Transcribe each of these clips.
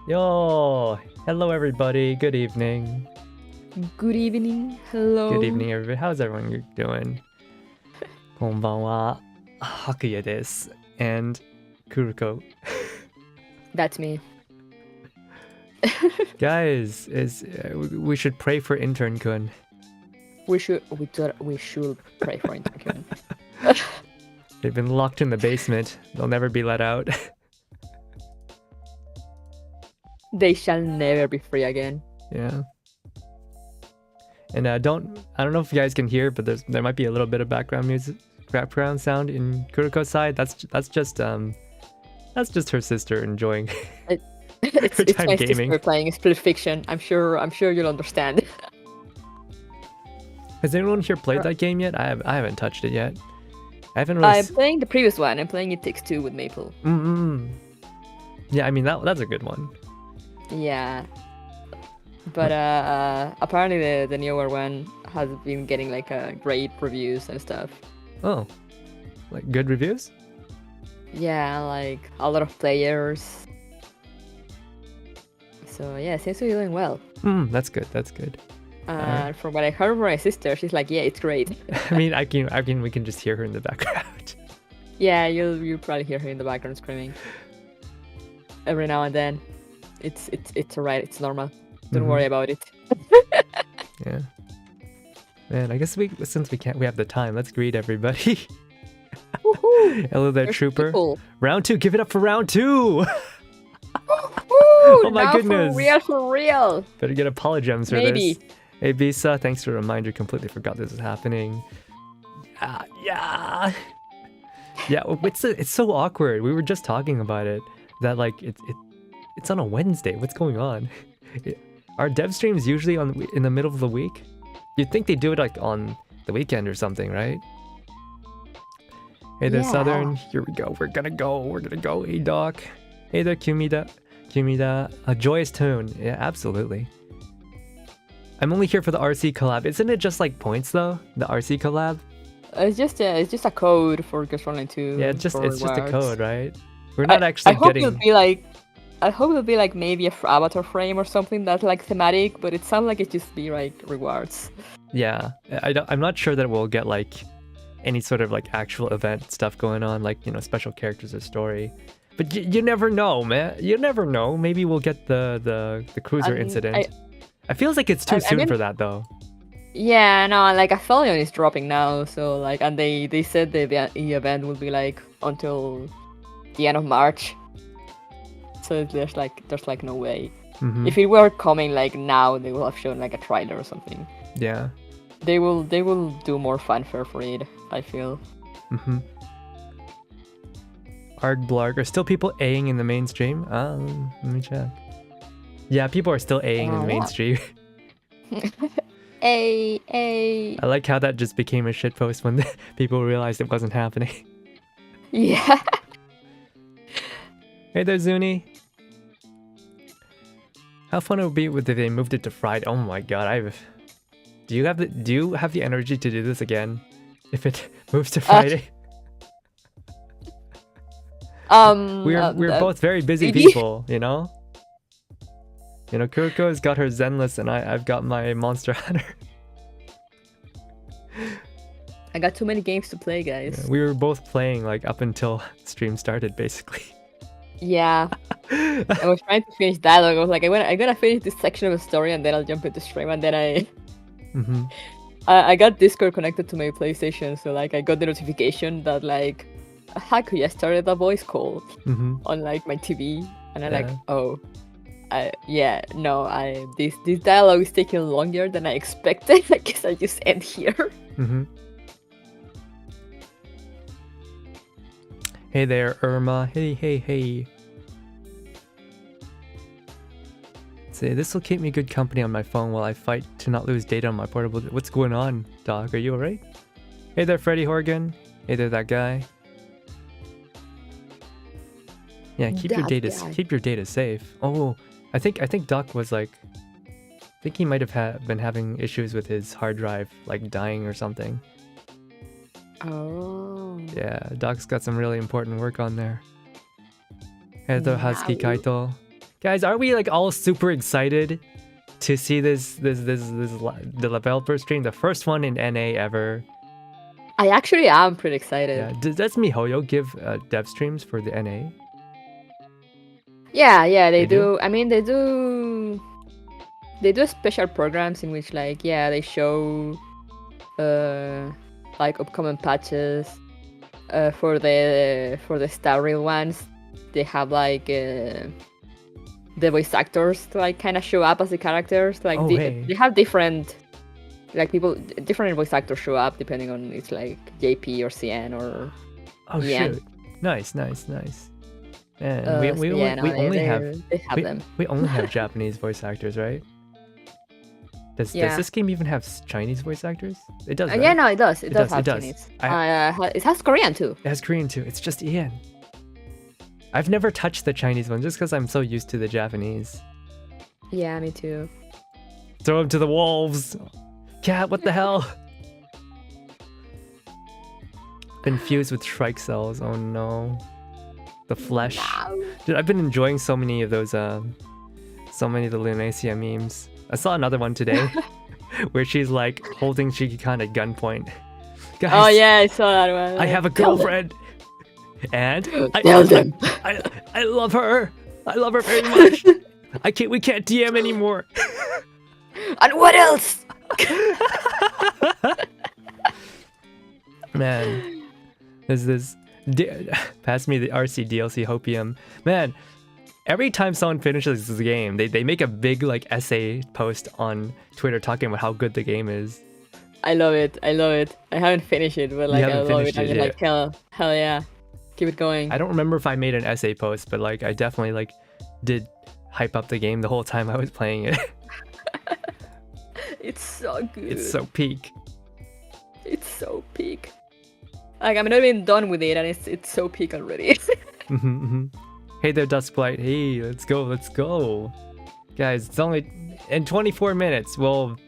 Yo, hello everybody. Good evening. Good evening. Hello. Good evening, everybody. How's everyone doing? こんばんは。Hakuya desu. And Kuruko. That's me. Guys, we should pray for intern-kun. We should pray for intern-kun. They've been locked in the basement. They'll never be let out. They shall never be free again. Yeah. And I don't know if you guys can hear, but there might be a little bit of background sound in Kuruko's side. That's just her sister enjoying It's her time my gaming. sister playing Split Fiction. I'm sure you'll understand. Has anyone here played that game yet? I haven't touched it yet. I haven't really. I'm playing the previous one. I'm playing It Takes Two with Maple. Yeah, I mean that's a good one. Yeah. But apparently the newer one has been getting like great reviews and stuff. Oh, like good reviews? Yeah, like a lot of players. So yeah, seems to be doing well. That's good. That's good. From what I heard from my sister, she's like, yeah, it's great. I mean, we can just hear her in the background. Yeah, you'll probably hear her in the background screaming every now and then. It's alright. It's normal. Don't worry about it. Yeah. Man, I guess since we have the time. Let's greet everybody. Hello there, There's Trooper. people. Round 2. Give it up for round 2. Oh my goodness. For real. Better get apologems for Maybe. this. Hey, Bisa, thanks for the reminder. Completely forgot this is happening. Yeah. It's so awkward. We were just talking about it. That like it's on a Wednesday. What's going on? Are dev streams usually in the middle of the week? You'd think they do it like on the weekend or something, right? Hey there, Yeah. Southern. Here we go. We're gonna go. Hey, Doc. Hey there, Kumida. A joyous tune. Yeah, absolutely. I'm only here for the RC collab. Isn't it just like points though? The RC collab? It's just a code for Ghost Running 2. Yeah, it's just a rewards. code, right? We're not actually I hope getting. I hope it'll be like maybe a avatar frame or something that's like thematic, but it sounds like it just be like rewards. Yeah, I'm not sure that we'll get like any sort of like actual event stuff going on, like special characters or story. But you never know, man. You never know. Maybe we'll get the cruiser incident. I feels like it's too soon for that though. Yeah, no, like APHELION is dropping now, so like, and they said the event will be like until the end of March. So there's like no way. If it were coming like now, they will have shown like a trailer or something. Yeah. They will do more fanfare for it, I feel. Arg blarg. Are still people A-ing in the mainstream? Let me check. Yeah, people are still A-ing in the mainstream. A. I like how that just became a shitpost when people realized it wasn't happening. Yeah. Hey there, Zuni. How fun it would be if they moved it to Friday. Oh my god, do you have the energy to do this again? If it moves to Friday? We're both very busy people, you know? Kuriko's got her Zenless and I've got my Monster Hunter. I got too many games to play, guys. Yeah, we were both playing like up until stream started, basically. Yeah. I was trying to finish dialogue. I was like, I gotta finish this section of the story and then I'll jump into stream. And then I got Discord connected to my PlayStation, so like I got the notification that like Hakuya started a voice call on like my TV, and I'm like, oh, this dialogue is taking longer than I expected. I guess I just end here. Hey there, Irma. Hey. Say, this will keep me good company on my phone while I fight to not lose data on my portable. What's going on, Doc? Are you alright? Hey there, Freddy Horgan. Hey there, that guy. Yeah, keep your data safe. Oh, I think Doc was like, I think he might have been having issues with his hard drive, like dying or something. Oh. Yeah, Doc's got some really important work on there. Hey there, Husky Kaito. Guys, are we like all super excited to see the developer stream, the first one in NA ever? I actually am pretty excited. Yeah, does MiHoYo give dev streams for the NA? Yeah, they do. I mean, they do special programs in which, like, yeah, they show like upcoming patches. For the Star Rail ones, they have like the voice actors to like kind of show up as the characters. Like they have different, like different voice actors show up depending on it's like JP or CN or. Oh EN. shoot! Nice. And we only have Japanese voice actors, right? Does this game even have Chinese voice actors? It does, right? Yeah, no, it does. It does have Chinese. It has Korean too. It has Korean too. It's just Ian. I've never touched the Chinese one just because I'm so used to the Japanese. Yeah, me too. Throw him to the wolves. Cat, what the hell? Been fused with Shrike cells. Oh no. The flesh. No. Dude, I've been enjoying so many of those, so many of the Lunacia memes. I saw another one today where she's like holding Shikikan at gunpoint. Guys, oh yeah, I saw that one. I have a girlfriend. And I love her. I love her very much. We can't DM anymore. And what else? Man, pass me the RC DLC Hopium. Man, every time someone finishes this game, they make a big like essay post on Twitter talking about how good the game is. I love it. I haven't finished it, but like I love it. I'm like hell yeah, keep it going. I don't remember if I made an essay post, but like I definitely like did hype up the game the whole time I was playing it. It's so good. It's so peak. It's so peak. Like I'm not even done with it, and it's so peak already. Hey there, Duskblight. Hey, let's go. Guys, it's only in 24 minutes. We'll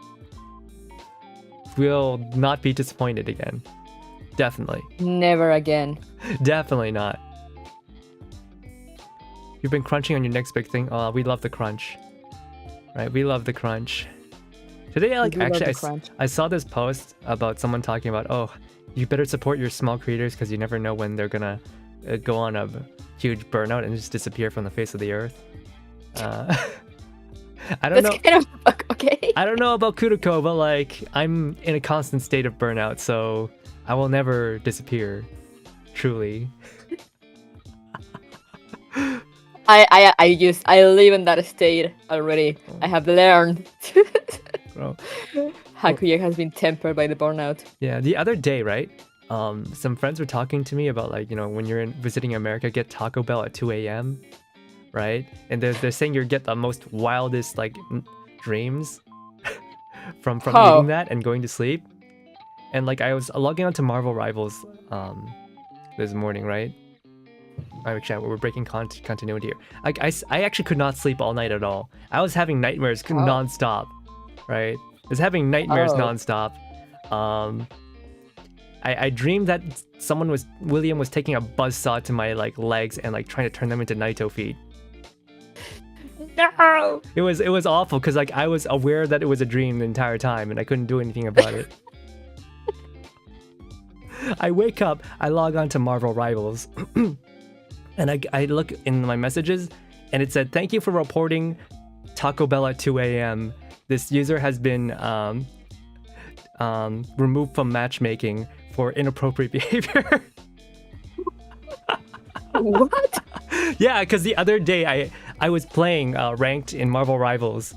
not be disappointed again. Definitely. Never again. Definitely not. You've been crunching on your next big thing. Oh, we love the crunch. Right, we love the crunch. Today, I saw this post about someone talking about, oh, you better support your small creators because you never know when they're gonna go on a huge burnout and just disappear from the face of the earth. I don't know. Kind of, okay. I don't know about Kuroko, but like I'm in a constant state of burnout, so I will never disappear. Truly. I live in that state already. I have learned. Hakuya has been tempered by the burnout. Yeah, the other day, right? Some friends were talking to me about like, you know, when you're visiting America, get Taco Bell at 2 a.m. right? And they're saying you get the most wildest like dreams from eating that and going to sleep. And like I was logging onto Marvel Rivals this morning, right? Actually, we're breaking continuity here. Like I actually could not sleep all night at all. I was having nightmares nonstop, right? I was having nightmares nonstop. I dreamed that William was taking a buzzsaw to my like legs and like trying to turn them into Naito feet. No! It was awful because like I was aware that it was a dream the entire time and I couldn't do anything about it. I wake up, I log on to Marvel Rivals, and I look in my messages, and it said, "Thank you for reporting Taco Bell at 2 a.m. This user has been removed from matchmaking for inappropriate behavior." What? Yeah, because the other day I was playing ranked in Marvel Rivals,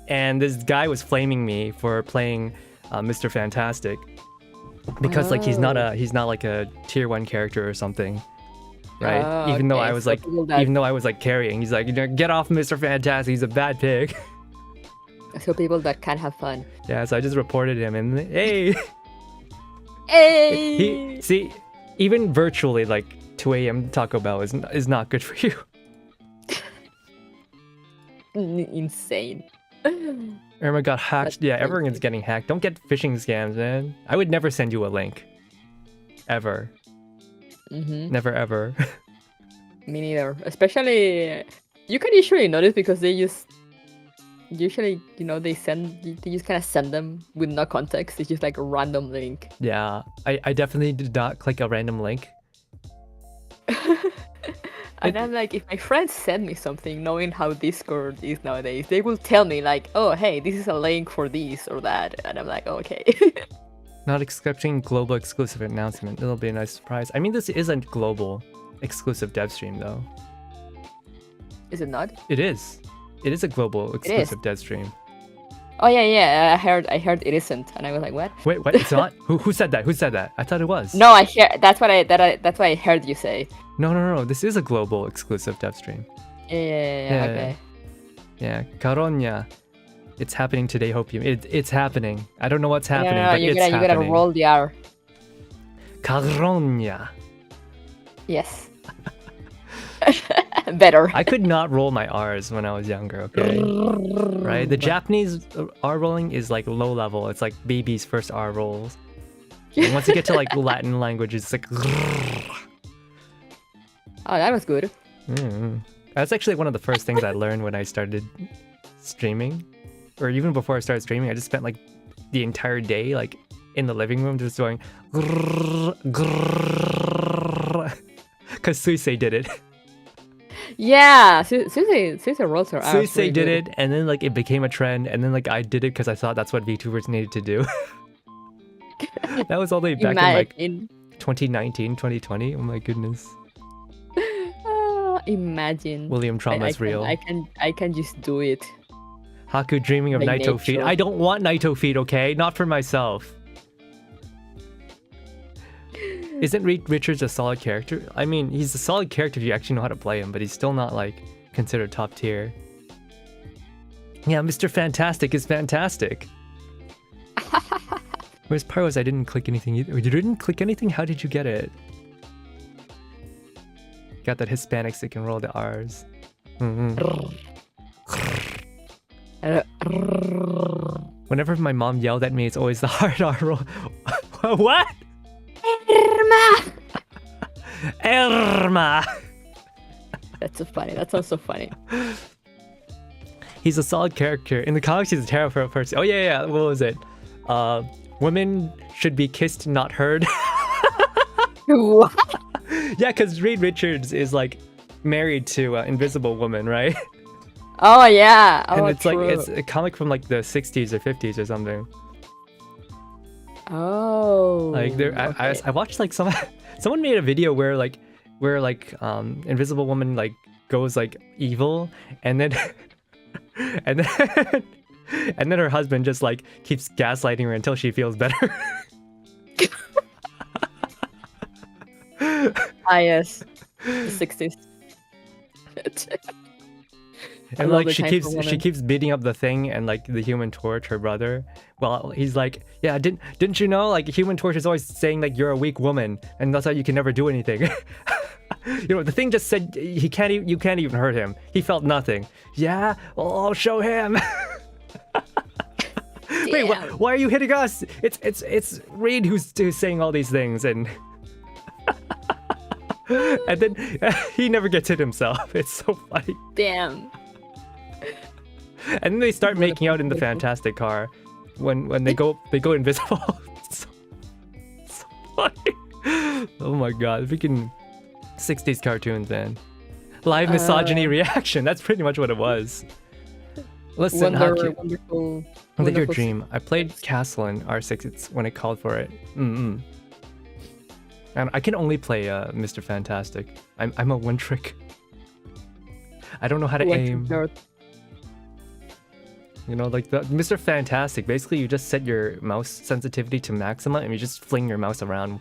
and this guy was flaming me for playing Mr. Fantastic. Because like he's not like a tier 1 character or something, right? Even though I was like carrying, he's like, you know, get off Mr. Fantastic, he's a bad pig. So people that can't have fun. Yeah, so I just reported him and hey. See, even virtually like 2 a.m. Taco Bell is not good for you. Insane. Irma got hacked. Yeah, everyone's getting hacked. Don't get phishing scams, man. I would never send you a link. Ever. Never ever. Me neither. Especially You can usually notice because they usually, they just kind of send them with no context. It's just like a random link. Yeah, I definitely did not click a random link. And I'm like, if my friends send me something, knowing how Discord is nowadays, they will tell me like, oh, hey, this is a link for this or that. And I'm like, okay. Not expecting global exclusive announcement. It'll be a nice surprise. I mean, this isn't global exclusive dev stream though. Is it not? It is. It is a global exclusive dev stream. Oh yeah. I heard it isn't, and I was like, what? Wait, what? It's not? Who said that? Who said that? I thought it was. No, I hear. That's what I heard you say. No. This is a global exclusive dev stream. Yeah. Okay. Yeah, Caronia. It's happening today. Hope you. It's happening. I don't know what's happening, but you it's gotta, happening. You gotta roll the R. Caronia. Yes. Better. I could not roll my R's when I was younger, okay? Right? The Japanese R rolling is like low level. It's like baby's first R rolls. And once you get to like Latin language, it's like... Oh, that was good. That's actually one of the first things I learned when I started streaming. Or even before I started streaming, I just spent like the entire day like in the living room just going... Because Suisei did it. Yeah, Suisei rolls her R. Suisei did it, and then like it became a trend, and then like I did it because I thought that's what VTubers needed to do. That was all the way back in like 2019, 2020. Oh my goodness. Imagine. William Trauma is real. I can just do it. Haku dreaming of Like Naito feet. nature. I don't want Naito feet, okay? Not for myself. Isn't Reed Richards a solid character? I mean, he's a solid character if you actually know how to play him, but he's still not like considered top tier. Yeah, Mr. Fantastic is fantastic. Where's Pyros? I didn't click anything either. You didn't click anything? How did you get it? Got that Hispanics that can roll the R's. Whenever my mom yelled at me, it's always the hard R roll. What? Erma! That's so funny. That sounds so funny. He's a solid character. In the comics, he's a terrible person. Oh, yeah. What was it? Women should be kissed, not heard. What? Yeah, because Reed Richards is like married to Invisible Woman, right? Oh, yeah. Oh, And it's true. like, it's a comic from like the 60s or 50s or something. Oh. Like there, okay. I watched like someone made a video where Invisible Woman like goes like evil, and then and then her husband just like keeps gaslighting her until she feels better. Ah, yes. The 60s. And like she keeps beating up the Thing and like the Human Torch, her brother. Well, he's like, yeah, didn't you know like Human Torch is always saying like you're a weak woman and that's why you can never do anything. You know, the Thing just said you can't even hurt him. He felt nothing. Yeah, well, I'll show him. Wait, why are you hitting us? It's Reed who's saying all these things, and and then he never gets hit himself. It's so funny. Damn. And then they start making out in the fantastic car when they go invisible. so funny. Oh my god, freaking 60s cartoons, man. Live misogyny reaction. That's pretty much what it was. Listen, Wonderful. Your dream. I played Castle in R6 when it called for it. And I can only play Mr. Fantastic. I'm a one trick. I don't know how to aim. You know, like the Mr. Fantastic. Basically, you just set your mouse sensitivity to maximum and you just fling your mouse around.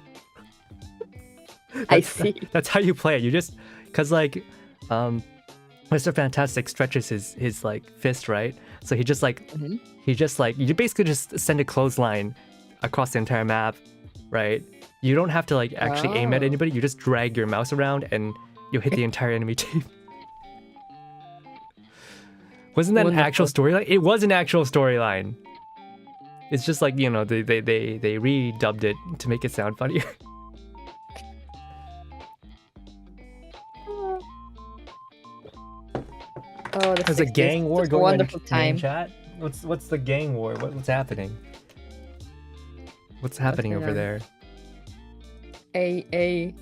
I see. That's how you play it. You just, cause like, Mr. Fantastic stretches his like fist, right? So he just like you basically just send a clothesline across the entire map, right? You don't have to like actually aim at anybody. You just drag your mouse around and you hit the entire enemy team. Wasn't that an actual storyline? It was an actual storyline. It's just like, you know, they redubbed it to make it sound funnier. Oh, the There's a 60s. gang war Such a going on in wonderful time. chat. What's the gang war? What's happening? What's happening over there? A.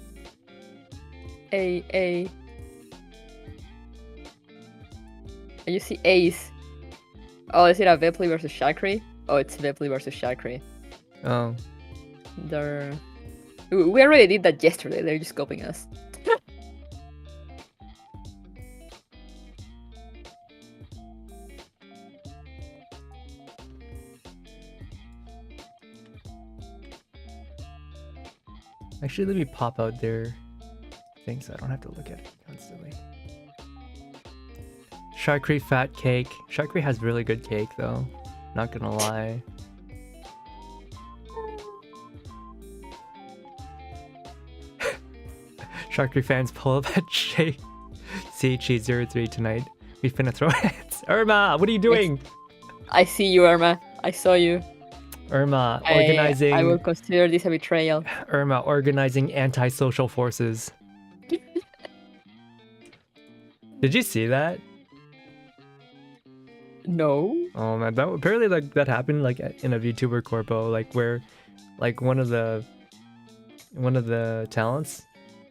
You see Ace. Oh, is it a Vepli versus Shakri? Oh, it's Vepli versus Shakri. Oh. We already did that yesterday. They're just copying us. Actually, let me pop out their thing so I don't have to look at it constantly. Shakri fat cake. Shakri has really good cake though. Not gonna lie. Shakri fans pull up at CHE03 tonight. We finna throw hands. Irma, what are you doing? I see you, Irma. I saw you. Irma, organizing. I will consider this a betrayal. Irma, organizing anti-social forces. Did you see that? No. Oh man, that apparently that happened like in a VTuber corpo, like where, like one of the talents,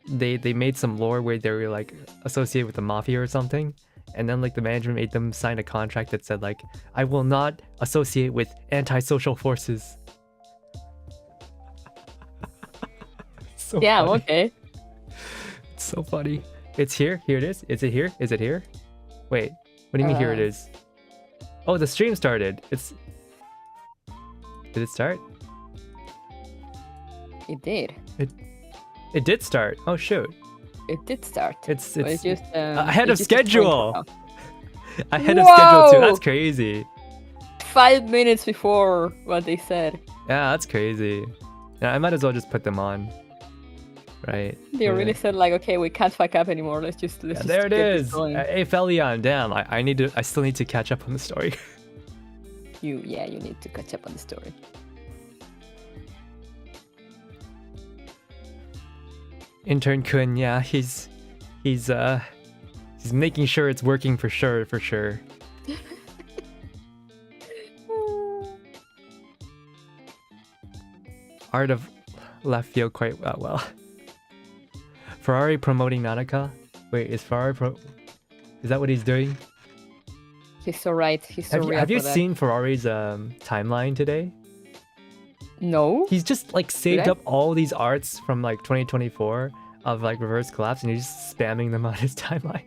they made some lore where they were like associated with the mafia or something, and then like the management made them sign a contract that said like, I will not associate with anti-social forces. So yeah, funny. okay. It's so funny. It's here. Here it is. Is it here? Is it here? Wait, what do you mean here it is? Oh, the stream started. Did it start? It did. It did start. Oh shoot. It did start. It's just ahead of schedule. Ahead Whoa! of schedule too. That's crazy. 5 minutes before what they said. Yeah, that's crazy. Yeah, I might as well just put them on. Right. They really said like, okay, we can't fuck up anymore. Let's just there it is. APHELION. Damn. I still need to catch up on the story. You need to catch up on the story. Intern-kun, yeah, he's making sure it's working for sure. Art of left field quite well. Ferrari promoting Nanaka? Wait, is that what he's doing? He's so right. He's so real. Have you seen Ferrari's timeline today? No. He's just like saved up all these arts from like 2024 of like reverse collapse, and he's just spamming them on his timeline.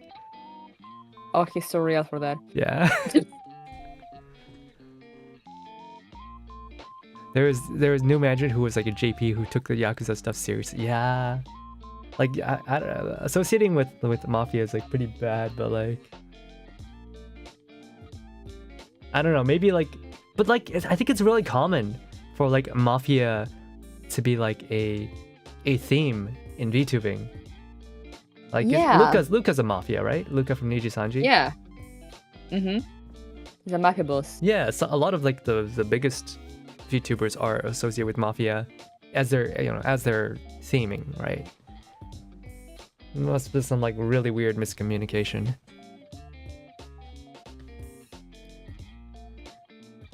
Oh, he's so real for that. Yeah. There was new management who was like a JP who took the Yakuza stuff seriously. Yeah. Like I don't know, associating with mafia is like pretty bad, but like I don't know, maybe like, but like I think it's really common for like mafia to be like a theme in VTubing. Like Luca's a mafia, right? Luca from Niji Sanji. Yeah. He's a mafia boss. Yeah, so a lot of like the biggest VTubers are associated with mafia as their theming, right? There must be some like really weird miscommunication.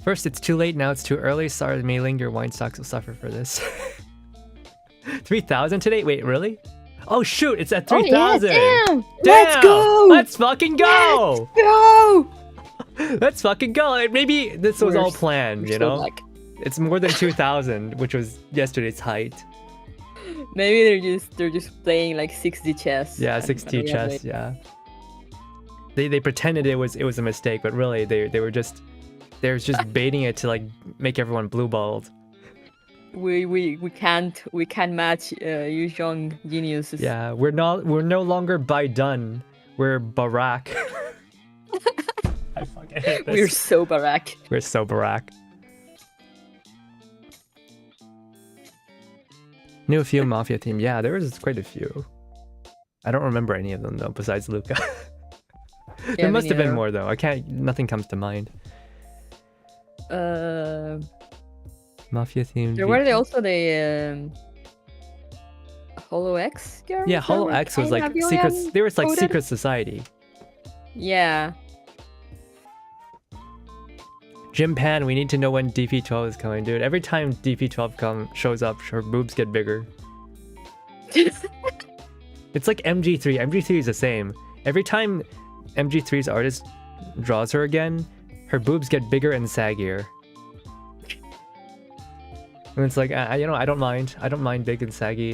First, it's too late. Now it's too early. Sorry, mailing. Your wine stocks will suffer for this. 3,000 today? Wait, really? Oh shoot! It's at 3,000. Oh, yeah, damn! Let's go! Let's fucking go! Let's go! Let's fucking go! Maybe this was all planned, you know? Like... It's more than 2,000, which was yesterday's height. Maybe they're just playing like 6D chess. Yeah, 6D chess. Yeah. They pretended it was a mistake, but really they were just baiting it to like make everyone blue balled. We can't match you young geniuses. Yeah, we're no longer Baidun. We're Barack. I fucking hate this. We're so Barack. We're so Barack. Knew a few mafia team. Yeah, there was quite a few. I don't remember any of them though, besides Luca. There must have been more though. Nothing comes to mind. Mafia themed. There were also the Holo X girls. Yeah, Holo X was like secret. They were like secret society. Yeah, Jim Pan, we need to know when DP12 is coming, dude. Every time DP12 shows up, her boobs get bigger. It's like MG3. MG3 is the same. Every time MG3's artist draws her again, her boobs get bigger and saggier. And it's like, I don't mind. I don't mind big and saggy.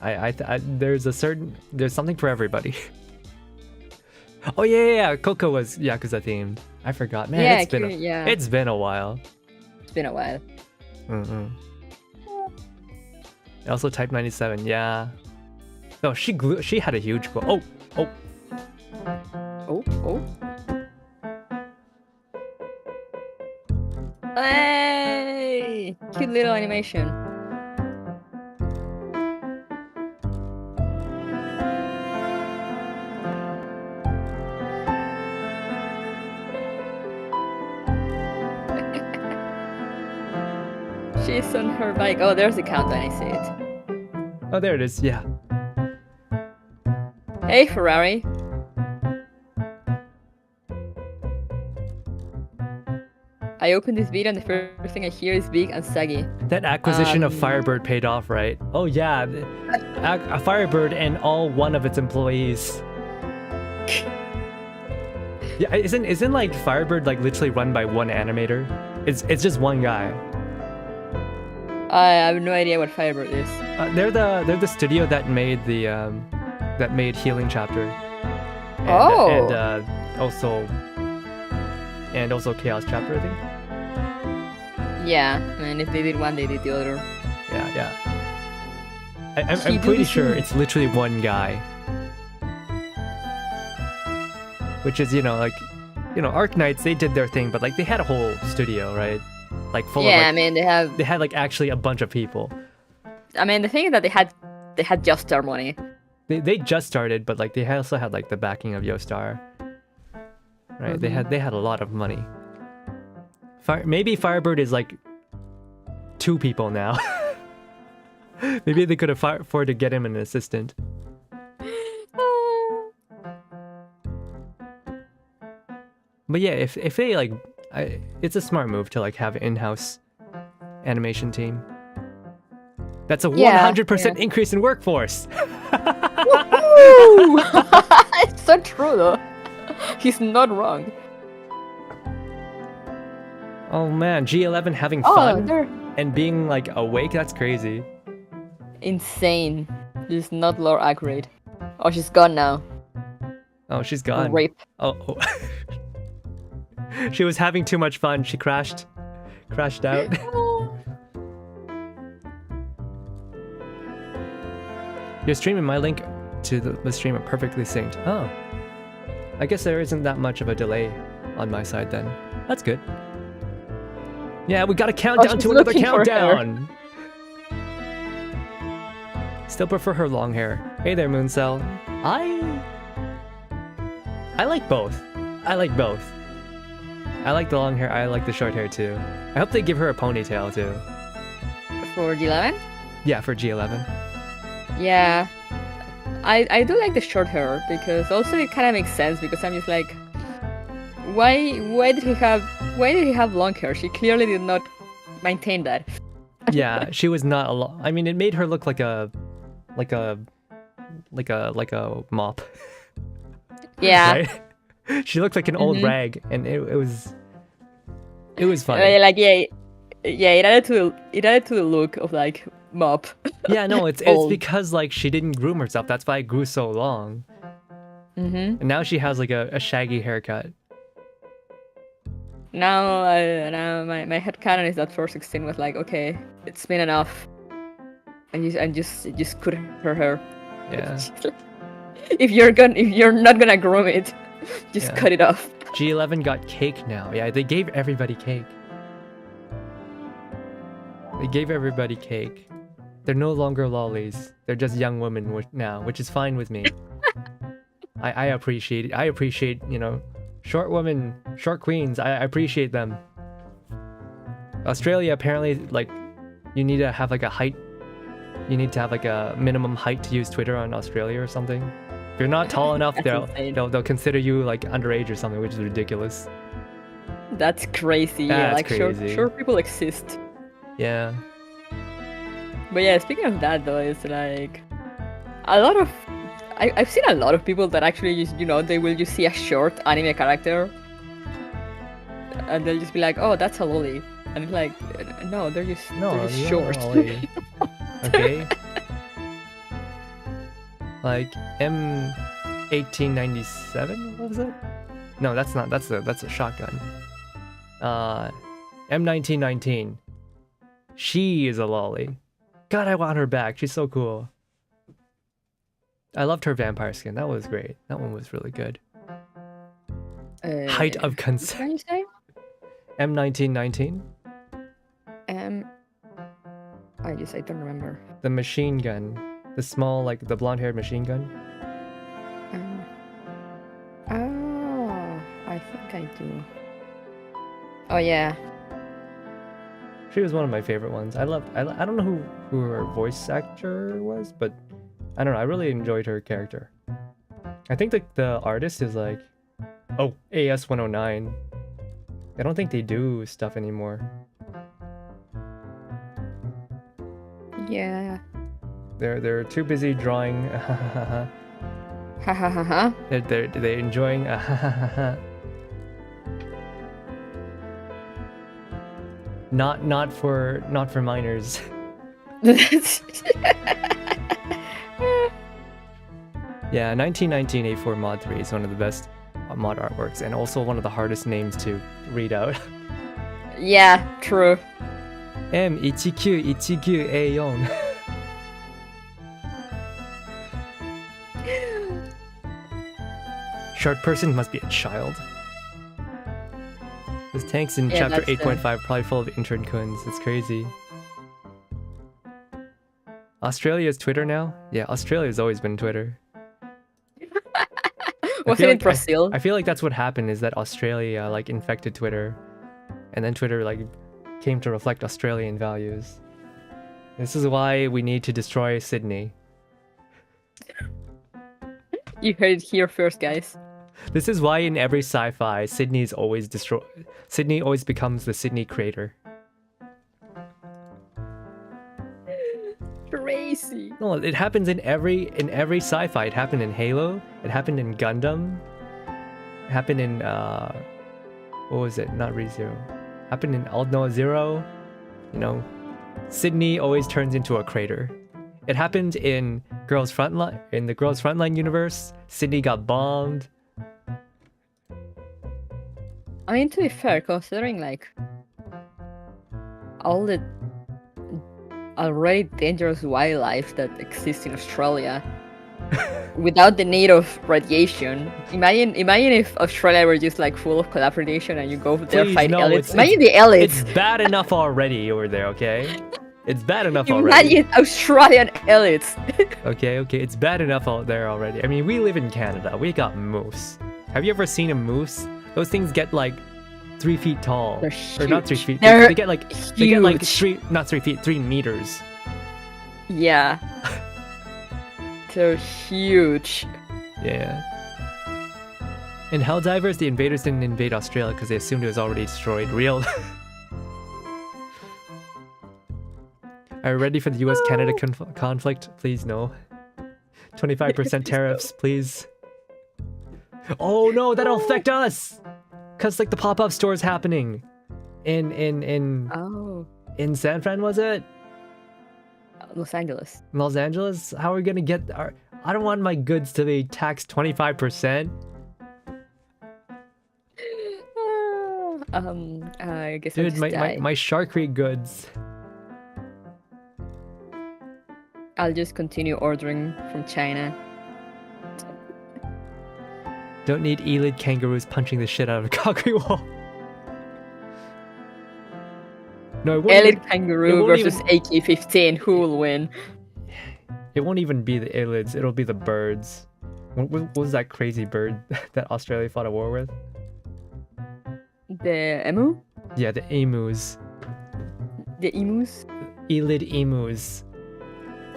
There's something for everybody. Oh yeah. Coco was Yakuza themed. I forgot. Man, Yeah, it's been a while. It's been a while. Also Type 97. Yeah. Oh, she had a huge goal. Oh. Hey! Cute little animation. She's on her bike. Oh, there's the countdown, I see it. Oh, there it is. Yeah. Hey, Ferrari. I opened this video and the first thing I hear is big and saggy. That acquisition of Firebird paid off, right? Oh yeah, a Firebird and all one of its employees. Yeah, isn't like Firebird like literally run by one animator? It's just one guy. I have no idea what Firebird is. They're the studio that made Healing Chapter. And also Chaos Chapter, I think. Yeah, and if they did one, they did the other. Yeah. I'm pretty sure it's literally one guy. Which is, Arknights, they did their thing, but like they had a whole studio, right? Like full of like, I mean, they had like actually a bunch of people. I mean, the thing is that they had just their money. They just started, but like they also had like the backing of Yostar. Right, they had a lot of money. Maybe Firebird is like 2 people now. Maybe they could afford to get him an assistant. But yeah, if they like, it's a smart move to like have an in-house animation team. That's a 100% increase in workforce. It's so true though. He's not wrong. Oh man, G11 having fun and being like awake, that's crazy. Insane. Just not lore accurate. Oh, she's gone now. Oh, she's gone. Rape. Oh. She was having too much fun. She crashed out. Your stream and my link to the stream are perfectly synced. Oh. I guess there isn't that much of a delay on my side then. That's good. Yeah, we got a countdown to another countdown! Still prefer her long hair. Hey there, Mooncell. I like both. I like the long hair, I like the short hair too. I hope they give her a ponytail too. For G11? Yeah, for G11. Yeah. I do like the short hair because also it kind of makes sense because I'm just like, why did he have long hair? She clearly did not maintain that. Yeah, she was not a lot. I mean, it made her look like a mop. Yeah. Right? She looked like an old rag, and it was funny. Like it added to the look of like mop. Yeah, no, it's because like she didn't groom herself. That's why it grew so long. And now she has like a shaggy haircut. Now my headcanon is that 416 was like, okay, it's been enough, and just cut her hair. Yeah. if you're not gonna groom it, just cut it off. G11 got cake now. Yeah, they gave everybody cake. They're no longer lollies. They're just young women now, which is fine with me. I appreciate it. I appreciate, short women, short queens. I appreciate them. Australia, apparently, like, you need to have like a height. You need to have like a minimum height to use Twitter on Australia or something. If you're not tall enough, they'll consider you like underage or something, which is ridiculous. That's crazy. Yeah, That's like crazy. short people exist. Yeah. But yeah, speaking of that though, it's like a lot of I've seen a lot of people that actually just, they will just see a short anime character and they'll just be like, oh, that's a lolly. And it's like, no, they're just short. Okay. Like M1897, what was it? No, that's not. That's a shotgun. M1919. She is a lolly. God, I want her back. She's so cool. I loved her vampire skin. That was great. That one was really good. Height of consent. What can you say? M1919. I don't remember. The machine gun. The small, like, the blonde-haired machine gun. Oh, I think I do. Oh, yeah. She was one of my favorite ones. I don't know who her voice actor was, but I don't know. I really enjoyed her character. I think the artist is like, oh, AS109. I don't think they do stuff anymore. Yeah. They're too busy drawing. Ha ha ha ha. They're enjoying. Not for minors. Yeah, 1919 A4 Mod 3 is one of the best mod artworks and also one of the hardest names to read out. Yeah, true. M1919A4. Short person must be a child. This tank's in chapter 8.5, probably full of intern-kuns. It's crazy. Australia's Twitter now? Yeah, Australia's always been Twitter. Was it in Brazil? I feel like that's what happened, is that Australia like infected Twitter, and then Twitter like came to reflect Australian values. This is why we need to destroy Sydney. You heard it here first, guys. This is why in every sci-fi, Sydney always becomes the Sydney crater. Crazy. No, it happens in every sci-fi. It happened in Halo. It happened in Gundam. It happened in what was it? Not ReZero. Happened in Aldnoah Zero. You know, Sydney always turns into a crater. It happened in the Girls Frontline universe. Sydney got bombed. I mean, to be fair, considering like all the already dangerous wildlife that exists in Australia without the need of radiation, imagine if Australia were just like full of collaboration and you go there fight elites. Imagine the elites. It's bad enough already over there, okay? It's bad enough already. Imagine Australian elites. Okay, it's bad enough out there already. I mean, we live in Canada. We got moose. Have you ever seen a moose? Those things get like 3 feet tall. They're huge. Or not 3 feet. They get like not 3 feet, 3 meters. Yeah. They're huge. Yeah. In Helldivers, the invaders didn't invade Australia because they assumed it was already destroyed. Real. Are you ready for the US-Canada conflict? Please no. 25% tariffs, please. Oh no, that'll affect us! Cause like the pop-up store is happening in San Fran, was it? Los Angeles. Los Angeles? How are we gonna get our... I don't want my goods to be taxed 25%. I guess dude, my charcuterie goods. I'll just continue ordering from China. Don't need eyelid kangaroos punching the shit out of a concrete wall. No, eyelid kangaroo versus AK-15. Who will win? It won't even be the eyelids. It'll be the birds. What was that crazy bird that Australia fought a war with? The emu? Yeah, the emus. The emus? Eyelid emus.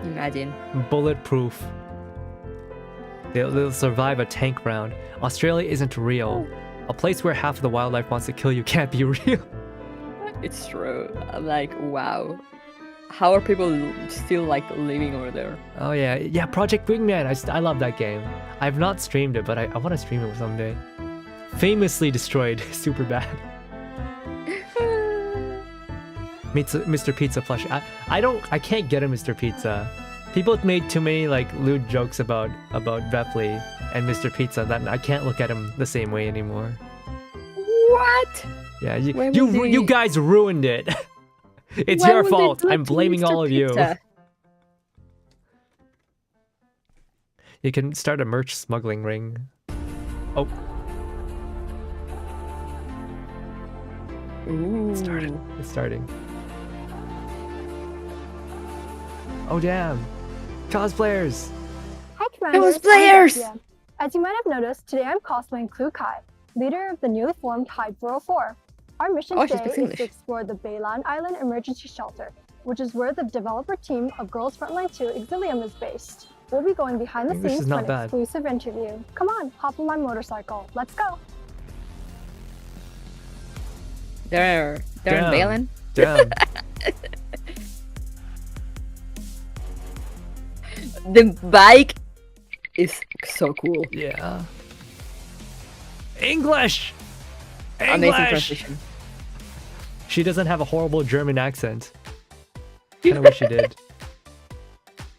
Imagine. Bulletproof. They'll survive a tank round. Australia isn't real. A place where half of the wildlife wants to kill you can't be real. It's true. I'm like, wow. How are people still like living over there? Oh yeah, Project Wingman. I love that game. I've not streamed it, but I want to stream it someday. Famously destroyed, super bad. Mr. Pizza plush. I can't get a Mr. Pizza. People have made too many like lewd jokes about Vepley and Mr. Pizza that I can't look at him the same way anymore. What? Yeah, you guys ruined it. It's your fault. I'm blaming all of you. You can start a merch smuggling ring. Oh. Ooh. It's starting. Oh damn. Cosplayers! Hi, Commanders. Cosplayers! As you might have noticed, today I'm cosplaying Kai, leader of the newly formed Hyde 404. Our mission today is to explore the Bayland Island Emergency Shelter, which is where the developer team of Girls Frontline 2 Exilium is based. We'll be going behind the scenes for an exclusive interview. Come on, hop on my motorcycle. Let's go. They're in Bayland? Damn. The bike is so cool. Yeah. English! Amazing transition. She doesn't have a horrible German accent. Kind of wish she did.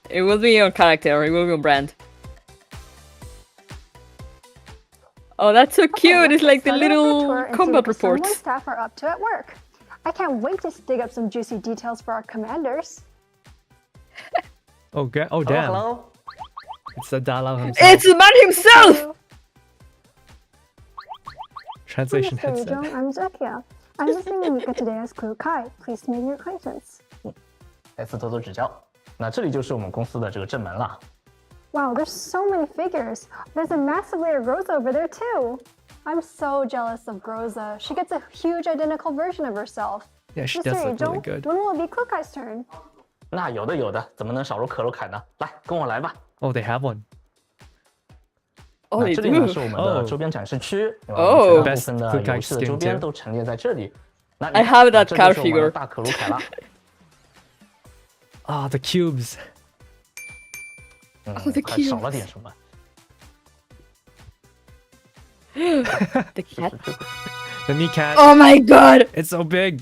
It will be your character. It will be your brand. Oh, that's so cute. It's like the little combat reports. What staff are up to at work. I can't wait to dig up some juicy details for our commanders. Oh damn. Hello. It's the Dalai himself. It's the man himself! Translation headset. I'm Zakia. I'm visiting Mika today as Kai. Pleased to make your acquaintance. 再次多多指教。那这里就是我们公司的这个正门了。Wow, there's so many figures. There's a massive layer of Groza over there too. I'm so jealous of Groza. She gets a huge identical version of herself. Yeah, she does look really good. When will it be Kai's turn? 那有的，怎么能少了可鲁凯呢？来，跟我来吧。Oh, they have one. 哦，这里呢是我们的周边展示区，哦，大部分的游戏的周边都陈列在这里。那 I have that car 这就是我们的大可鲁凯了。Ah, the cubes. the 还 cubes. 少了点什么。The cat. The kneecap. Oh my god! It's so big.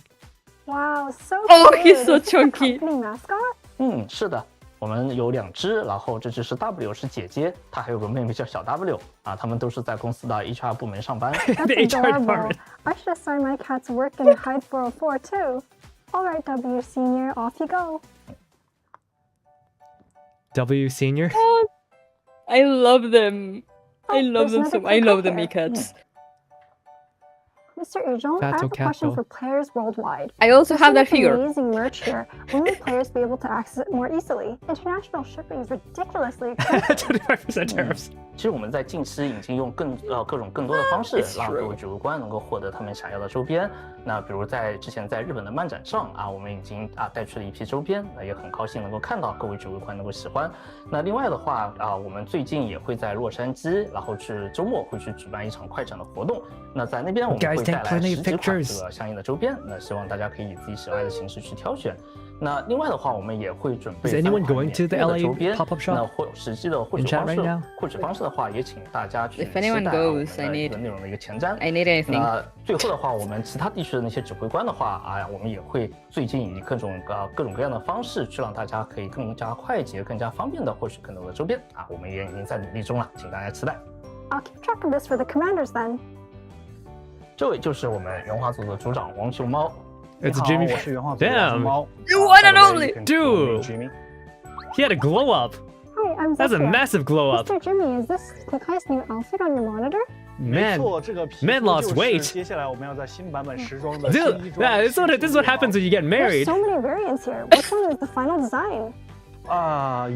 Wow, so Oh, cute. he's so Is this the chunky. company mascot? 是的，我们有2只，然后这只是 W 是姐姐，她还有个妹妹叫小 W 啊，他们都是在公司的 HR 部门上班。That's The HR adorable. department. I should assign my cat to work in Hyde 404 too. All right, W Senior, off you go. W Senior. I love them. I love there's them so another I love the here. Mikats. Mr. Ujong, I have a question for players worldwide. I also have that There's figure. amazing merch here. When will players be able to access it more easily? International shipping is ridiculously expensive. 25% tariffs. 其实我们在近期已经用各种更多的方式，让各位指挥官能够获得他们想要的周边。那比如之前在日本的漫展上啊，我们已经带去了一批周边，那也很高兴能够看到各位指挥官能够喜欢。那另外的话我们最近也会在洛杉矶，然后周末会去举办一场快闪的活动。那在那边我们会带来10几款这个相应的周边，那希望大家可以以自己喜爱的形式去挑选。那另外的话，我们也会准备3款免费的周边。那实际的获取方式的话，也请大家去期待我们的内容的一个前瞻。I need anything. 那最后的话，我们其他地区的那些指挥官的话我们也会最近以各种各样的方式去让大家可以更加快捷、更加方便的获取更多的周边我们也已经在努力中了，请大家期待。I'll keep track of this for the commanders then. 这位就是我们原画组的组长王熊猫。It's Jimmy. 我是原画组的王熊猫。You one and only, dude. He had a glow up. Hi, I'm That's a Zakia. massive glow up. Mr. Jimmy, is this Kai's new outfit on your monitor? Man, 这个皮肤 man lost 就是 weight. 接下来我们要在新版本时装的 Dude, 新衣装 yeah, this is what happens when you get There's married. so many variants here. Which one is the final design?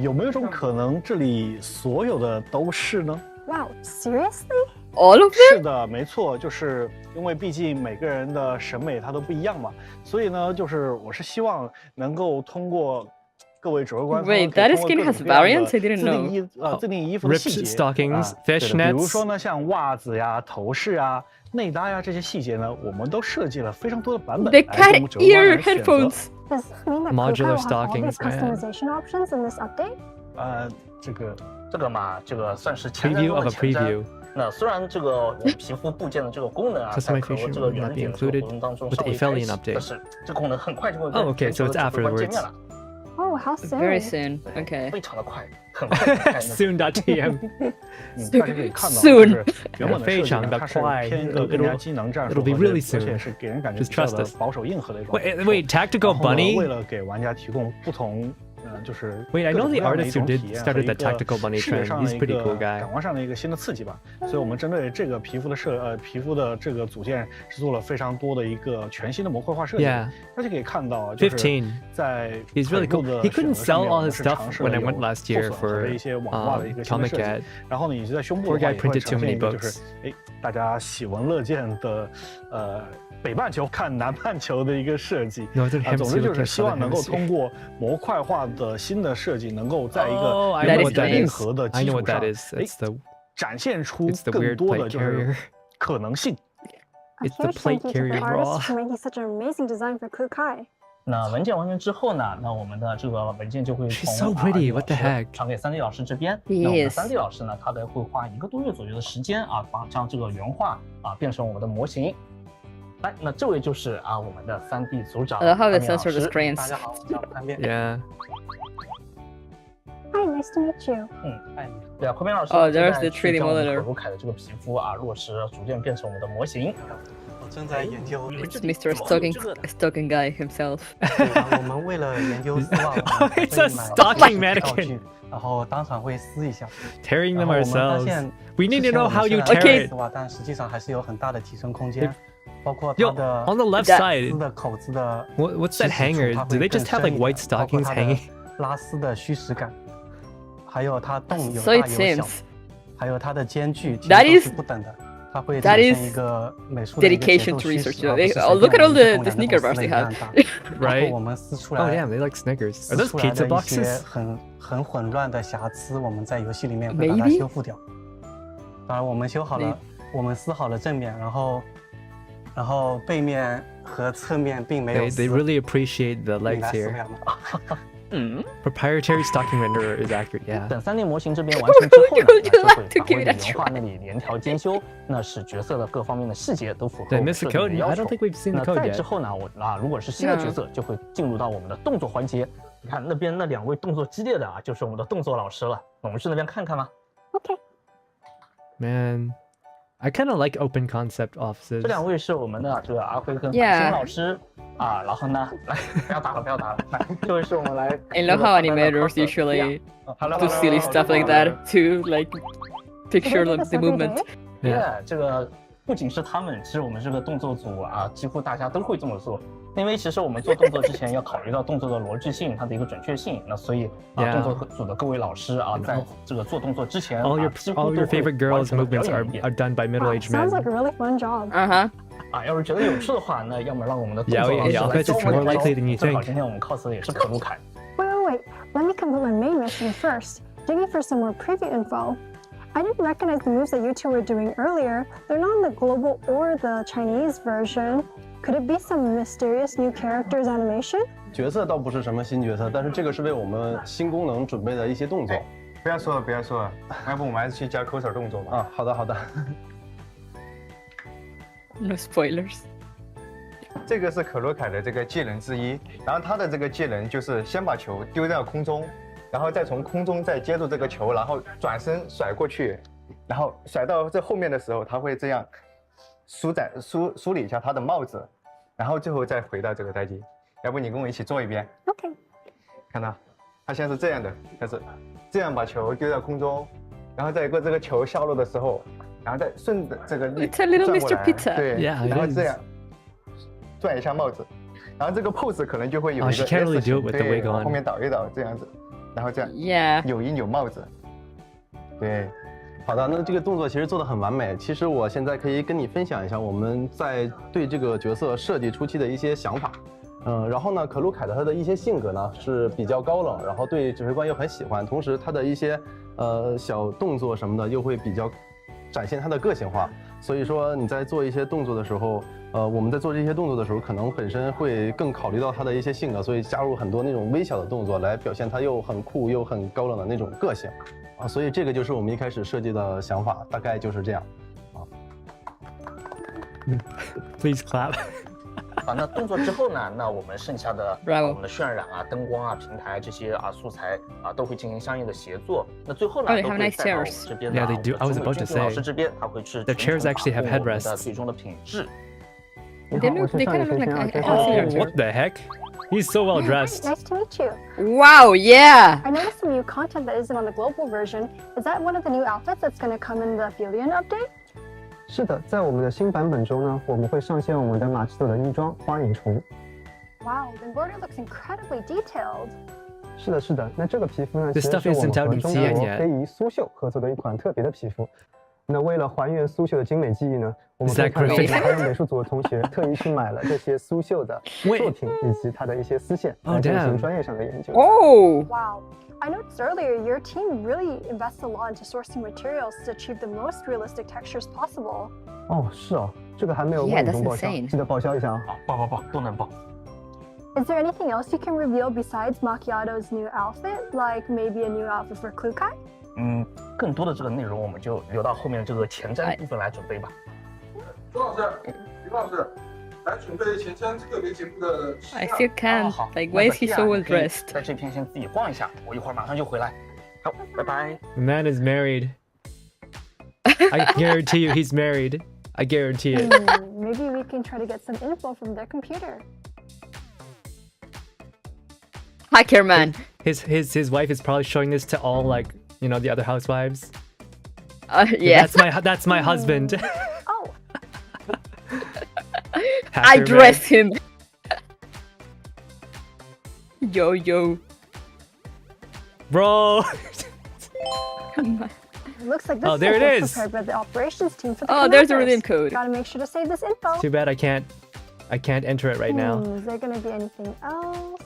有没有一种可能，这里所有的都是呢？ Wow, seriously? All of 是 them? 的，没错，就是因为毕竟每个人的审美它都不一样嘛，所以呢，就是我是希望能够通过各位指挥官。Wait, that skin has variants? I didn't know. 自定义衣服的细节 Ripped stockings, 比 fishnets. 如说呢，像袜子呀、头饰啊、内搭呀这些细节呢，我们都设计了非常多的版本。 The cat ear headphones. Does this mean that Modular Kukai will have all these stockings, man. customization options in this update? 这个嘛，这个算是前瞻 Preview 中 of 的 a 前瞻 preview. 那虽然这个皮肤部件的这个功能啊，在可能这个原点这个活动当中 with 稍 the 微开 APHELION 启， update. 但是这个功能很快就会 Oh, okay, so it's 指挥官见 afterwards. 面了， Oh, how soon? Very soon. Okay. 非常的快，很快就开那 Soon.tm. 大家可以看到， Soon 就是原本的设计呢，它是偏一个更加机能战术， It'll be really 而 soon. 且是给人感觉 Just 比较 trust 的 us. 保守硬核的一种。 Wait, Tactical 然后呢 Bunny? 为了给玩家提供不同，就是 Wait, I know the 各种各样的 artist 一 who 种 did 体验 started 和一 that 个 Tactical Bunny 视觉 trend. 上的 He's 一 pretty 个 cool guy. 感官上的一个新的刺激吧。所以我们针对这个皮肤的这个组件是做了非常多的一个全新的模块化设计。 Yeah. 大家可以看到，就是15. 在 He's really 很多 cool. 的 He couldn't 选择上 sell 面 all 我们 his 是 stuff 尝试 when 了 I 有 went last 破 year 损和 for 一些网袜的一个新的 Comic 设计。 Ad. 然后呢，你在胸部 Poor 的话 guy 也会 printed 呈 too 现 many 一个就是 books. 大家喜闻乐见的北半球看南半球的一个设计。 Northern 总之 Hemisphere 就是 looking 希望 Southern 能够 Hemisphere. 通过模块化的新的设计，能够在一 Oh, 个 I 原 know 本 what 比较 that 硬 is. 核的 I 基 know 础 what that 上， is. It's the 展现出 it's the 更 weird 多 plate 的就是 carrier. 可能性。 A It's the huge plate thank you to the carrier bra. artist for making such an amazing design for Kukai. 那文件完成之后呢，那我们的这个文件就会 She's 从 so pretty, 2D what the 老师 heck? 传给3D 老师这边。 Yes. 那我们的3D 老师呢，他大概会花1个多月左右的时间啊，将这个原画啊变成我们的模型。来，那这位就是我们的3D 组长。 I love how they 潘面老 censor the 师 screens. 大家好，我叫潘面。 Yeah. Hi, nice to meet you. 嗨，对啊，潘面老师 Oh, there's 正 the 在去 3D 将我们 monitor. 可鲁凯的这个皮肤落实，逐渐变成我们的模型。我正在研究。 It's Mr. Stalking guy himself. 我们为了研究丝袜， It's a stalking mannequin. 然后当场会撕一下。 Tearing 然 them 后我们发 ourselves. 现 We need to know how you 虽然我们 tear 现 it. 丝袜，但实际上还是有很大的提升空间，包括 Yo, 它的 on the left 丝 side, 的口子的 what's that 起始处 hanger? 它 Do 会 they just 更 have like 深一 white 点包括 stockings 它的 hanging? 拉丝的虚实感，还有它洞有 So 大 it 有小， seems 还有它的间距其 That 实都 is- 是不等的。它会 that 产 is 生一个美术的一个节 dedication 奏 to 趋势 research. 而不是 Oh, 随 look 便 at all 我 the 们 the 动两 sneaker 个 bars 丝 they 一样 have. 大 Right? 包括我们撕出 Oh 来 damn, they like Snickers. 撕 Are those 出来 pizza 的一些 boxes? 很混乱的瑕疵，我们在游戏里面会把它 Maybe? 修复掉。当然，我们修好了，我们撕好了正面，然后背面和侧面并没有 They 撕。 really appreciate the 你 legs 来撕 here. 不了吗？ Proprietary stocking renderer is accurate. Yeah. 等3D 模型这边完成之后呢， Would 那 you 就会 like to 把 give 我 it 的 a 原画那里连条兼修，那使角色的各方面的细节都符合 Did 我 I 们 miss the 设定 code? 的要 I 求 don't。think we've seen 那 the code 再 yet. 之后呢，如果是新的角色，就会进入到我们的动作环节。你看那边那2位动作激烈的就是我们的动作老师了。我们去那边看看吧。 Okay. Man, I kind of like open concept offices. 这2位是我们的这个阿辉跟 Yeah. 海星老师然后呢，来不要打了，来，这位是我们来。 I love how animators usually do silly stuff like that to like picture the movement. Yeah， 这个不仅是他们，其实我们这个动作组几乎大家都会这么做。因为其实我们做动作之前要考虑到动作的逻辑性，它的一个准确性。那所以动作组的各位老师在这个做动作之前 All 几乎 your 都会 favorite girls' 完全地表 movements 演一遍 are done by middle-aged Sounds like men. a really fun job. Uh-huh. 要是觉得有趣的话，那要么让我们的动作 Yeah, 老师 yeah, 来 yeah. 教我 It's 们 more 两 likely 招。 than you 正好 think. 今天我们 cos 的也是可鲁凯。 Wait. Let me complete my main mission first. Digging for some more preview info. I didn't recognize the moves that you two were doing earlier. They're not in the global or the Chinese version. Could it be some mysterious new characters animation? 角色倒不是什么新角色，但是这个是为我们新功能准备的一些动作。不要说了，要不我们还是去加 coser 动作吧。啊，好的。 No spoilers. 这个是可罗凯的这个技能之一，然后他的这个技能就是先把球丢在空中，然后再从空中再接住这个球，然后转身甩过去，然后甩到这后面的时候，他会这样梳理一下他的帽子，然后最后再回到这个待机。要不你跟我一起做一遍？ Okay. 看到，他现在是这样的，他是这样把球丢在空中，然后在这个球下落的时候，然后再顺着这个力 It's a little 转过 Mr. 来 Pizza. 对， Yeah, it 然后 is. 这样转一下帽子，然后这个 pose 可能就会有 Oh, 一 she 个 can't really S do 型 it with the 对， wig 往 on. 后面倒一倒这样子，然后这样 Yeah. 扭一扭帽子，对。好的，那这个动作其实做的很完美。其实我现在可以跟你分享一下我们在对这个角色设计初期的一些想法。然后呢，可鲁凯的他的一些性格呢是比较高冷，然后对指挥官又很喜欢，同时他的一些小动作什么的又会比较展现他的个性化。所以说你在做一些动作的时候，我们在做这些动作的时候，可能本身会更考虑到他的一些性格，所以加入很多那种微小的动作来表现他又很酷又很高冷的那种个性啊。所以这个就是我们一开始设计的想法，大概就是这样啊。Please clap 那动作之后呢，那我们剩下的 Bravo 我们的渲染啊、灯光啊、平台这些素材都会进行相应的协作。那最后呢，都会带到我们这边的Yeah, they do. I was about to say. 老师这边，他会去 The chairs actually have 我们的 headrests. 最终的品质。They kind of look like What the heck? He's so well dressed. Nice to meet you. Wow, yeah. I noticed some new content that isn't on the global version. Is that one of the new outfits that's going to come in the APHELION update? 是的，在我们的新版本中呢，我们会上线我们的马奇朵的衣装花影虫。Wow, the embroidery looks incredibly detailed. 是的，是的。那这个皮肤呢，其 This 实 stuff 是我们 isn't out 和 in 中 CN 国 yet. 非遗苏绣合作的一款特别的皮肤。那为了还原苏绣的精美技艺呢，我们 Is 可以 that 看到我 great? 们还有美术组的同学特意去买了这些苏绣的作品以及它的一些丝线， Oh, 来进 damn. 行专业上的研究。Oh. Wow. I noticed earlier your team really invests a lot into sourcing materials to achieve the most realistic textures possible. 哦，是哦，这个还没有 Yeah, 为你中 that's 报销， insane. 记得报销一下啊。报都能报。 Is there anything else you can reveal besides Macchiato's new outfit? Like maybe a new outfit for Klukai? 更多的这个内容我们就留到后面这个前瞻部分来准备吧。周老师、于老师，来准备前瞻特别节目的。I still can't. 好 Like, why is he so well dressed? 在这片先自己逛一下，我一会儿马上就回来。好，拜拜。 The man is married. I guarantee you he's married. I guarantee it. Maybe we can try to get some info from their computer. Hacker man. His wife is probably showing this to all, like, you know, the other housewives. Yeah. That's my husband. Oh, I Hacker dressed him. Yo. Bro. looks like this Oh, there it was is. prepared by the operations team for the Oh, there's a commanders. redeem code. Gotta make sure to save this info. Too bad I can't enter it right now. Is there gonna be anything else?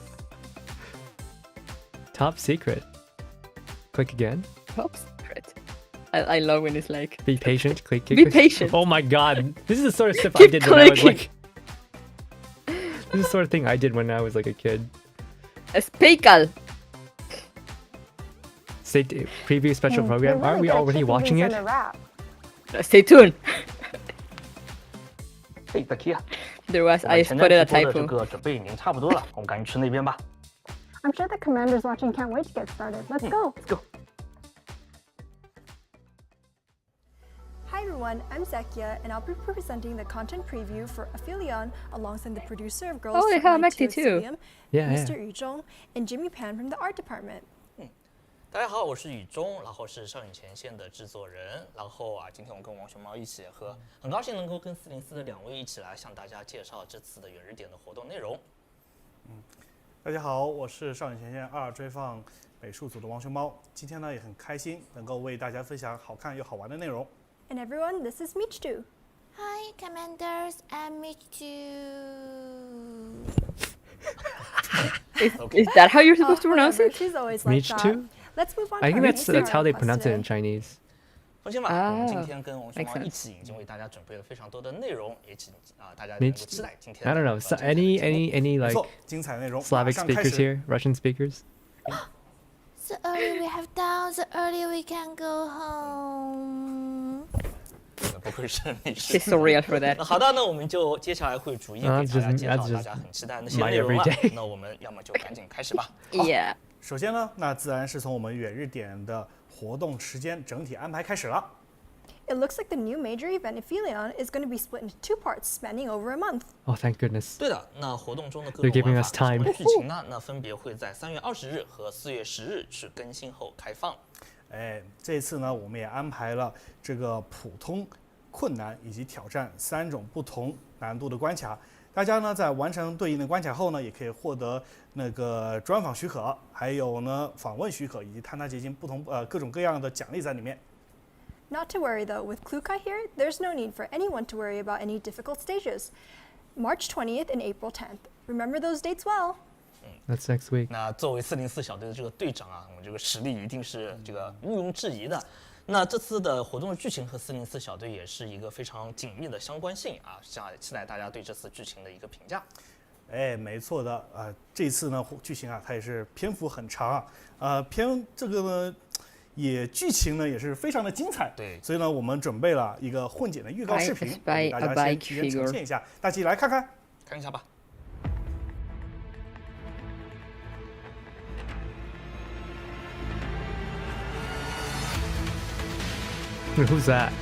Top secret. Click again. Top secret. I love when it's like. Be patient. Click. Be patient. Oh my god. This is the sort of stuff I Keep did when I was clicking. like. This is the sort of thing I did when I was like a kid. Speakal. Say preview special They're program. really Aren't we good at already keeping watching things it? under wrap. Stay tuned. 嘿 t h There was 我 I 们前 spotted a 瞻直播的这 typo. 个准备已经差不多了，我们赶紧去那边吧。 I'm sure the commanders watching can't wait to get started. Let's go. Let's go. Hi everyone, I'm Zekia, and I'll be presenting the content preview for APHELION alongside the producer of Girls Oh, they from have My Maxi Two too. Stadium, Yeah, Mr. yeah. Yu Zhong, and Jimmy Pan from the art department. 大家好，我是雨中，然后是上影前线的制作人，然后今天我跟王熊猫一起很高兴能够跟404的2位一起来向大家介绍这次的元日点的活动内容。大家好，我是上影前线2追放美术组的王熊猫，今天呢也很开心能够为大家分享好看又好玩的内容。 And everyone, this is Michtu. Hi, Commanders, I'm Michtu. Is that how you're supposed to pronounce However, it? she's always like that. Michtu? Let's move on I to think our that's main how they request pronounce it in today. Chinese. 放心吧，我们今天跟王熊猫 makes sense. 一起已经为大家准备了非常多的内容，也请大家能 Mich- 够期待今天。 I don't know. So any 没 like 错，精彩内容 Slavic 马上开 speakers 始。 here? Russian speakers? The earlier we have done, the earlier we can go home. 不愧是你 She's so real for that. 好的，那我们就接下来会逐一给大家介绍大家很期待的那些 my 内容了 everyday.。那我们要么就赶紧开始吧。 Yeah. 首先呢，那自然是从我们元日点的活动时间整体安排开始了。 It looks like the new major event APHELION is going to be split into 2 parts, spanning over a month. Oh, thank goodness. 对的，那活动中的各 They're 种 giving 玩 us 法 time. 剧情呢，那分别会在3月20日和4月10日去更新后开放。哎，这次呢，我们也安排了这个普通、困难以及挑战3种不同难度的关卡。大家呢在完成对应的关卡后呢，也可以获得那个专访许可，还有呢访问许可，以及探探结晶各种各样的奖励在里面。 Not to worry though, with Klukai here, there's no need for anyone to worry about any difficult stages. March 20th and April 10th. Remember those dates well. That's next week. 那作为404小队的这个队长啊，我们这个实力一定是这个毋庸置疑的。那这次的活动的剧情和404小队也是一个非常紧密的相关性啊，期待大家对这次剧情的一个评价。哎，没错的啊，这次呢剧情啊，它也是篇幅很长啊，这个呢剧情呢也是非常的精彩。对，所以呢我们准备了一个混剪的预告视频，给大家先提前呈现一下，大家来看看一下吧。Who's that?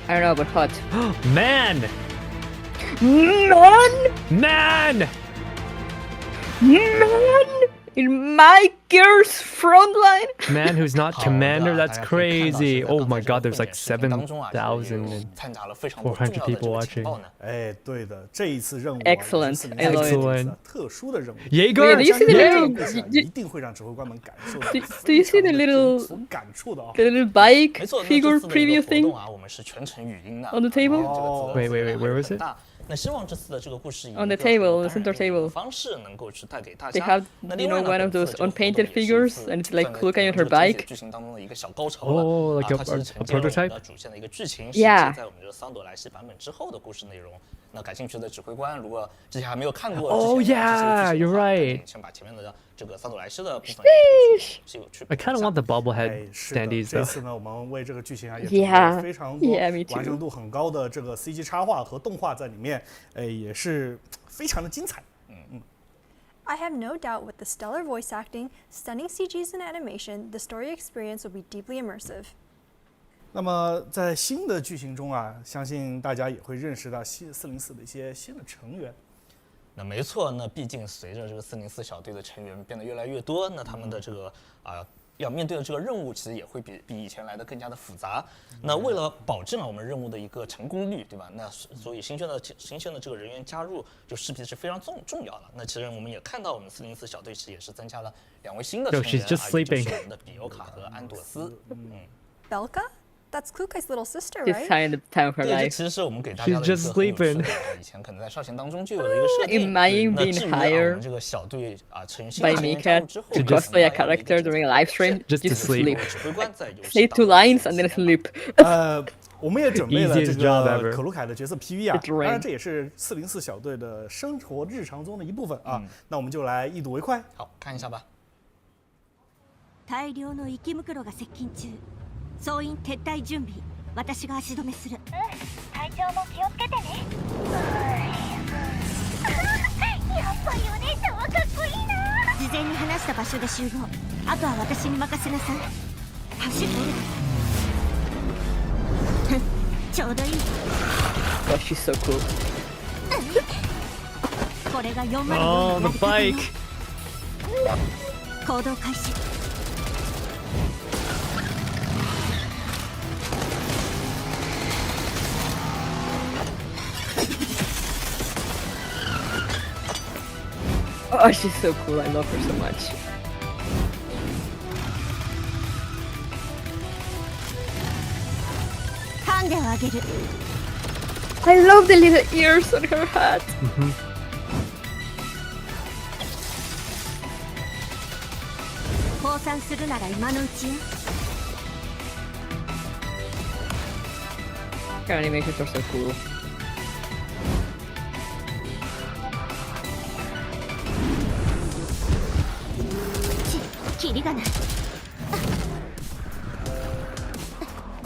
I don't know, but hot. Man! Man! In my girl's front line. Man who's not commander, that's crazy. Oh my god, there's like 7,400 people watching. 哎，对的，这一次任务 Excellent, I love it. 特殊的任务。 Jaeger! Do you see the little? 一定会让指挥官们感受到。Do you see the little? 感触的啊。The little bike figure preview thing 我们是全程语音的。 On the table? Wait, where was it? 那希望这次的这个故事以 On the table, on the center table. 方式能够去带给大 They 家。 have, you know, one of those unpainted figures, and it's like looking at her bike. 剧情当中的一个小高潮 Oh, like a 它其实承接了我们的主线的一个剧情，是接在我们这个桑朵莱西版本之后的故事内容。那感兴趣的指挥官，如果之前还没有看过 Oh yeah, you're right. 先把前面的这个桑朵莱西的部分是有区别。 I kind of want the bobblehead standees 这 though. 次呢，我们为这个剧情啊也准备了非常多 me too. 完成度很高的这个 CG 插画和动画在里面，也是非常的精彩。I have no doubt with the stellar voice acting, stunning CGs and animation, the story experience will be deeply immersive. 那么在新的剧情中啊，相信大家也会认识到404的一些新的成员。那没错，那毕竟随着这个404小队的成员变得越来越多，那他们的这个要面对的这个任务其实也会比以前来的更加的复杂。那为了保证我们任务的一个成功率，对吧？那所以新鲜的这个人员加入就势必是非常重要的。那其实我们也看到，我们404小队其实也是增加了2位新的成员，就是我们的比欧卡和安朵斯。Belka? That's Klukai's little sister, This right? time the time of her 对，这 life. 其实是我们给大家的 She's just sleeping. 以前可能在少前当中就有的一个设定。 Imagine being 我 hired 们这个小队成新 by 成員 Mika 之后 to cosplay a character during a live stream Just to sleep. Say 2 lines and then sleep. 我们也准备了这 Easiest job 个 ever. 可鲁凯的角色 PV 啊，当然这也是404小队的生活日常中的一部分啊。那我们就来一睹为快。好，看一下吧。大量の池袋が接近中。総員撤退準備。私が足止めする。体調も気をつけてね。やっぱりお姉ちゃんはかっこいいな。事前に話した場所で集合。あとは私に任せなさい。走る。ちょうどいい。Oh, she's so cool. これが402 Oh, the bike. 行動開始。Oh, she's so cool. I love her so much. I love the little ears on her hat. Her animations are so cool.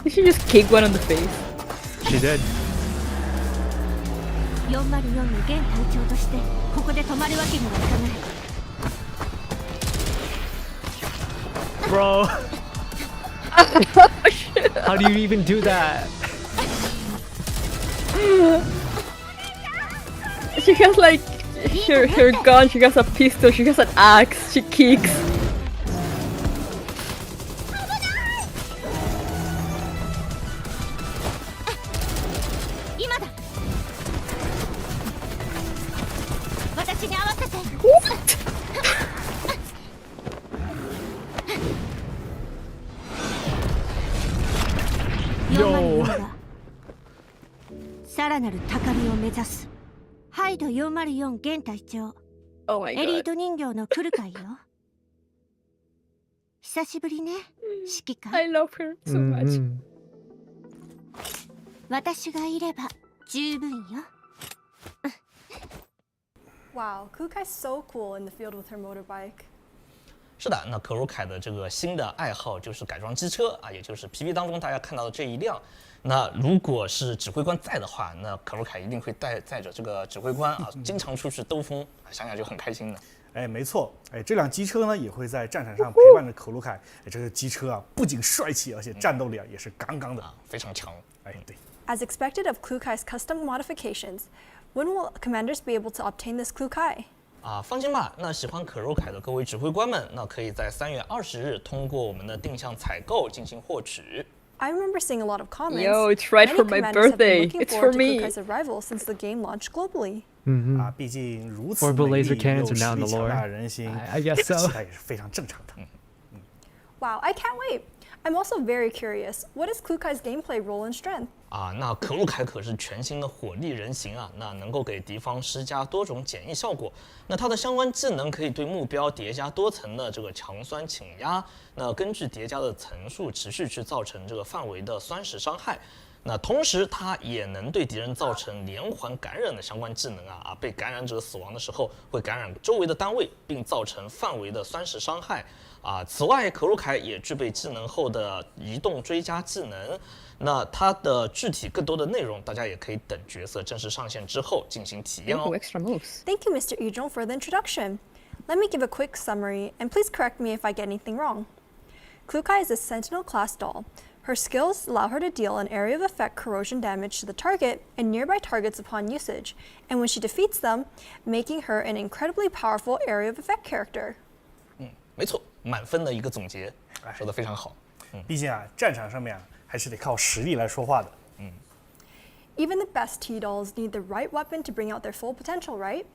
Did she just kick one on the face? She did. 404の現隊長としてここで止まるわけにはいかない。 Bro. How do you even do that? She has like her gun, she has a pistol, she has an axe, she kicks. What? さらなる高みを目指す。ハイド404現隊長。Oh my god. エリート人形の来る会よ。久しぶりね、指揮官。I love her so much. 私がいれば十分よ。Wow, Kukai's so cool in the field with her motorbike. 是的，那可鲁凯的这个新的爱好就是改装机车啊，也就是 PV 当中大家看到的这一辆。那如果是指挥官在的话，那可鲁凯一定会载着这个指挥官啊，经常出去兜风，想想就很开心的。哎，没错，哎，这辆机车呢也会在战场上陪伴着可鲁凯。哎，这个机车啊，不仅帅气，而且战斗力啊也是杠杠的，非常强。哎，对。As expected of Kukai's custom modifications, when will commanders be able to obtain this Kukai? 放心吧，那喜欢可鲁凯的各位指挥官们，那可以在3月20日通过我们的定向采购进行获取。I remember seeing a lot of comments. Yo, it's right for my birthday. It's for me. Kukai's arrival since the game launched globally. 毕竟如此美丽又实力强大人心， I guess so. 期待也是非常正常的。Wow, I can't wait. I'm also very curious. What is Kukai's gameplay role and strength? 那可鲁凯可是全新的火力人形啊，那能够给敌方施加多种减役效果。那它的相关技能可以对目标叠加多层的这个强酸倾压，那根据叠加的层数持续去造成这个范围的酸蚀伤害。那同时它也能对敌人造成连环感染的相关技能啊，被感染者死亡的时候会感染周围的单位，并造成范围的酸蚀伤害。此外，可鲁凯也具备技能后的移动追加技能。那它的具体更多的内容，大家也可以等角色正式上线之后进行体验哦。Extra moves. Thank you, Mr. Ejong, for the introduction. Let me give a quick summary, and please correct me if I get anything wrong. Kukai is a Sentinel class doll. Her skills allow her to deal an area of effect corrosion damage to the target and nearby targets upon usage, and when she defeats them, making her an incredibly powerful area of effect character. 没错，满分的一个总结，说得非常好。毕竟啊，战场上面还是得靠实力来说话的。Even the best T-dolls need the right weapon to bring out their full potential, right?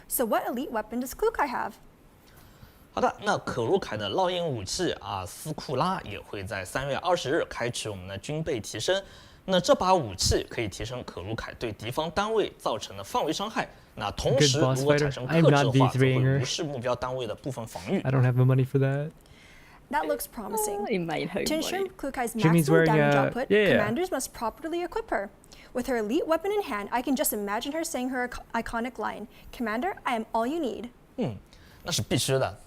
So what elite weapon does Kukai have? 好的，那可鲁凯的烙印武器斯库拉也会在3月20日开启我们的军备提升。那这把武器可以提升可鲁凯对敌方单位造成的范围伤害。那同时，如果产生克制的话，则会无视目标单位的部分防御。I don't have the money for that. That looks promising. To ensure Kukai's Jimmy's maximum wearing damage a- output, yeah. commanders must properly equip her. With her elite weapon in hand, I can just imagine her saying her iconic line, "Commander, I am all you need." 那是必须的。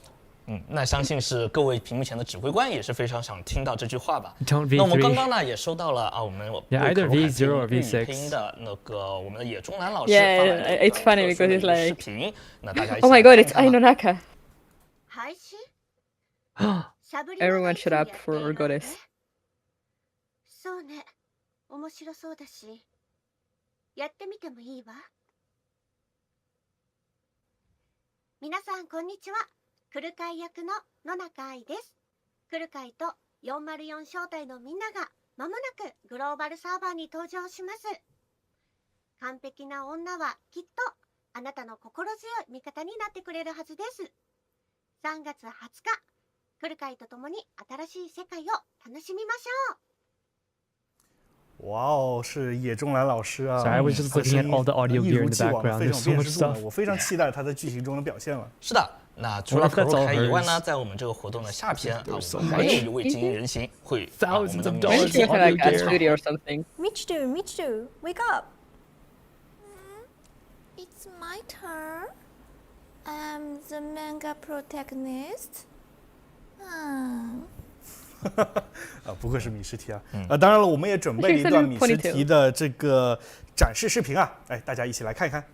那相信是各位屏幕前的指挥官也是非常想听到这句话吧。那我们刚刚呢也收到了我们either V0 or V6 配音的那个我们的野中南老师 Yeah, it's funny because it's 视 like. 频。那大家 Oh my god, it's Ainonaka. 廃止 Everyone shut up for our goddess. そうね、面白そうだし、やってみてもいいわ。皆さんこんにちは。クルカイ役の野中愛です。クルカイと404招待のみんながまもなくグローバルサーバーに登場します。完璧な女はきっとあなたの心強い味方になってくれるはずです。3月20日、クルカイと共に新しい世界を楽しみましょう。哇哦，是野中南老师啊！ Sorry, I was just looking at all the audio gear in the background. There's so much stuff. 我非常期待他在剧情中的表现了。是的，那除了可鲁凯以外呢，在我们这个活动的下篇我们还有一位精英人形会thousands of dollars audio gear or something. Michidu, wake up! It's my turn. I'm the manga protagonist. 不愧是米试题啊！当然了，我们也准备了一段米试题的这个展示视频啊，哎，大家一起来看一看。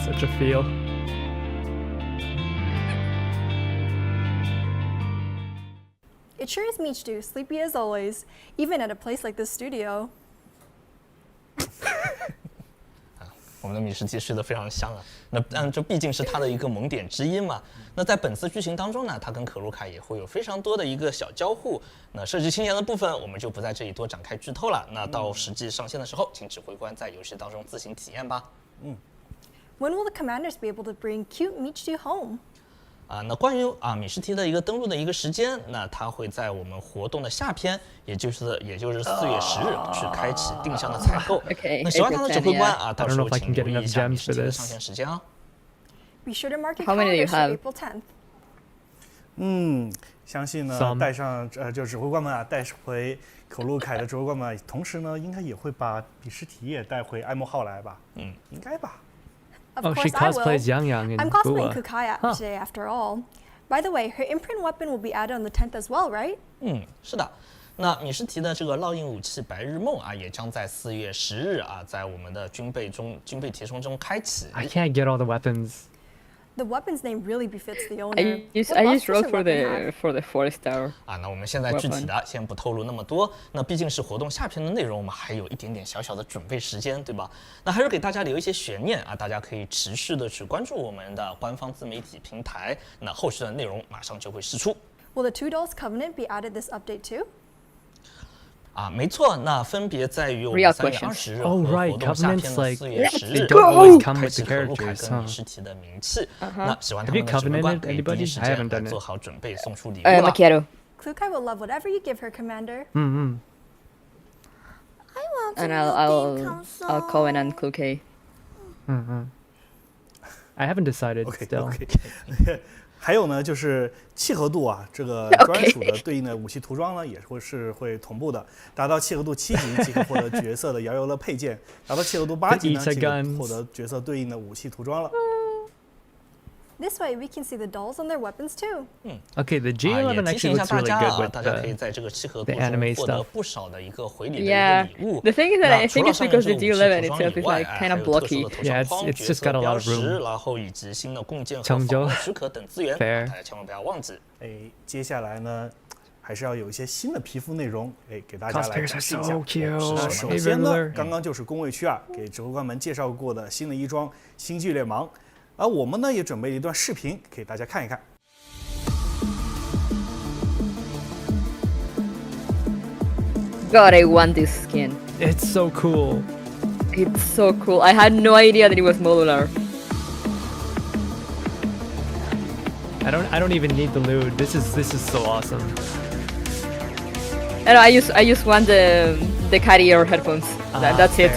Such a feel. It sure is Michidu, sleepy as always, even at a place like this studio. 我们的米食提睡得非常香啊。那这毕竟是他的一个萌点之一嘛。那在本次剧情当中呢，他跟可鲁卡也会有非常多的一个小交互。那设置情节的部分我们就不在这里多展开剧透了。那到实际上线的时候，请指挥官在游戏当中自行体验吧。When will the commanders be able to bring cute Michiru home? 那关于米食提的一个登录的一个时间，那它会在我们活动的下篇，也就是4月10日去开启定向的采购。那喜欢他的指挥官到时候请留意一下米食提的上线时间啊。Be sure to mark your calendars for April 10th. 相信呢带上就指挥官们带回可鲁凯的指挥官们，同时呢应该也会把米食提也带回爱慕号来吧？应该吧。Of course she cosplays Yang Yang in I'm cosplaying Bua. Kukaya today after all. By the way, her imprint weapon will be added on the 10th as well, right? 是的。那米食提的这个烙印武器白日梦也将在4月10日在我们的军备提升中开启。I can't get all the weapons. The weapon's name really befits the owner. I just wrote for the 4th tower. 那我们现在具体的先不透露那么多。那毕竟是活动下篇的内容，我们还有一点点小小的准备时间，对吧？那还是给大家留一些悬念大家可以持续的去关注我们的官方自媒体平台。那后续的内容马上就会释出。Will the Two Dolls Covenant be added this update too? 没错，那分别在于我们3月20日和活动下篇的4月10日开启可鲁凯跟米食提的名气。那喜欢他们的指挥官可以第一时间来做好准备，送出礼物了。Klukai will love whatever you give her, Commander. I want And I'll call in on Klukai. I haven't decided still. 还有呢，就是契合度这个专属的对应的武器涂装呢，也会同步的。达到契合度7级即可获得角色的摇游乐配件，达到契合度8级呢，即可获得角色对应的武器涂装了。This way we can see the dolls and their weapons too. Okay, the G11 actually looks really good with the anime stuff. Yeah, the thing is that I think it's because the G11 itself is like kind of blocky. Yeah, it's just got a lot of room. 成就 fair. 接下来呢，还是要有一些新的皮肤内容，给大家来展示一下。 首先呢，刚刚就是工位区给指挥官们介绍过的新的衣装——星际猎盲。而我们呢也准备了一段视频给大家看一看。God, I want this skin. It's so cool. It's so cool. I had no idea that it was modular. I don't even need the lewd. This is so awesome. And I just want the carrier headphones. That's it.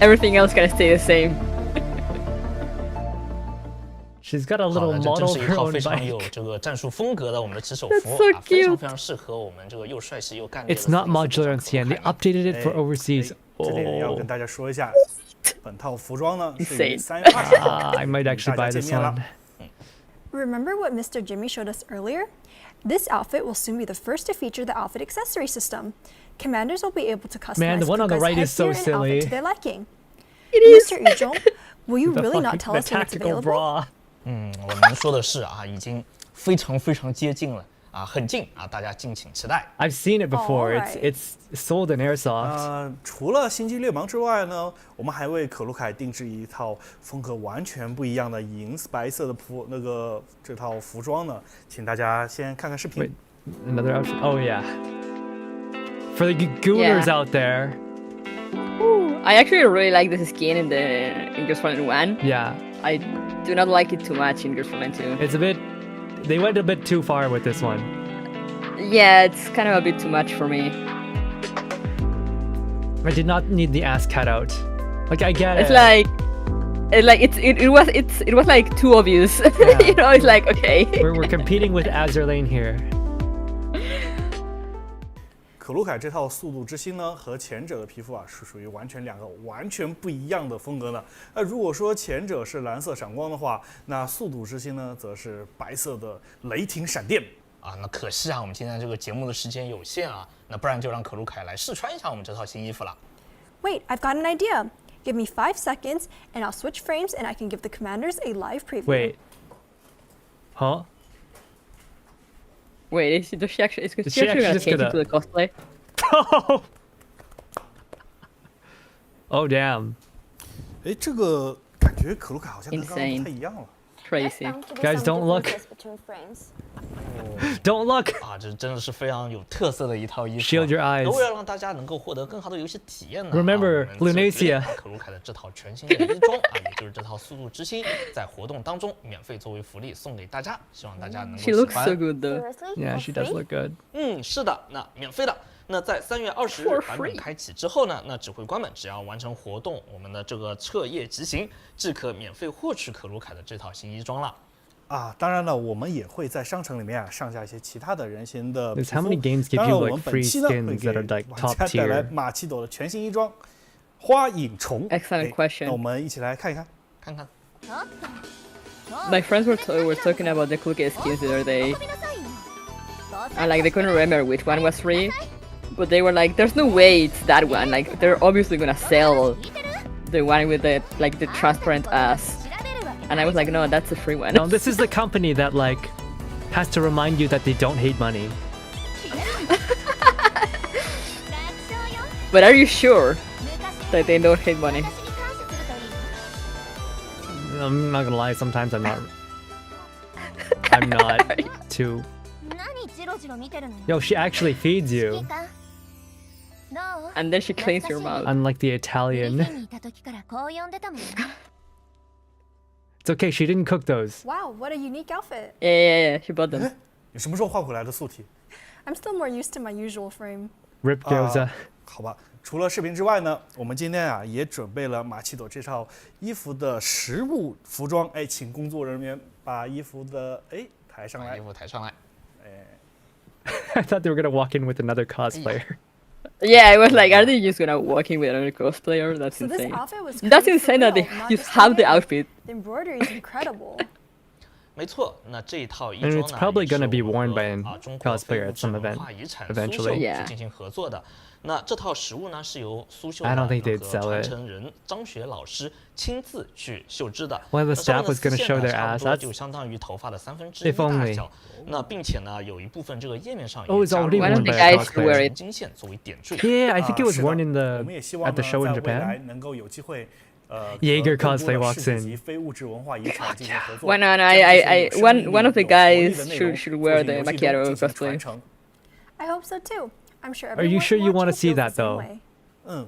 Everything else can stay the same. She's got a little model of her own bike. It's not modular on CN. They updated it for overseas. 这点要跟大家说一下，本套服装呢是于3月I might actually buy this one. Remember what Mr. Jimmy showed us earlier? This outfit will soon be the first to feature the outfit accessory system. Commanders will be able to customize Man, the one on the right is so silly. To their liking. It is. Mr. Ujong, will you really not tell us when it's available? Bra. 我能说的是已经非常非常接近了很近大家敬请期待。I've seen it before. It's sold in airsoft. 除了星际猎盲之外呢，我们还为可鲁凯定制一套风格完全不一样的银白色的这套服装呢，请大家先看看视频。Another outfit. Oh yeah. For the gooners out there. I actually really like this skin in Girls Fallen 1. Yeah. I do not like it too much in Girls Fallen 2. It's a bit... They went a bit too far with this one. Yeah, it's kind of a bit too much for me. I did not need the ass cut out. Like, I get it. It was like too obvious. Yeah. You know, it's like, okay. We're competing with Azurlane here. 可鲁凯这套速度之心呢，和前者的皮肤是属于完全两个完全不一样的风格的。如果说前者是蓝色闪光的话，那速度之心呢，则是白色的雷霆闪电。那可惜我们今天这个节目的时间有限那不然就让可鲁凯来试穿一下我们这套新衣服了。Wait, I've got an idea. Give me 5 seconds, and I'll switch frames, and I can give the commanders a live preview. Wait. Huh? Wait, is she actually gonna change into the cosplay? Oh damn. 哎，这个感觉可鲁凯好像跟刚刚不太一样了。Crazy. Guys, don't look. Don't look. 啊，这真的是非常有特色的一套衣服。 Shield your eyes. 为了让大家能够获得更好的游戏体验呢 Remember, Lunasia. 可鲁凯的这套全新的衣装啊，也就是这套速度之星，在活动当中免费作为福利送给大家，希望大家能够喜 She 欢。 looks so good though. Yeah, she does look good. 是的，那免费的。那在3月20日版本开启之后呢，那指挥官们只要完成活动，我们的这个彻夜执行，即可免费获取可鲁凯的这套新衣装了。啊，当然了，我们也会在商城里面上架一些其他的人形的皮 There's how 肤。 many games give 当然， you 我 like 们本 free 期呢会 skins 给 that are like 玩 top 家带来 tier? 马奇朵的全新衣装花影虫。 Excellent question. 那我们一起来看一看。看看。My friends were talking about the cookie skins the other day, and like they couldn't remember which one was free, but they were like, "There's no way it's that one. Like they're obviously gonna sell the one with the like the transparent ass." And I was like, "No, that's a free one." No, this is the company that like has to remind you that they don't hate money. But are you sure that they don't hate money? I'm not gonna lie, sometimes I'm not. I'm not too. Yo, she actually feeds you. And then she cleans your mouth. Unlike the Italian. It's okay, she didn't cook those. Wow, what a unique outfit. Yeah, she bought them. 你什么时候换回来的素体？ I'm still more used to my usual frame. Rip gyoza. 好吧，除了视频之外呢，我们今天啊也准备了马奇朵这套衣服的实物服装。哎，请工作人员把衣服的抬上来。衣服抬上来。I thought they were gonna walk in with another cosplayer. Yeah, I was like, are they just gonna walk in with another cosplayer? That's So this insane. outfit was That's crazy insane for that they real, not just just have the saying. outfit. The embroidery is incredible. 没错，那这一套衣 And 装 it's 呢， probably 也是 gonna be 我们 worn by 和 an 中国 cosplayer at some 文 event 化遗产 eventually. 苏 Yeah. 秀去进行合作的。那这套实物呢，是由苏秀的 I don't think 那 they'd 个 sell 传 it. 承人张雪老师亲自去绣织的。 One of the 那上 staff 面的 was gonna 丝线 show 呢 their 差 ass. 不多 That's 就相当于头发的1/3 If 大 only. 小。那并且呢，有一部分这个页面上 Oh, 也 it's 加入 already 了 worn by a cosplayer. 金线作为点缀。 Yeah, I think it was 是的 worn in 我 the 们也希望 at the 呢 show in 在未来 Japan. 能够有机会。Jaeger 和更多的 cosplay walks 世 in. 界级非物质文化遗产进行合作。 Why not? One of the guys should wear the macchiato cosplay. I hope so too. I'm sure Are you everyone sure you watching want to see feels the that same though? way.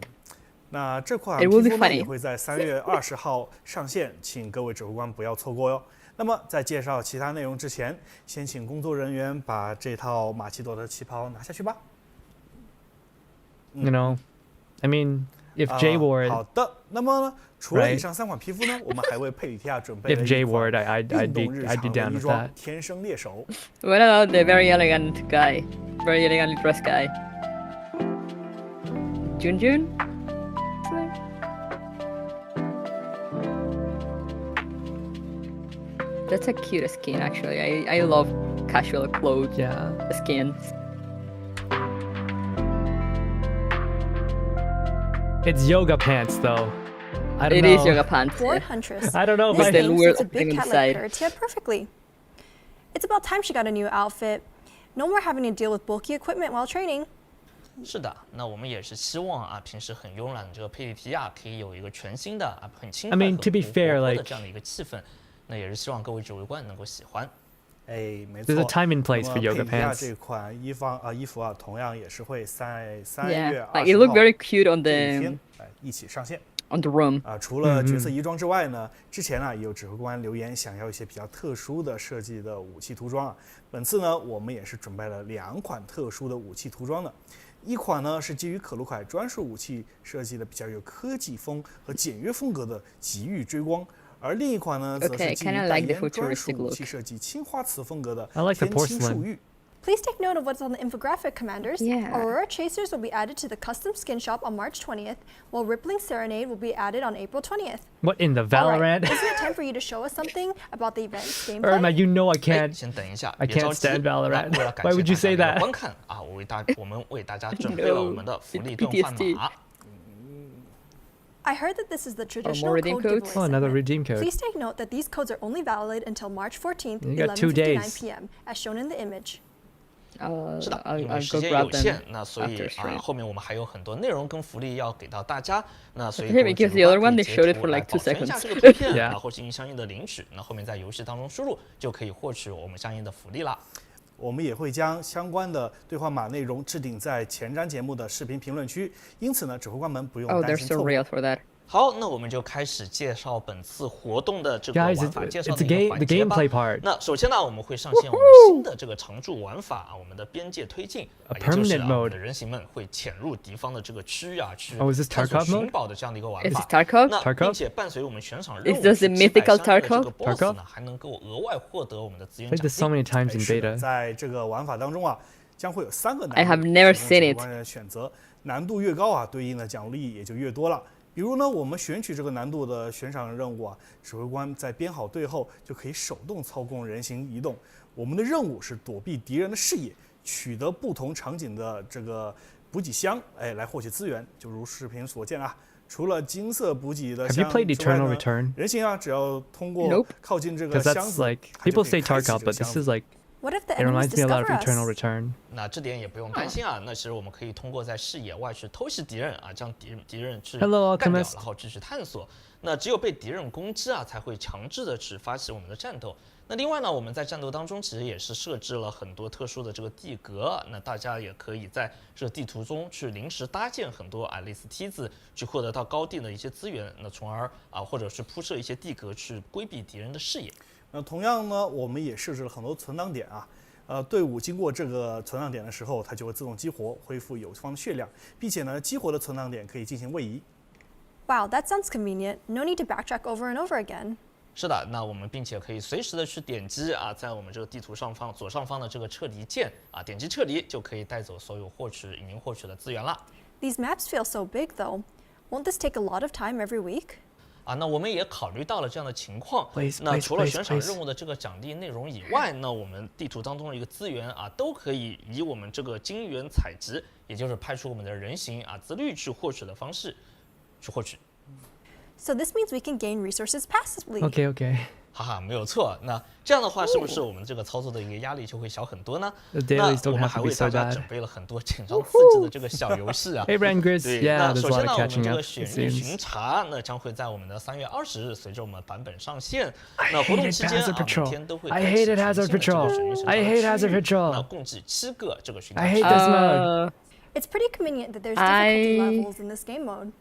那这款 It 皮 will 肤 be 呢 funny. 也会在3月20号上线，请各位指挥官不要错过哟。那么在介绍其他内容之前，先请工作人员把这套马奇朵的旗袍拿下去吧。You know, I mean, if Jay wore it, 好的，那么呢，除了以上3款皮肤呢，我们还为佩里提亚准备了 if Jay 一 wore 款 it, I'd 运动日 be 常的 down 衣 with 装 that. ——天生猎手。 What about the very elegant guy? Very elegantly dressed guy. Junjun? That's a cute skin, actually. I love casual clothes. Yeah. Skins. It's yoga pants though. I don't It know. is yoga pants. Board Huntress. I don't know if This I- The thing lure suits a opening big on the cat like side. her Tia perfectly. It's about time she got a new outfit. No more having to deal with bulky equipment while training. 是的，那我们也是希望啊，平时很慵懒的这个佩里提亚可以有一个全新的啊，很轻 I 快 mean, 和 to be 活 fair, 泼的 like- 这样的一个气氛。那也是希望各位指挥官能够喜欢。哎，没错。 There's a time and place 那 for 么 yoga 佩里提亚 pants. 这款衣服啊，同样也是会在3 Yeah, 月20 like it looked 号 very cute on 这一 the 天一起上线。 on the room. 除了角色衣装之外呢，之前也有指挥官留言想要一些比较特殊的设计的武器涂装啊。本次呢，我们也是准备了2款特殊的武器涂装的。一款呢是基于可鲁凯专属武器设计的比较有科技风和简约风格的极域追光，而另一款呢则是基于代言专属武器设计青花瓷风格的天青树玉。 Please take note of what's on the infographic, Commanders. Yeah. Aurora Chasers will be added to the custom skin shop on March 20th, while Rippling Serenade will be added on April 20th. What in the All right, Valorant? isn't it time for you to show us something about the event's gameplay? Irma, you know I 哎 can't. 先等一下， I 别着 can't 急。 stand 那 Valorant. 为了感 Why 谢 would you 大 say 家的 that? 观看啊，我们为大家准备了我们的福利兑换 PTSD 码。 I heard that this is the traditional redeem code codes? giveaway Oh, another segment. redeem code. Please take note that these codes are only valid until March 14th, You got 2 11:59 days. p.m., as shown in the image. 是的，因为时间有限，那所以后面我们还有很多内容跟福利要给到大家。那所以各位主播可以截图来保存一下这个图片，然后进行相应的领取。那后面在游戏当中输入就可以获取我们相应的福利啦。我们也会将相关的兑换码内容置顶在前瞻节目的视频评论区，因此呢，指挥官们不用担心错误。好，那我们就开始介绍本次活动的这个玩法介绍的一个环节吧。那首先呢，我们会上线我们新的这个常驻玩法我们的边界推进，也就是我们的人形们会潜入敌方的这个区域去探索寻宝的这样的一个玩法。那并且伴随我们悬赏任务去击败相应的这个 BOSS 呢，还能够额外获得我们的资源奖励。在这个玩法当中将会有3个难度， I have never seen it. 选择难度越高对应的奖励也就越多了。比如呢，我们选取这个难度的悬赏任务指挥官在编好队后就可以手动操控人形移动。我们的任务是躲避敌人的视野，取得不同场景的这个补给箱，来获取资源。就如视频所见除了金色补给的箱之外呢，人形只要通过靠近这个箱子，它就可以开启这个箱子。What if the enemies discover us? 那这点也不用担心那其实我们可以通过在视野外去偷袭敌人将敌人去干掉，然后继续探索。那只有被敌人攻击才会强制的去发起我们的战斗。那另外呢，我们在战斗当中其实也是设置了很多特殊的这个地格，那大家也可以在这个地图中去临时搭建很多类似梯子，去获得到高地的一些资源，那从而或者是铺设一些地格去规避敌人的视野。那同样呢，我们也设置了很多存档点队伍经过这个存档点的时候，它就会自动激活，恢复友方的血量，并且呢，激活的存档点可以进行位移。Wow, that sounds convenient. No need to backtrack over and over again. 是的，那我们并且可以随时的去点击在我们这个地图上方左上方的这个撤离键点击撤离就可以带走所有已经获取的资源了。These maps feel so big though. Won't this take a lot of time every week? 那我们也考虑到了这样的情况。那除了悬赏任务的这个奖励内容以外，那我们地图当中的一个资源都可以以我们这个金元采集，也就是派出我们的人形自律去获取的方式去获取。So this means we can gain resources passively. Okay. 哈哈，没有错。那这样的话，是不是我们这个操作的一个压力就会小很多呢？那我们还为大家准备了很多紧张刺激的这个小游戏Hey, Brangers, 对，那首先呢，我们这个雪域巡查，那将会在我们的3月20日随着我们版本上线。那活动期间每天都会开启全新的这个雪域巡查区域，那共计7个这个巡查区。It's pretty convenient that there's difficulty levels in this game mode.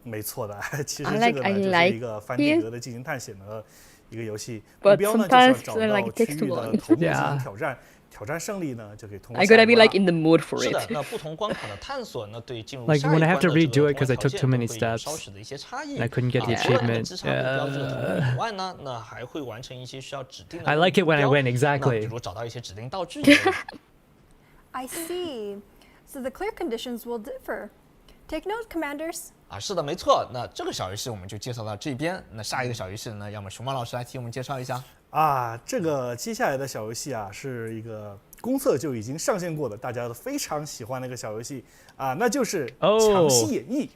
没错的，其实这个呢就是一个翻地格的进行探险的一个游戏，目标呢就是要找到区域的头目进行挑战，挑战胜利呢就可以通过。I gotta be like in the mood for it. 是的，那不同关卡的探索呢，对进入下一 Like 关 when 的 I have 这 to 个 redo it because I 条 took 件 too 会 many 有 steps 稍许的一些差异。 and I couldn't get the 除了你们 achievement. 支持目标这个头目以外呢，那还会完成一些需要指定的 I like it when I win, 那 exactly. 比如找到一些指定道具。I see. So the clear conditions will differ. Take note, commanders. 是的，没错。那这个小游戏我们就介绍到这边。那下一个小游戏呢，要么熊猫老师来替我们介绍一下。这个接下来的小游戏是一个公测就已经上线过的，大家都非常喜欢的一个小游戏那就是强袭演绎。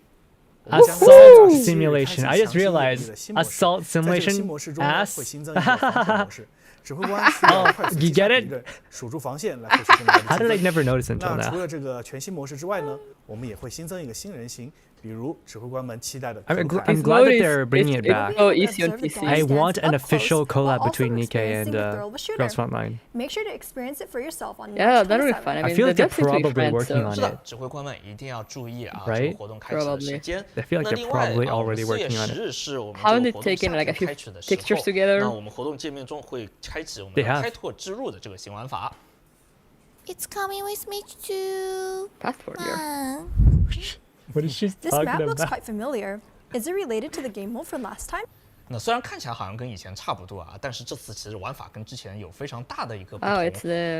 Assault simulation. I just realized assault simulation. 新模式中会新增一个防守模式，指挥官需要快速击杀敌人，守住防线来获取更多的积分。How did I never notice until now? 那除了这个全新模式之外呢，我们也会新增一个新人形，比如指挥官们期待的。I'm glad that they're bringing it back. I want an official collab between Nikkei and Girls Frontline. Make sure to experience it for yourself on Yeah, that'll be fun. I feel like they're probably working on 是的， it. 指挥官们一定要注意Right? 这个活动开始的时间。 I feel like they're probably already working on 4 月10 it. 日是我们 Haven't 这 they 个活动 taken 夏 like a 天 few 开始的时 pictures 候， together? 那我们活动界面中会开启我们 They 的 have. 开拓之路的这个新玩法。 It's coming with me too. Passport here. What is she This talking map looks about? quite familiar. Is it related to the game mode from last time? 那虽然看起来好像跟以前差不多但是这次其实玩法跟之前有非常大的一个不同。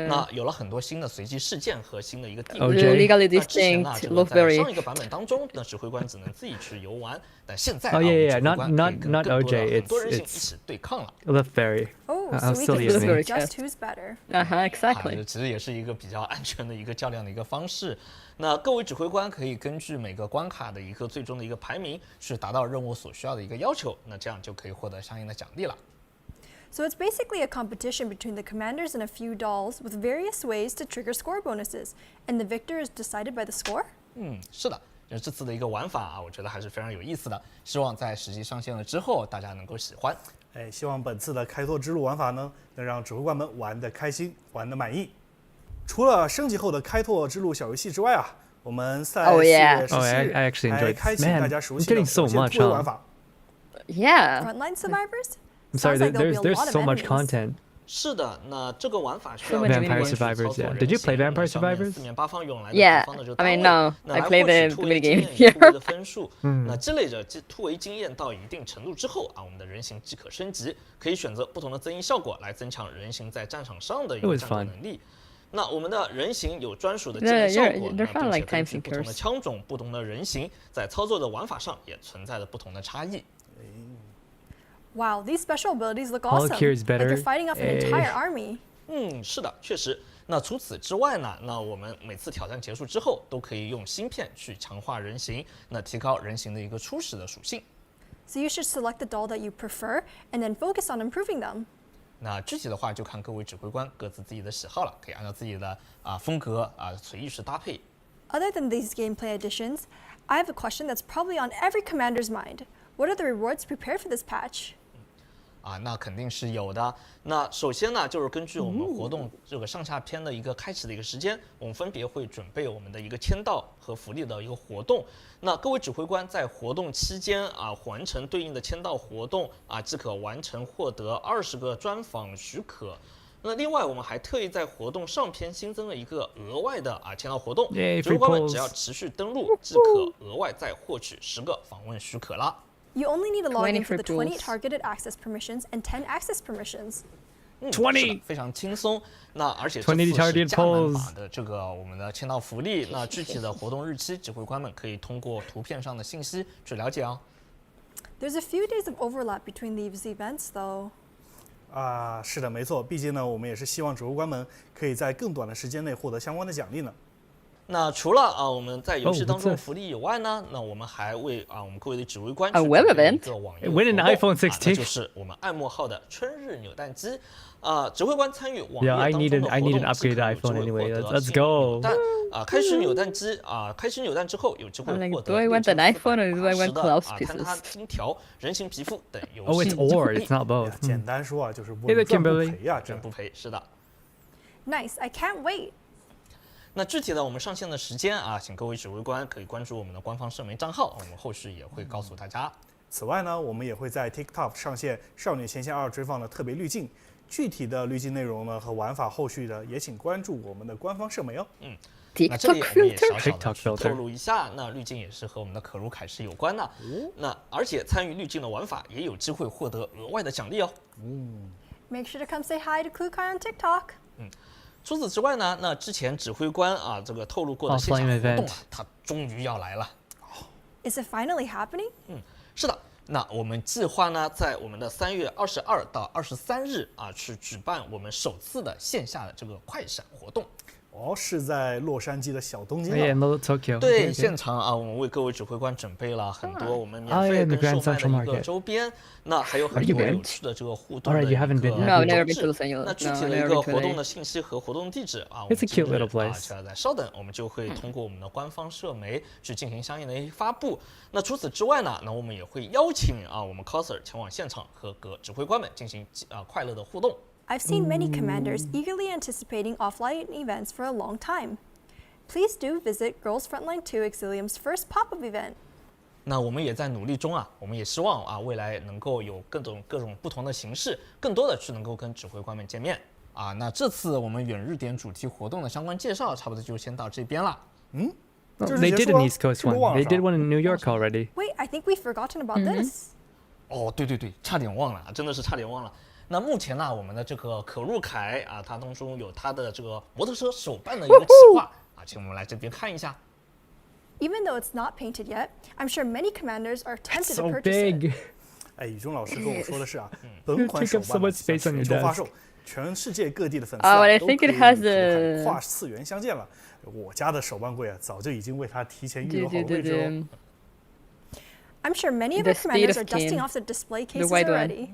那有了很多新的随机事件和新的一个地图。Legally 那之前呢， distinct, 这个 look 在 very. 上一个版本当中，那指挥官只能自己去游玩，但现在 Oh yeah, yeah, 我们指挥官可以跟 not 更多的 OJ. 很多人 It's 一起对抗了。 Left Fairy. Oh, How so we silly can of me. just who's better. Exactly. 其实也是一个比较安全的一个较量的一个方式。那各位指挥官可以根据每个关卡的一个最终的一个排名，去达到任务所需要的一个要求，那这样就可以获得相应的奖励了。So it's basically a competition between the commanders and a few dolls with various ways to trigger score bonuses, and the victor is decided by the score? 是的，这次的一个玩法啊，我觉得还是非常有意思的，希望在实际上线了之后，大家能够喜欢。希望本次的开拓之路玩法呢，能让指挥官们玩得开心，玩得满意。除了升级后的开拓之路小游戏之外啊，我们在4月14日还开启大家熟悉的火箭突围玩法。Yeah. Frontline survivors? I'm sorry, there's so much content. 是的，那这个玩法需要 Vampire Survivors, yeah. Did you play Vampire Survivors? 四面八方涌来的 Yeah. 敌方的这个 I 单 mean, 位， no. 那 I 来 played 获取 the 突围 mini 经 game 验、突围的 here. 分数。那积累着突围经验到一定程度之后啊，我们的人形即可升级，可以选择不同的增益效果来增强人形在战场上的一个战斗能力。那我们的人形有专属的技能效果，并且根据不同的枪种、不同的人形，在操作的玩法上也存在着不同的差异。Wow, these special abilities look awesome. Like you're fighting off an entire army. 是的，确实。那除此之外呢？那我们每次挑战结束之后，都可以用芯片去强化人形，那提高人形的一个初始的属性。So you should select the doll that you prefer, and then focus on improving them. 那具体的话就看各位指挥官各自自己的喜好了，可以按照自己的风格随意去搭配。Other than these gameplay additions, I have a question that's probably on every commander's mind. What are the rewards prepared for this patch? 那肯定是有的。那首先呢，就是根据我们活动这个上下篇的一个开始的一个时间，我们分别会准备我们的一个签到和福利的一个活动。那各位指挥官在活动期间完成对应的签到活动即可完成获得20个专访许可。那另外，我们还特意在活动上篇新增了一个额外的签到活动，指挥官们只要持续登录，即可额外再获取10个访问许可啦。You only need to log in for the 20 targeted access permissions and 10 access permissions. 20非常轻松。那而且这次是加满码的这个我们的签到福利。那具体的活动日期，指挥官们可以通过图片上的信息去了解哦。There's a few days of overlap between these events, though. 是的，没错。毕竟呢，我们也是希望指挥官们可以在更短的时间内获得相关的奖励呢。那除了我们在游戏当中的福利以外呢，那我们还为我们各位的指挥官准备了一个网页 Win an iPhone 16，那就是我们爱莫号的春日扭蛋机。指挥官参与网页 I 当中的活动， need an upgraded iPhone anyway. Let's go. 开始扭蛋机开始扭蛋之后，有机会获得6480的坍塌金条、人形皮肤等游Oh, 戏。it's or, it's not both. 简单说就是稳赚不赔呀，真不赔。是的。Nice, I can't wait. 那具体的我们上线的时间请各位指挥官可以关注我们的官方社媒账号，我们后续也会告诉大家。此外呢，我们也会在 TikTok 上线《少女前线2》追放的特别滤镜，具体的滤镜内容呢和玩法后续的也请关注我们的官方社媒哦。那这里我们也小小的透露一下，那滤镜也是和我们的可鲁凯是有关的。那而且参与滤镜的玩法也有机会获得额外的奖励哦。Make sure to come say hi to Klukai on TikTok. 除此之外呢，那之前指挥官这个透露过的线下活动它终于要来了。Is it finally happening? 是的。那我们计划呢，在我们的3月22到23日去举办我们首次的线下的这个快闪活动。是在洛杉矶的小东京。Tokyo. 对，现场我们为各位指挥官准备了很多我们免费跟售卖的一个周边，那还有很多有趣的这个互动的一个装置。那具体的一个活动的信息和活动地址我们今日再稍等，我们就会通过我们的官方社媒去进行相应的一些发布。那除此之外呢，那我们也会邀请我们 coser 前往现场和各指挥官们进行快乐的互动。I've seen many commanders eagerly anticipating offline events for a long time. Please do visit Girls Frontline 2 Exilium's first pop-up event. 那我们也在努力中我们也希望未来能够有各种不同的形式，更多的去能够跟指挥官们见面那这次我们远日点主题活动的相关介绍差不多就先到这边了。They did an East Coast one. They did one in New York already. Wait, I think we've forgotten about this. 对，差点忘了，真的是差点忘了。那目前呢，我们的这个可入凯它当中有它的这个摩托车手办的一个企划请我们来这边看一下。Even though it's not painted yet, I'm sure many commanders are tempted to purchase it. 宇中老师跟我说的是本款手办全球发售，全世界各地的粉丝都可以跨次元相见了。我家的手办柜早就已经为它提前预留好位置哦。I'm sure many of our commanders are dusting off the display cases already.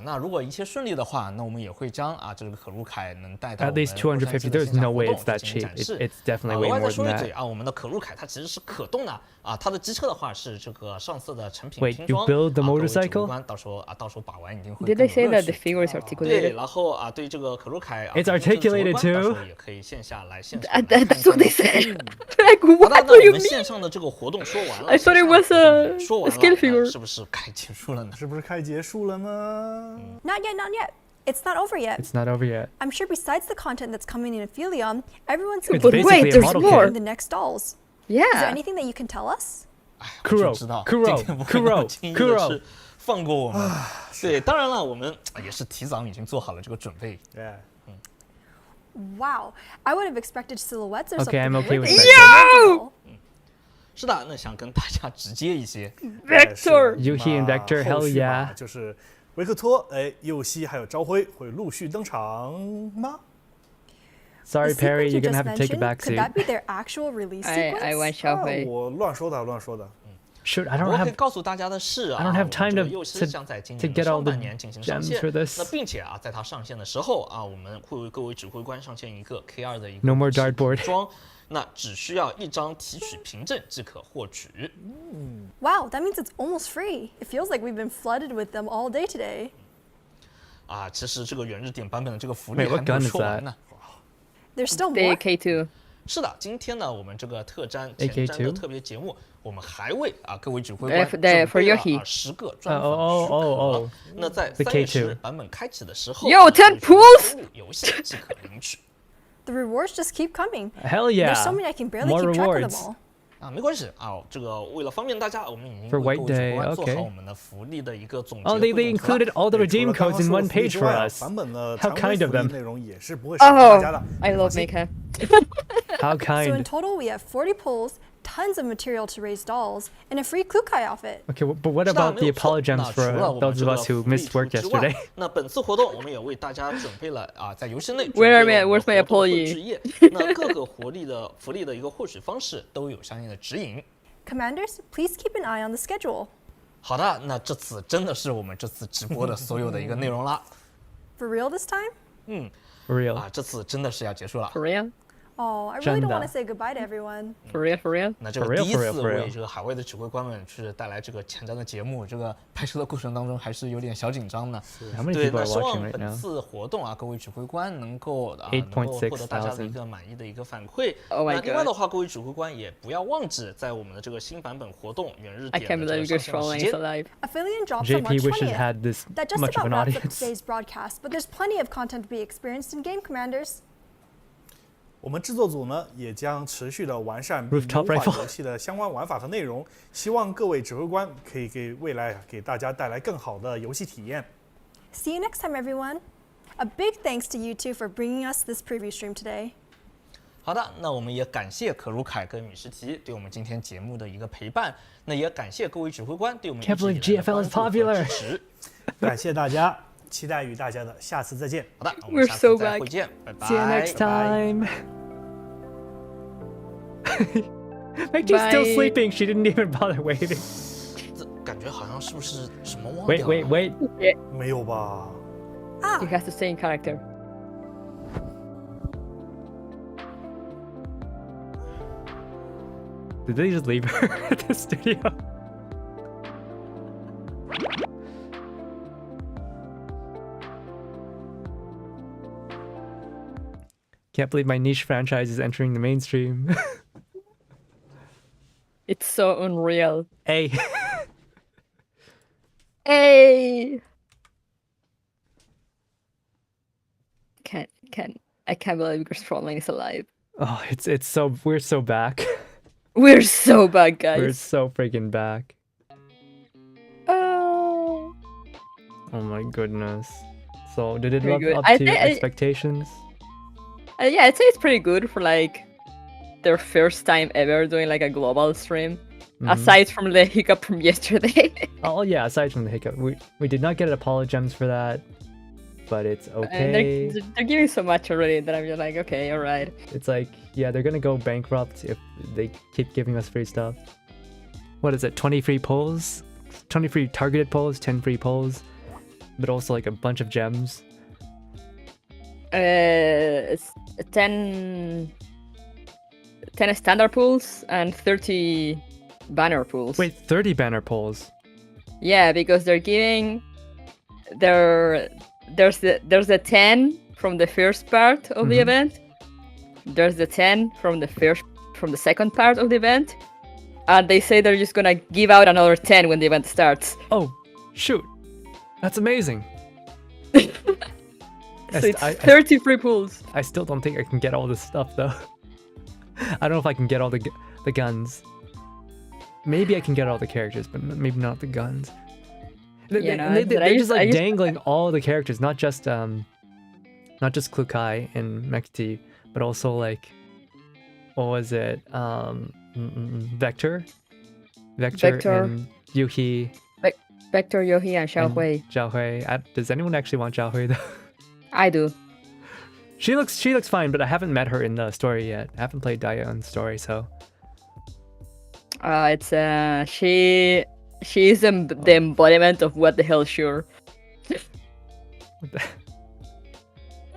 那如果一切顺利的话，那我们也会将这个可鲁凯能带到 At least 250. There's no way it's that cheap. It's definitely way more than that. 说一嘴我们的可鲁凯它其实是可动的它的机车的话是这个上色的成品拼装。Wait, you build the motorcycle? 到时候把玩一定会。Did they say that the figure is articulated? 对，然后对这个可鲁凯，It's articulated too. 也可以线下来现场。That's what they said. Like what do you mean? 线上的这个活动说完了。I thought it was a scale figure. 是不是该结束了呢？是不是该结束了呢？ Not yet, not yet. It's not over yet. It's not over yet. I'm sure besides the content that's coming in APHELION, everyone's But wait, there's more. in the next dolls. Yeah. Is there anything that you can tell us? Kuro, 放过我们。对，当然了，我们也是提早已经做好了这个准备。Wow, I would have expected silhouettes or Okay, something. I'm okay with that. 是的，那想跟大家直接一些。Vector, Yuhi and Vector, hell yeah. 就是维克托、佑希还有朝晖会陆续登场吗 ？Sorry, The Perry, sequence you you're gonna just have to take a mentioned, back Could seat. that be their actual release sequence? I want 小晖。我乱说的。Shoot, I don't 我可以 have 告诉大家的是 I don't have time to 佑希将在今年 get 的 all 上 the 半年进行上 gems 线。 for this. 那并且在它上线的时候我们会为各位指挥官上线一个 K2 的一个 No more dartboard. 装。那只需要一张提取凭证即可获取。Wow, that means it's almost free. It feels like we've been flooded with them all day today. 其实这个元日点版本的这个福利 Wait, 还 what 没有 gun is 说完呢。 There's still The more? AK2. 是的，今天呢，我们这个特展前瞻的特别节目，我们还为各位指挥官准备了10个专访许可。那在3月10日版本开启的时候，Yo, 10 pools 游戏即可领取。The rewards just keep coming. Hell yeah. There's so many I can barely More keep track of rewards. them all. 没关系这个为了方便大家，我们已经 For 为各 White 位指挥 Day, 官做 okay. 好我们的福利的一个总结。Oh, they included all the redeem codes in one page for us. 版本的 How kind of them. 内容也是不会少给大家的。 I love Mika. How So in kind. total, we have 40 pulls, tons of material to raise dolls, and a free Kukai outfit. Okay, but what about the apologems for those of us who missed work yesterday? 那本次活动我们也为大家准备了在游戏内 Where's my apology? 那各个福利的一个获取方式都有相应的指引。 Commanders, please keep an eye on the schedule. 好的，那这次真的是我们这次直播的所有的一个内容啦。 For real this time? For real. 这次真的是要结束了。 For real? Oh, I really don't want to say goodbye to everyone. For real? 那这个第一次为这个海外的指挥官们去带来这个前瞻的节目，这个拍摄的过程当中还是有点小紧张的。对，那希望本次活动各位指挥官能够获得大家的一个满意的一个反馈。那另外的话，各位指挥官也不要忘记在我们的这个新版本活动元日点的这个上线时间。APHELION drops on March JP wishes /20th. had this That just much of about an wraps up audience. today's broadcast, but there's plenty of content to be experienced in game, Commanders. 我们制作组呢也将持续的完善并 Rooftop 优化 rifle 游戏的相关玩法和内容，希望各位指挥官可以给未来给大家带来更好的游戏体验。 See you next time, everyone. A big thanks to you two for bringing us this preview stream today. 好的，那我们也感谢可鲁凯跟米什提对我们今天节目的一个陪伴，那也感谢各位指挥官对我们一直以来的关注和支持。感谢大家，期待与大家的下次再见。好的，我们下次再会见，拜拜。 See you next time. Vicky's still sleeping. She didn't even bother waiting. 感觉好像是不是什么忘 Wait, 掉了 wait, wait. 没有吧？ He has to stay in character. Did they just leave her at the studio? Can't believe my niche franchise is entering the mainstream. It's so unreal. Hey. Hey. I can't believe Girls Frontline is alive. Oh, it's so we're so back. We're so back, guys. We're so freaking back. Oh. Oh my goodness. So did it Very live good. up I to your think expectations? Yeah, I'd say it's pretty good for like their first time ever doing like a global stream. Aside from the hiccup from yesterday. Oh yeah, aside from the hiccup, we did not get apologems for that, but it's okay. They're giving so much already that I'm just like, okay, all right. It's like, yeah, they're gonna go bankrupt if they keep giving us free stuff. What is it? 20 free polls, 20 free targeted polls, 10 free polls. but also like a bunch of gems? It's 10 standard pools and 30 banner pools. Wait, 30 banner pools? Yeah, because they're giving there's the 10 from the first part of the event. There's the 10 from the second part of the event, and they say they're just gonna give out another 10 when the event starts. Oh, shoot! That's amazing. So it's 30 free pools. I still don't think I can get all this stuff though. I don't know if I can get all the guns. Maybe I can get all the characters, but maybe not the guns. They're just like dangling all the characters, not just Klukai and Mekti, but also like, what was it? Vector and Yuhi. Vector, Yuhi, and Xiaohui. Xiaohui. Does anyone actually want Xiaohui though? I do. She looks fine, but I haven't met her in the story yet. I haven't played Daya in the story, so. It's she is the embodiment of what the hell, sure.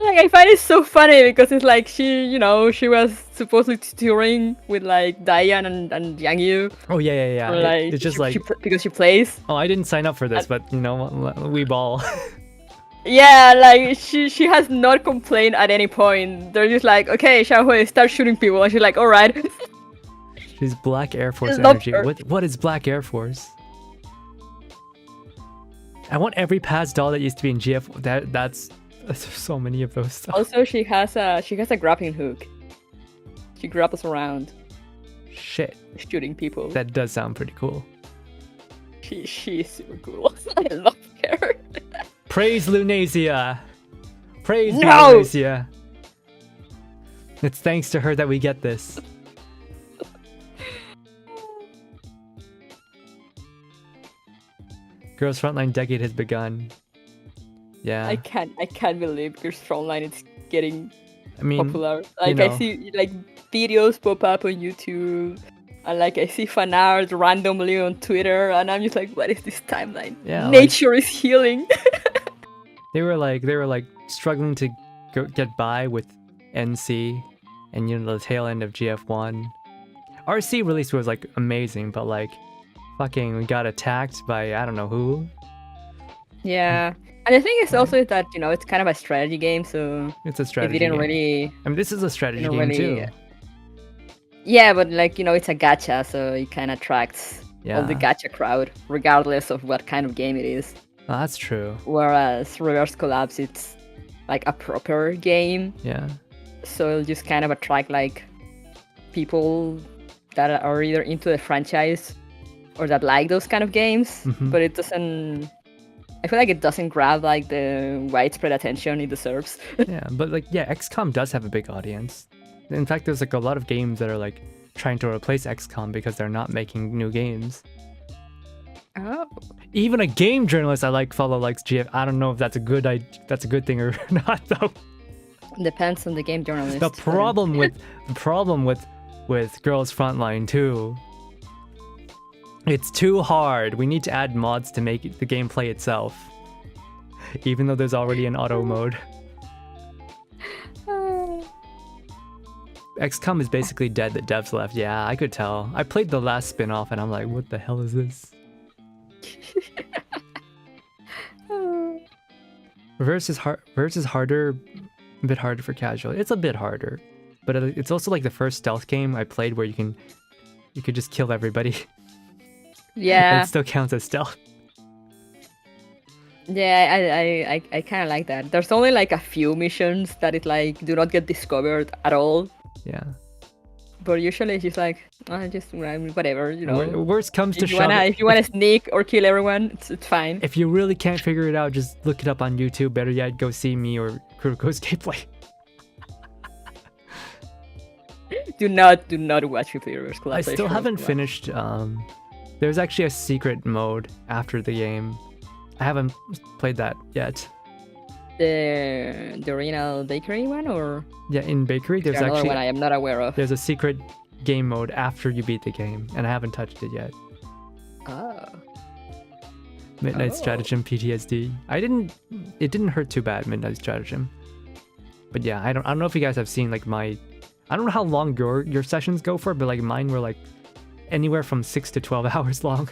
Like, I find it so funny because it's like she was supposedly touring with like Diane and Yang Yu. Oh yeah. Like, it's just because she plays. Oh, I didn't sign up for this, but we ball. Yeah, like she has not complained at any point. They're just like, okay, Xiaohui, start shooting people, and she's like, all right. She's Black Air Force energy. What is Black Air Force? I want every Paz doll that used to be in GF. That's so many of those stuff. Also, she has a grappling hook. She grapples around. Shit. Shooting people. That does sound pretty cool. She's super cool. I love her. Praise Lunasia. Praise Lunasia. It's thanks to her that we get this. Girls Frontline decade has begun. Yeah. I can't believe Girls Frontline is getting popular. Like, I see like videos pop up on YouTube, and like I see fan art randomly on Twitter, and I'm just like, what is this timeline? Yeah, nature is healing. They were like struggling to get by with NC and the tail end of GF1. RC release was like amazing, but like fucking got attacked by I don't know who. Yeah. And the thing is also that, it's kind of a strategy game, so it's a strategy game. I mean, this is a strategy game too. Yeah, but like, it's a gacha, so it kind of attracts all the gacha crowd, regardless of what kind of game it is. Oh, that's true. Whereas Reverse Collapse, it's like a proper game. Yeah. So it'll just kind of attract like people that are either into the franchise or that like those kind of games, but it doesn't. I feel like it doesn't grab like the widespread attention it deserves. Yeah, but like XCOM does have a big audience. In fact, there's like a lot of games that are like trying to replace XCOM because they're not making new games. Oh. Even a game journalist I follow likes GF. I don't know if that's a good thing or not though. Depends on the game journalist. The problem with Girls Frontline too. It's too hard. We need to add mods to make the gameplay itself. Even though there's already an auto mode. XCOM is basically dead, the devs left. Yeah, I could tell. I played the last spin-off and I'm like, what the hell is this? Reverse is harder, a bit harder for casual. It's a bit harder. But it's also like the first stealth game I played where you could just kill everybody. Yeah. And it still counts as stealth. Yeah, I kind of like that. There's only like a few missions that it like do not get discovered at all. Yeah. But usually it's just like, just whatever, Worst comes to shove. If you wanna sneak or kill everyone, it's fine. If you really can't figure it out, just look it up on YouTube. Better yet, go see me or Kuroko's gameplay. Do not watch me play Reverse Collapse. I still haven't finished. There's actually a secret mode after the game. I haven't played that yet. The Renal Bakery one, or? Yeah, in Bakery there's another actually one I am not aware of. There's a secret game mode after you beat the game, and I haven't touched it yet. Oh. Midnight Stratagem PTSD. It didn't hurt too bad, Midnight Stratagem. But yeah, I don't know if you guys have seen like I don't know how long your sessions go for, but like mine were like anywhere from 6 to 12 hours long.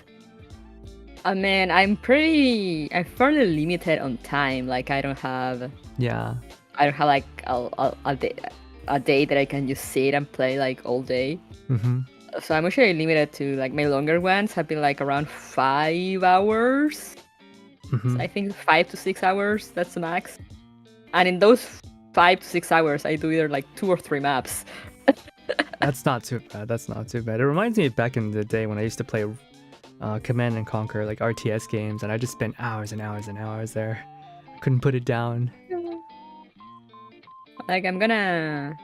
Man, I'm fairly limited on time. Like I don't have like a day that I can just sit and play like all day. So I'm usually limited to like my longer ones have been like around 5 hours. So I think 5 to 6 hours, that's the max. And in those 5 to 6 hours, I do either like 2 or 3 maps. That's not too bad. It reminds me of back in the day when I used to play Command and Conquer, like RTS games, and I just spent hours and hours and hours there. I couldn't put it down. Like I'm gonna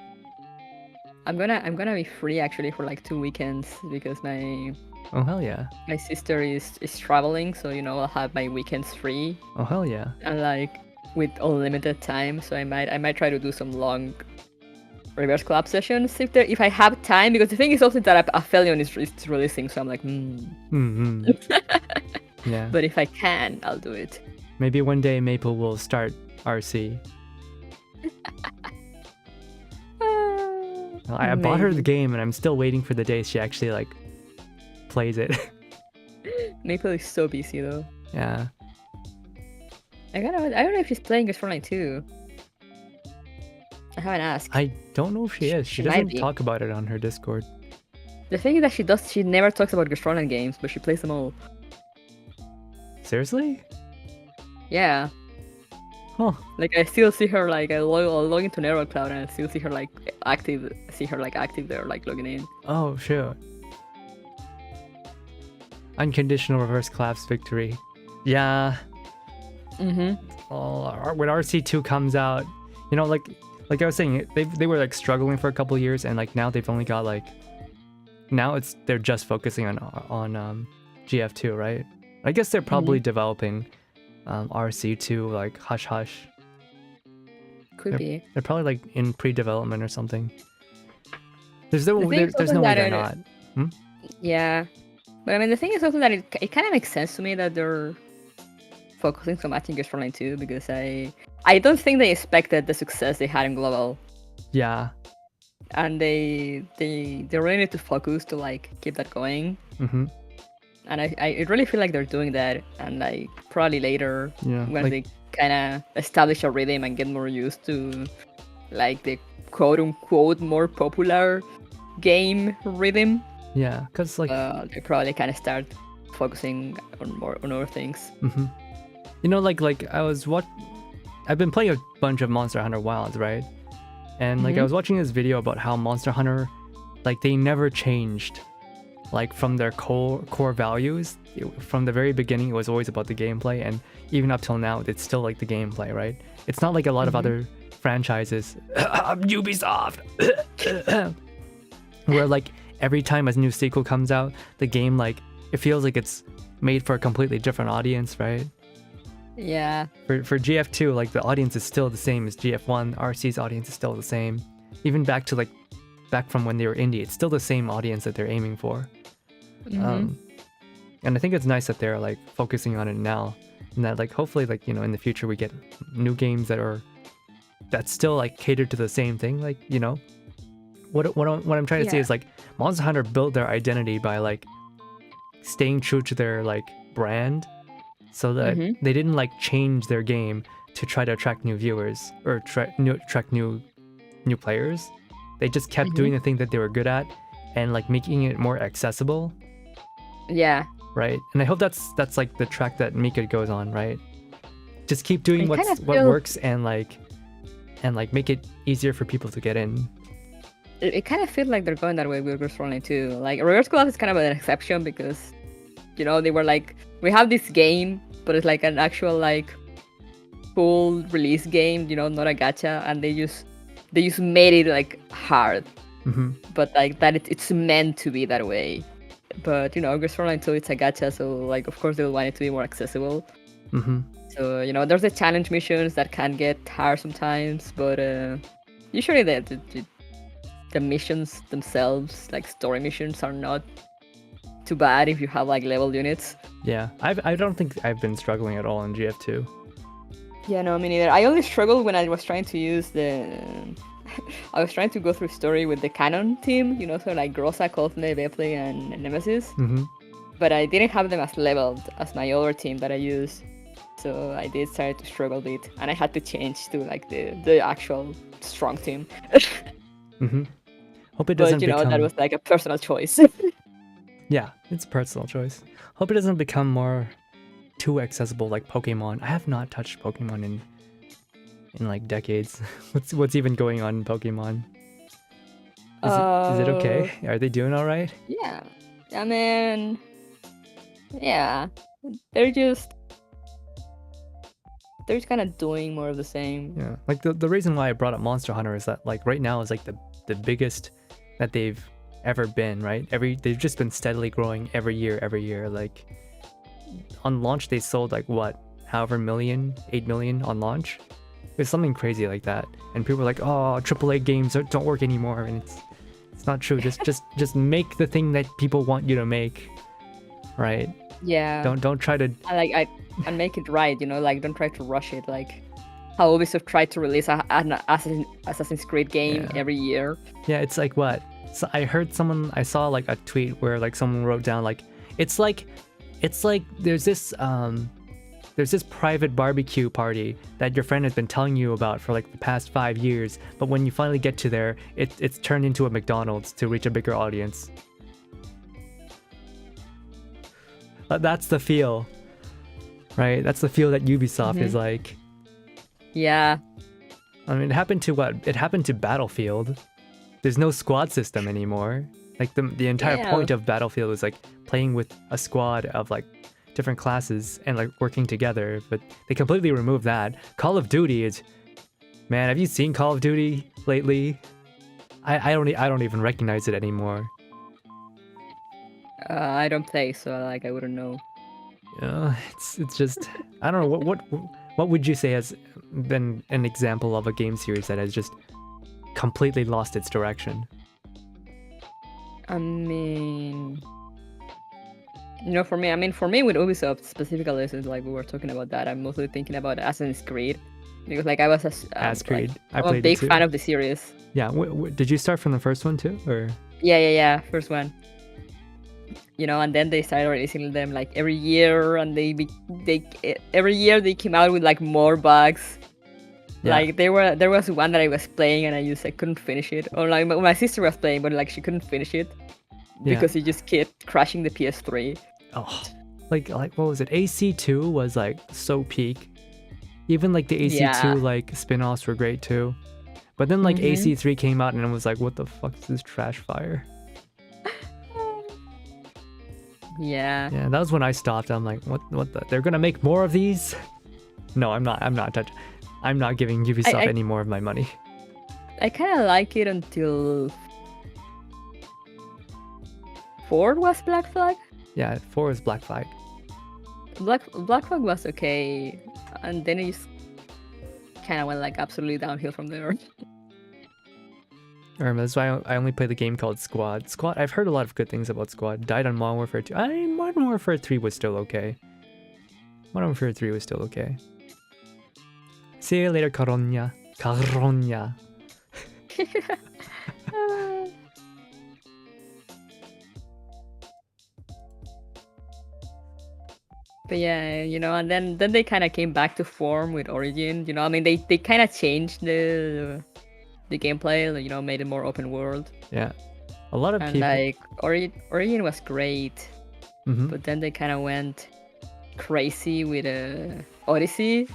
be free actually for like 2 weekends because my hell yeah, my sister is traveling, so I'll have my weekends free. Oh hell yeah. And like with unlimited time, so I might try to do some long reverse collab sessions if I have time, because the thing is also that APHELION is releasing, so I'm like Yeah. But if I can, I'll do it. Maybe one day Maple will start RC. I bought her the game and I'm still waiting for the day she actually like plays it. Maple is so busy though. Yeah. I don't know if she's playing Ghost Online 2. I haven't asked. I don't know if she is. She doesn't talk about it on her Discord. The thing is that she never talks about Ghost Online games, but she plays them all. Seriously? Yeah. Huh. Like I still see her like I'll log into Narrow Cloud and I still see her like active there, like logging in. Oh sure. Unconditional reverse collapse victory. Yeah. When RC2 comes out, like I was saying, they were like struggling for a couple years, and like now they've only got like they're just focusing on GF2, right? I guess they're probably developing RC2 like hush hush. Could be. They're probably like in pre-development or something. There's no way they're not. Yeah, but I mean the thing is also that it kind of makes sense to me that they're focusing so much in Ghost Online 2, because I don't think they expected the success they had in global. Yeah. And they really need to focus to like keep that going. And I really feel like they're doing that, and like probably later when they kind of establish a rhythm and get more used to like the quote unquote more popular game rhythm. Yeah, because like they probably kind of start focusing on other things. Like I've been playing a bunch of Monster Hunter Wilds, right? And like I was watching this video about how Monster Hunter, like they never changed like from their core values. From the very beginning, it was always about the gameplay, and even up till now, it's still like the gameplay, right? It's not like a lot of other franchises, Ubisoft, where like every time a new sequel comes out, the game like it feels like it's made for a completely different audience, right? Yeah. For GF2, like the audience is still the same as GF1. RC's audience is still the same. Even back from when they were indie, it's still the same audience that they're aiming for. And I think it's nice that they're like focusing on it now, and that like hopefully like in the future we get new games that still like cater to the same thing. Like what I'm trying to say is like Monster Hunter built their identity by like staying true to their like brand, so that they didn't like change their game to try to attract new viewers or attract new players. They just kept doing the thing that they were good at and like making it more accessible. Yeah. Right. And I hope that's like the track that Mika goes on, right? Just keep doing what works and like make it easier for people to get in. It kind of feels like they're going that way with Ghost Online 2. Like Reverse Collab is kind of an exception because they were like, we have this game, but it's like an actual like full release game, not a gacha, and they just made it like hard. But like that it's meant to be that way. But Ghost Online 2, it's a gacha, so like of course they want it to be more accessible. So there's the challenge missions that can get hard sometimes, but usually the missions themselves, like story missions, are not too bad if you have like level units. Yeah, I don't think I've been struggling at all in GF2. Yeah, no, me neither. I only struggled when I was trying to use the... I was trying to go through story with the canon team, you know, so like Grossa, Coldplay, Beplay, and Nemesis. But I didn't have them as leveled as my other team that I use. So I did start to struggle a bit, and I had to change to like the actual strong team. Hope it doesn't But, you know, become... that was like a personal choice. Yeah, it's a personal choice. Hope it doesn't become more too accessible like Pokemon. I have not touched Pokemon in like decades. What's even going on in Pokemon? Is it okay? Are they doing all right? Yeah, I mean, yeah, they're just kind of doing more of the same. Yeah, like the reason why I brought up Monster Hunter is that like right now is like the biggest that they've ever been, right? They've just been steadily growing every year. Like on launch they sold like what, however million, 8 million on launch. It's something crazy like that, and people are like, oh, AAA games don't work anymore, and it's not true. Just make the thing that people want you to make, right? Yeah. Don't try to and make it right, you know, like don't try to rush it, like how Ubisoft tried to release an Assassin's Creed game every year. Yeah, it's like what? So I saw like a tweet where like someone wrote down like it's like there's this private barbecue party that your friend has been telling you about for like the past 5 years, but when you finally get to there, it's turned into a McDonald's to reach a bigger audience. That's the feel, right? That's the feel that Ubisoft is like. Yeah. I mean, it happened to what? It happened to Battlefield. There's no squad system anymore. Like the entire point of Battlefield is like playing with a squad of like different classes and like working together, but they completely removed that. Call of Duty is, man, have you seen Call of Duty lately? I don't even recognize it anymore. I don't play, so like I wouldn't know. Yeah, it's just I don't know what would you say has been an example of a game series that has just completely lost its direction? I mean, you know, for me with Ubisoft specifically, since like we were talking about that, I'm mostly thinking about Assassin's Creed, because like I was Creed. I'm a big fan of the series. Yeah, did you start from the first one too, or? Yeah, first one. You know, and then they started releasing them like every year, and every year they came out with like more bugs. Yeah. Like there was one that I was playing and I couldn't finish it, or like my sister was playing, but like she couldn't finish it because he just kept crashing the PS3. Oh, like what was it? AC2 was like so peak. Even like the AC2 like spin-offs were great too, but then like AC3 came out and it was like, what the fuck is this trash fire? Yeah, that was when I stopped. I'm like, what the? They're gonna make more of these? No, I'm not touching. I'm not giving Ubisoft any more of my money. I kind of like it until 4 was Black Flag. Yeah, 4 was Black Flag. Black Flag was okay, and then it just kind of went like absolutely downhill from there. That's why I only play the game called Squad. I've heard a lot of good things about Squad. Died on Modern Warfare 2. Modern Warfare 3 was still okay. See you later, Caronia. But yeah, you know, and then they kind of came back to form with Origin. You know, I mean, they kind of changed the gameplay, you know, made it more open world. Yeah, a lot of people. Like Origin was great, but then they kind of went crazy with Odyssey,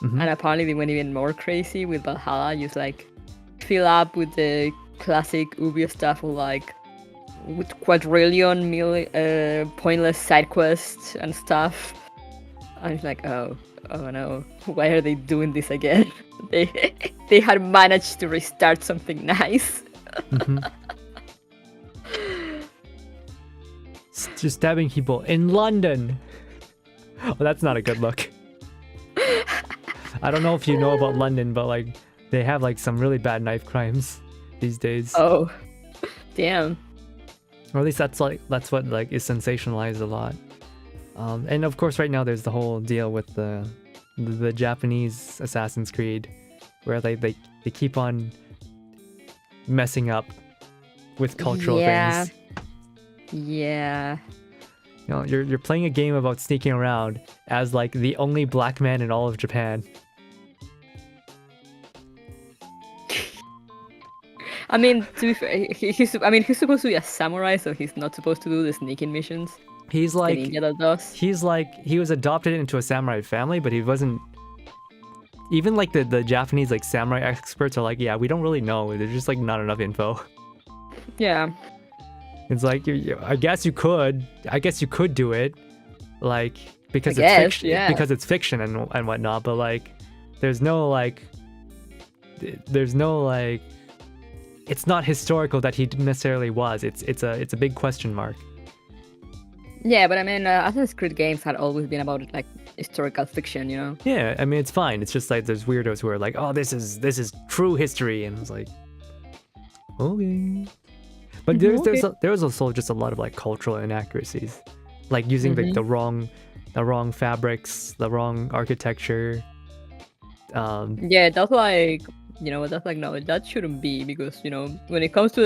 and apparently they went even more crazy with Valhalla. Just like fill up with the classic Ubi stuff, like with quadrillion pointless side quests and stuff. And it's like, oh no, why are they doing this again? They had managed to restart something nice. Just stabbing people in London. Oh, that's not a good look. I don't know if you know about London, but like they have like some really bad knife crimes these days. Oh, damn. Or at least that's what like is sensationalized a lot. And of course, right now there's the whole deal with the Japanese Assassin's Creed, where they keep on messing up with cultural things. Yeah. You know, you're playing a game about sneaking around as like the only black man in all of Japan. I mean, to be fair, he's supposed to be a samurai, so he's not supposed to do the sneaking missions. He's like he was adopted into a samurai family, but he wasn't. Even like the Japanese like samurai experts are like, yeah, we don't really know. There's just like not enough info. Yeah. It's like I guess you could do it, like because it's fiction, because it's fiction and whatnot. But like, there's no like, it's not historical that he necessarily was. It's a big question mark. Yeah, but I mean, Assassin's Creed games had always been about like historical fiction, you know. Yeah, I mean it's fine. It's just like there's weirdos who are like, oh, this is true history, and it's like, okay. But there's also just a lot of like cultural inaccuracies, like using the wrong fabrics, the wrong architecture. Yeah, that's like, you know, that's like, no, that shouldn't be, because, you know, when it comes to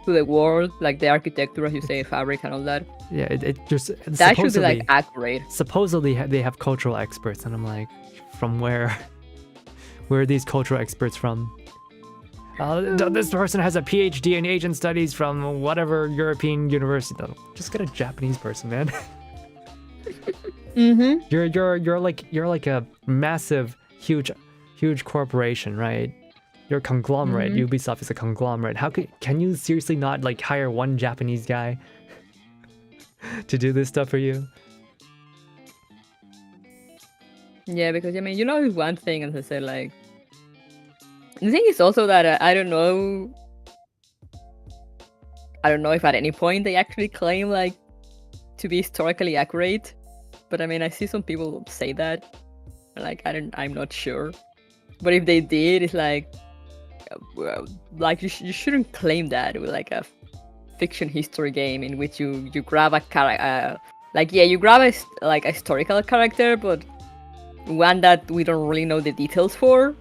the world, like the architecture, as you say, fabric and all that. Yeah, it that should be like accurate. Supposedly they have cultural experts, and I'm like, from where are these cultural experts from? This person has a PhD in Asian studies from whatever European university. No, just get a Japanese person, man. You're like a massive, huge corporation, right? You're a conglomerate. Ubisoft is a conglomerate. How can you seriously not like hire one Japanese guy to do this stuff for you? Yeah, because I mean, you know, one thing, as I said, like, the thing is also that I don't know if at any point they actually claim like to be historically accurate, but I mean, I see some people say that, like, I'm not sure, but if they did, it's like, well, like you shouldn't claim that with like a fiction history game in which you grab a character, you grab a historical character, but one that we don't really know the details for.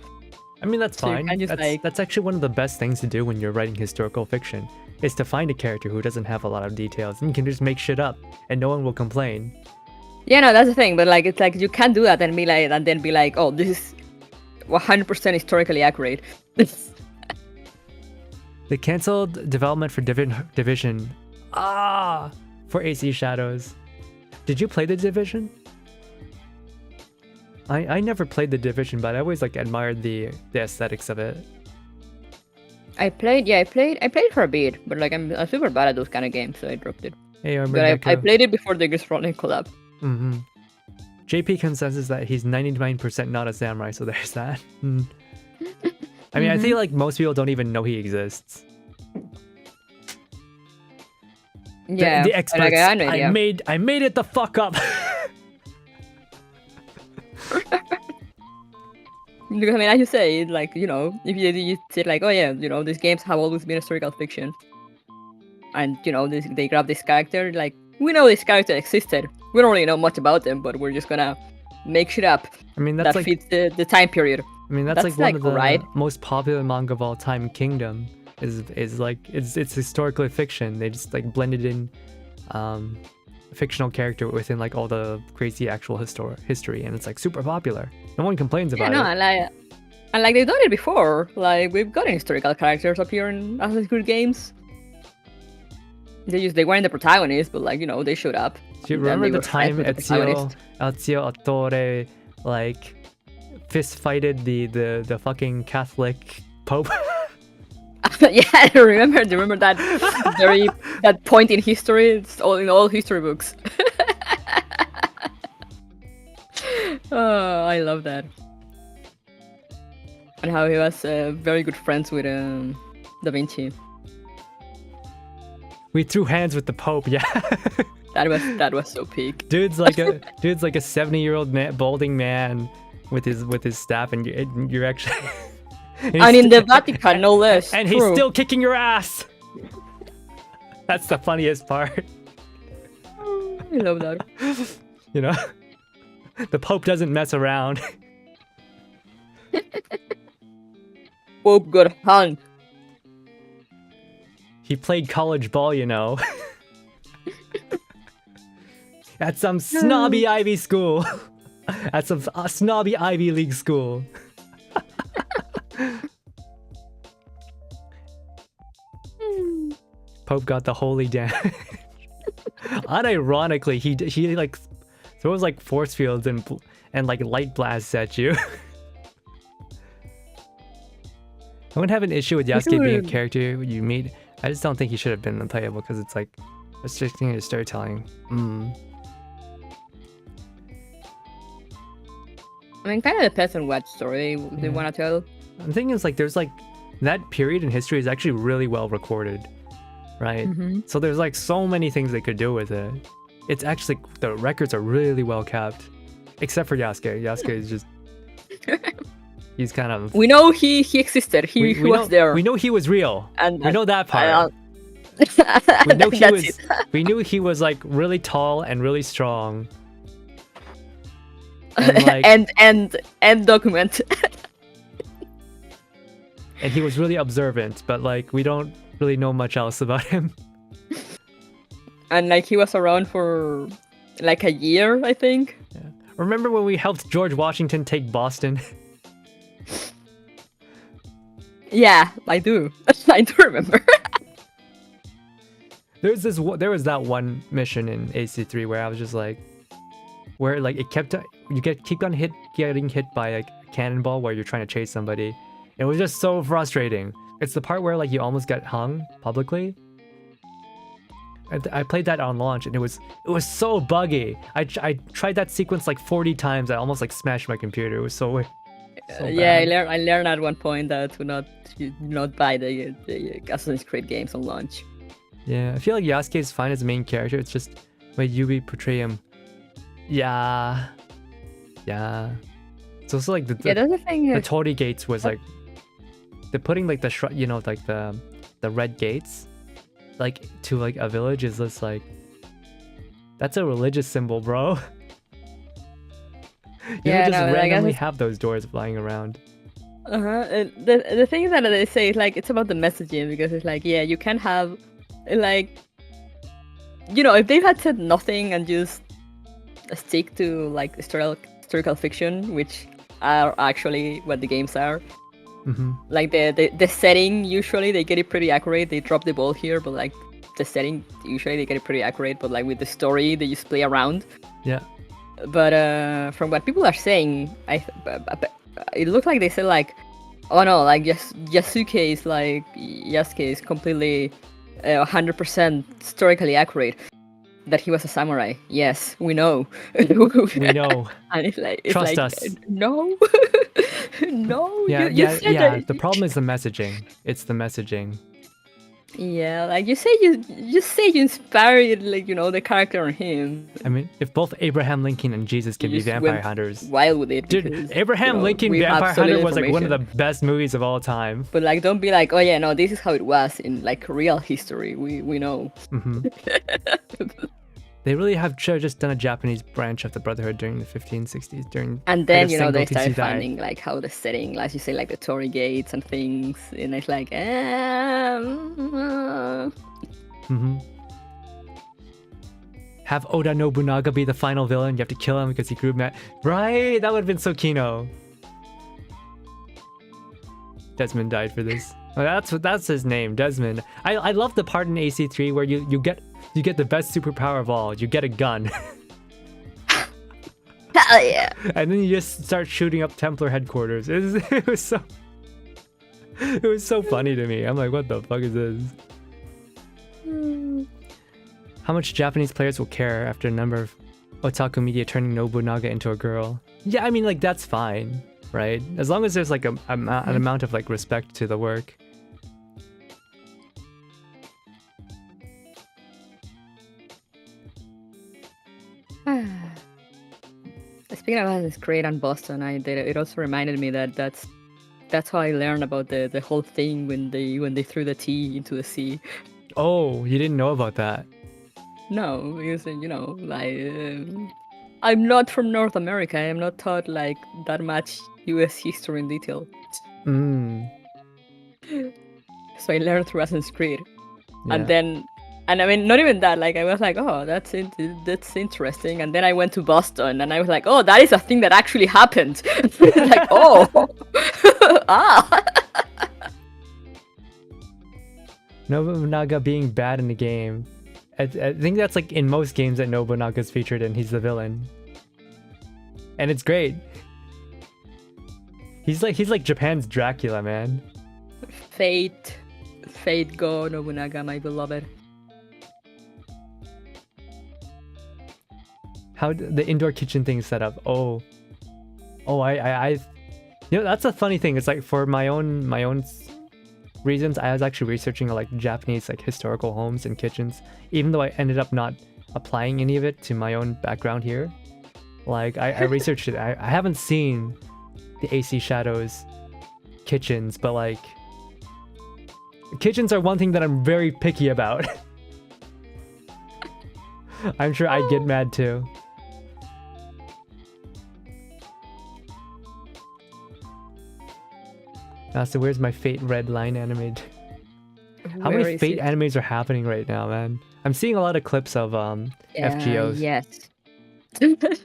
I mean, that's fine. So that's actually one of the best things to do when you're writing historical fiction, is to find a character who doesn't have a lot of details, and you can just make shit up, and no one will complain. Yeah, no, that's the thing. But like, it's like you can't do that and then be like, oh, this is 100% historically accurate. They canceled development for Division. For AC Shadows. Did you play the Division? I never played the Division, but I always like admired the aesthetics of it. I played for a bit, but like I'm super bad at those kind of games, so I dropped it. Hey, but I played it before the Ghost Running collab. JP consensus that he's 99% not a samurai, so there's that. I mean, I feel like most people don't even know he exists. Yeah, the experts. Like, I made it the fuck up. Because I mean, as you say, like, you know, if you say like, oh yeah, you know, these games have always been historical fiction, and you know, they grab this character, like, we know this character existed. We don't really know much about them, but we're just gonna make shit up. I mean, that's that fits the time period. I mean, that's like one of the most popular manga of all time. Kingdom is like it's historical fiction. They just like blended in a fictional character within like all the crazy actual history, and it's like super popular. No one complains about it. And like they've done it before. Like we've gotten historical characters appear in Assassin's Creed games. They weren't the protagonists, but like, you know, they showed up. Do you remember the time Ezio Auditore like fist fighted the fucking Catholic Pope? Yeah, I remember that that point in history. It's all in all history books. Oh, I love that. And how he was very good friends with Da Vinci. We threw hands with the Pope, yeah. That was so peak. Dude's like a 70-year-old balding man with his staff, and you're actually. And in the Vatican, no less. And he's still kicking your ass. That's the funniest part. I love that. You know, the Pope doesn't mess around. Pope got hung. He played college ball, you know. At some snobby Ivy school. At some snobby Ivy League school. Pope got the holy damage. Unironically, he like throws like force fields and like light blasts at you. I wouldn't have an issue with Yasuke being a character you meet. I just don't think he should have been unplayable because it's like restricting his storytelling. I mean, kind of depends on what story they want to tell. The thing is, like, there's like that period in history is actually really well recorded, right? So there's like so many things they could do with it. It's actually, the records are really well kept, except for Yasuke. Yasuke is just, he's kind of. We know he existed. He was there. We know he was real. And we know that part. We knew he was like really tall and really strong. And, like, and document. And he was really observant, but like we don't really know much else about him. And like he was around for like a year, I think. Yeah. Remember when we helped George Washington take Boston? Yeah, I do. I do remember. There was that one mission in AC3 where I was just like, where like it kept keep on getting hit by like a cannonball while you're trying to chase somebody. It was just so frustrating. It's the part where like you almost got hung publicly. I played that on launch and it was so buggy. I tried that sequence like 40 times. I almost like smashed my computer. It was so yeah, I learned at one point that to not buy the Assassin's Creed games on launch. Yeah, I feel like Yasuke is fine as a main character. It's just when Yubi portray him. Yeah. It's also like the Tori gates was like they're putting like the you know, like the red gates like to like a village is just like that's a religious symbol, bro. You don't just randomly have those doors flying around. The thing that they say is like it's about the messaging, because it's like, yeah, you can have like, you know, if they had said nothing and just stick to like historical fiction, which are actually what the games are. Like the setting, usually they get it pretty accurate. They drop the ball here, but like the setting, usually they get it pretty accurate. But like with the story, they just play around. Yeah. But from what people are saying, it looked like they said like, oh no, like Yasuke is completely 100% historically accurate. That he was a samurai. Yes, we know. We know. And it's Trust like, us. No. No. Yeah. The problem is the messaging. It's the messaging. Yeah, like you say you inspired, like, you know, the character on him. I mean, if both Abraham Lincoln and Jesus can be vampire hunters, wild with it. Dude, because, Abraham Lincoln Vampire Hunter was like one of the best movies of all time. But like, don't be like, oh yeah, no, this is how it was in like real history. We know. They really should have just done a Japanese branch of the Brotherhood during the 1560s. And then, you know, they started finding like how the setting, as you say, like the Torii gates and things, and it's like, Have Oda Nobunaga be the final villain. You have to kill him because he grew mad. Right? That would have been so Kino. Desmond died for this. Oh, that's his name, Desmond. I love the part in AC3 where you get the best superpower of all. You get a gun. Hell yeah! And then you just start shooting up Templar headquarters. It was so funny to me. I'm like, what the fuck is this? How much Japanese players will care after a number of otaku media turning Nobunaga into a girl? Yeah, I mean, like, that's fine, right? As long as there's like an amount of like respect to the work. Speaking of Assassin's Creed and Boston, it also reminded me that that's how I learned about the whole thing when they threw the tea into the sea. Oh, you didn't know about that? No, because I'm not from North America. I am not taught like that much U.S. history in detail. So I learned through Assassin's Creed, and I mean, not even that. Like I was like, oh, that's interesting. And then I went to Boston, and I was like, oh, that is a thing that actually happened. Like, oh, Nobunaga being bad in the game. I think that's like in most games that Nobunaga's featured in, he's the villain. And it's great. He's like Japan's Dracula, man. Fate go Nobunaga, my beloved. How the indoor kitchen thing is set up. I that's a funny thing. It's like for my own reasons, I was actually researching like Japanese like historical homes and kitchens, even though I ended up not applying any of it to my own background here. Like I researched it. I haven't seen the AC Shadows kitchens, but like kitchens are one thing that I'm very picky about. I'm sure I'd get mad too. So where's my Fate Red Line animated? How many Fate animes are happening right now, man? I'm seeing a lot of clips of FGOs. Yes. Dude,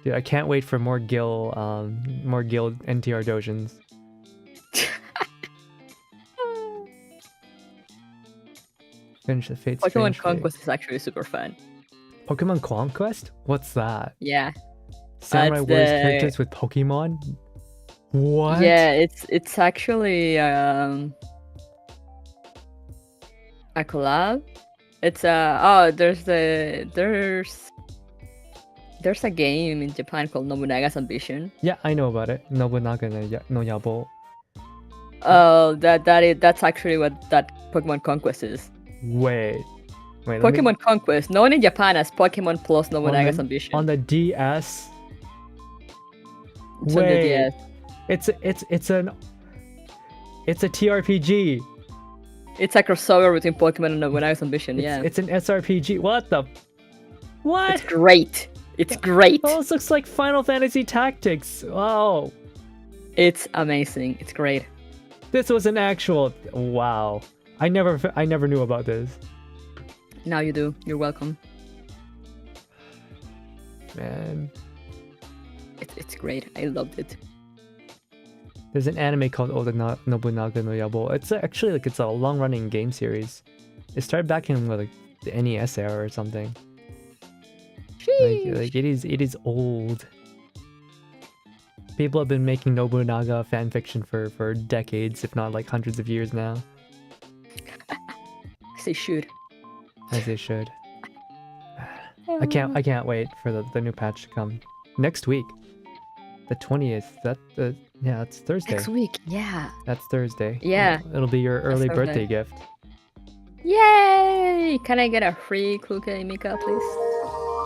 I can't wait for more Guild NTR dojins. Finish the Fate. Pokemon Conquest is actually super fun. Pokemon Conquest? What's that? Yeah. Samurai Warriors characters with Pokemon? What? Yeah, it's actually a collab. It's there's a game in Japan called Nobunaga's Ambition. Yeah, I know about it. Nobunaga no Yabo. Oh, that's actually what that Pokemon Conquest is. Wait. Pokemon Conquest, known in Japan as Pokemon Plus Nobunaga's Ambition. On the DS. It's on the DS. It's a TRPG. It's a crossover between Pokemon and Nobunaga's Ambition. It's an SRPG. What? It's great. It's great. Oh, this looks like Final Fantasy Tactics. Oh. It's amazing. It's great. This was an actual. Wow. I never knew about this. Now you do. You're welcome. Man. It's great. I loved it. There's an anime called Oda Nobunaga no Yabo. It's actually like it's a long-running game series. It started back in like the NES era or something. Like it is old. People have been making Nobunaga fanfiction for decades, if not like hundreds of years now. As they should. As they should. I can't wait for the new patch to come next week. The 20th. Yeah, it's Thursday. Next week, yeah. That's Thursday. Yeah. It'll be your early birthday gift. Yay! Can I get a free Kluka Mika, please?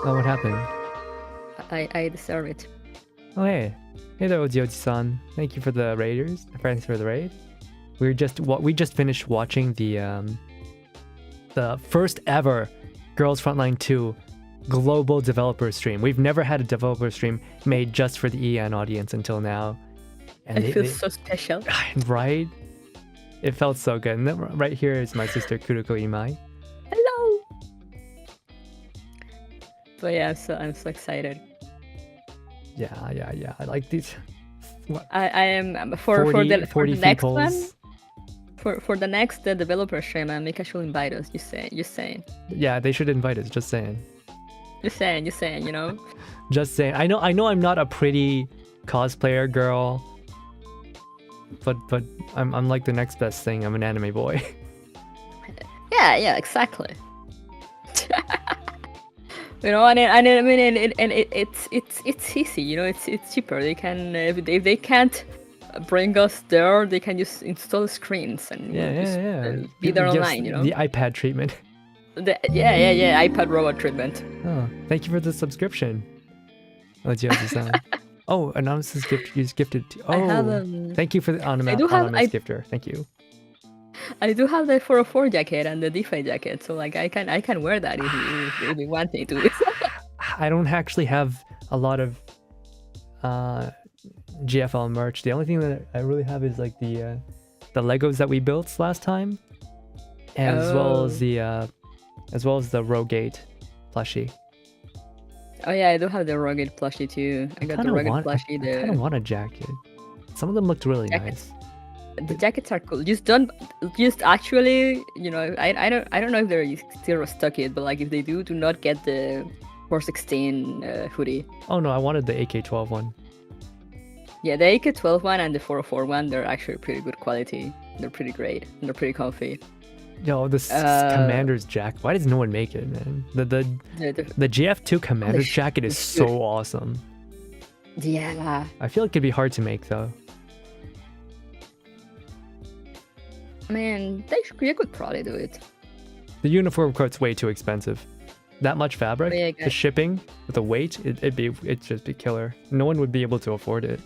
Oh, what happened? I deserve it. Oh, hey. Hey there, Ojioji-san. Thank you for the raiders. Thanks for the raid. We just finished watching the first ever Girls Frontline 2 global developer stream. We've never had a developer stream made just for the EN audience until now. And it feels so special. Right? It felt so good. And then right here is my sister Kuruko Imai. Hello! But yeah, I'm so excited. Yeah. I like these. I am for the next one. For the next developer stream, Mika should invite us. Just saying. Yeah, they should invite us. Just saying. Just saying. You know. Just saying. I know. I'm not a pretty cosplayer girl, but I'm like the next best thing. I'm an anime boy. Yeah, exactly. You know, and I mean, it's easy. You know, it's cheaper. They can if they can't bring us there, they can just install screens and be there online. You know, the iPad treatment. Yeah, iPad robot treatment. Oh, thank you for the subscription. Oh, Anonymous is gifted. Oh, thank you for the anonymous gifter. Thank you. I do have the 404 jacket and the DeFi jacket, so like I can wear that if you want me to. I don't actually have a lot of GFL merch. The only thing that I really have is like the Legos that we built last time, and as well as the Rogate plushie. Oh yeah, I do have the Rogate plushie too. I got the Rogate plushie. I kind of want a jacket. Some of them looked really nice. The jackets are cool. Just actually, you know, I don't know if they're still restock it, but like if they do not get the 416 hoodie. Oh no, I wanted the AK-12 one. Yeah, the AK-12 one and the 404 one, they're actually pretty good quality. They're pretty great and they're pretty comfy. Yo, this Commander's jacket. Why does no one make it, man? The GF2 Commander's jacket is so awesome. Yeah. I feel like it'd be hard to make though. I mean, you could probably do it. The uniform coat's way too expensive. That much fabric, the shipping, with the weight, it'd just be killer. No one would be able to afford it.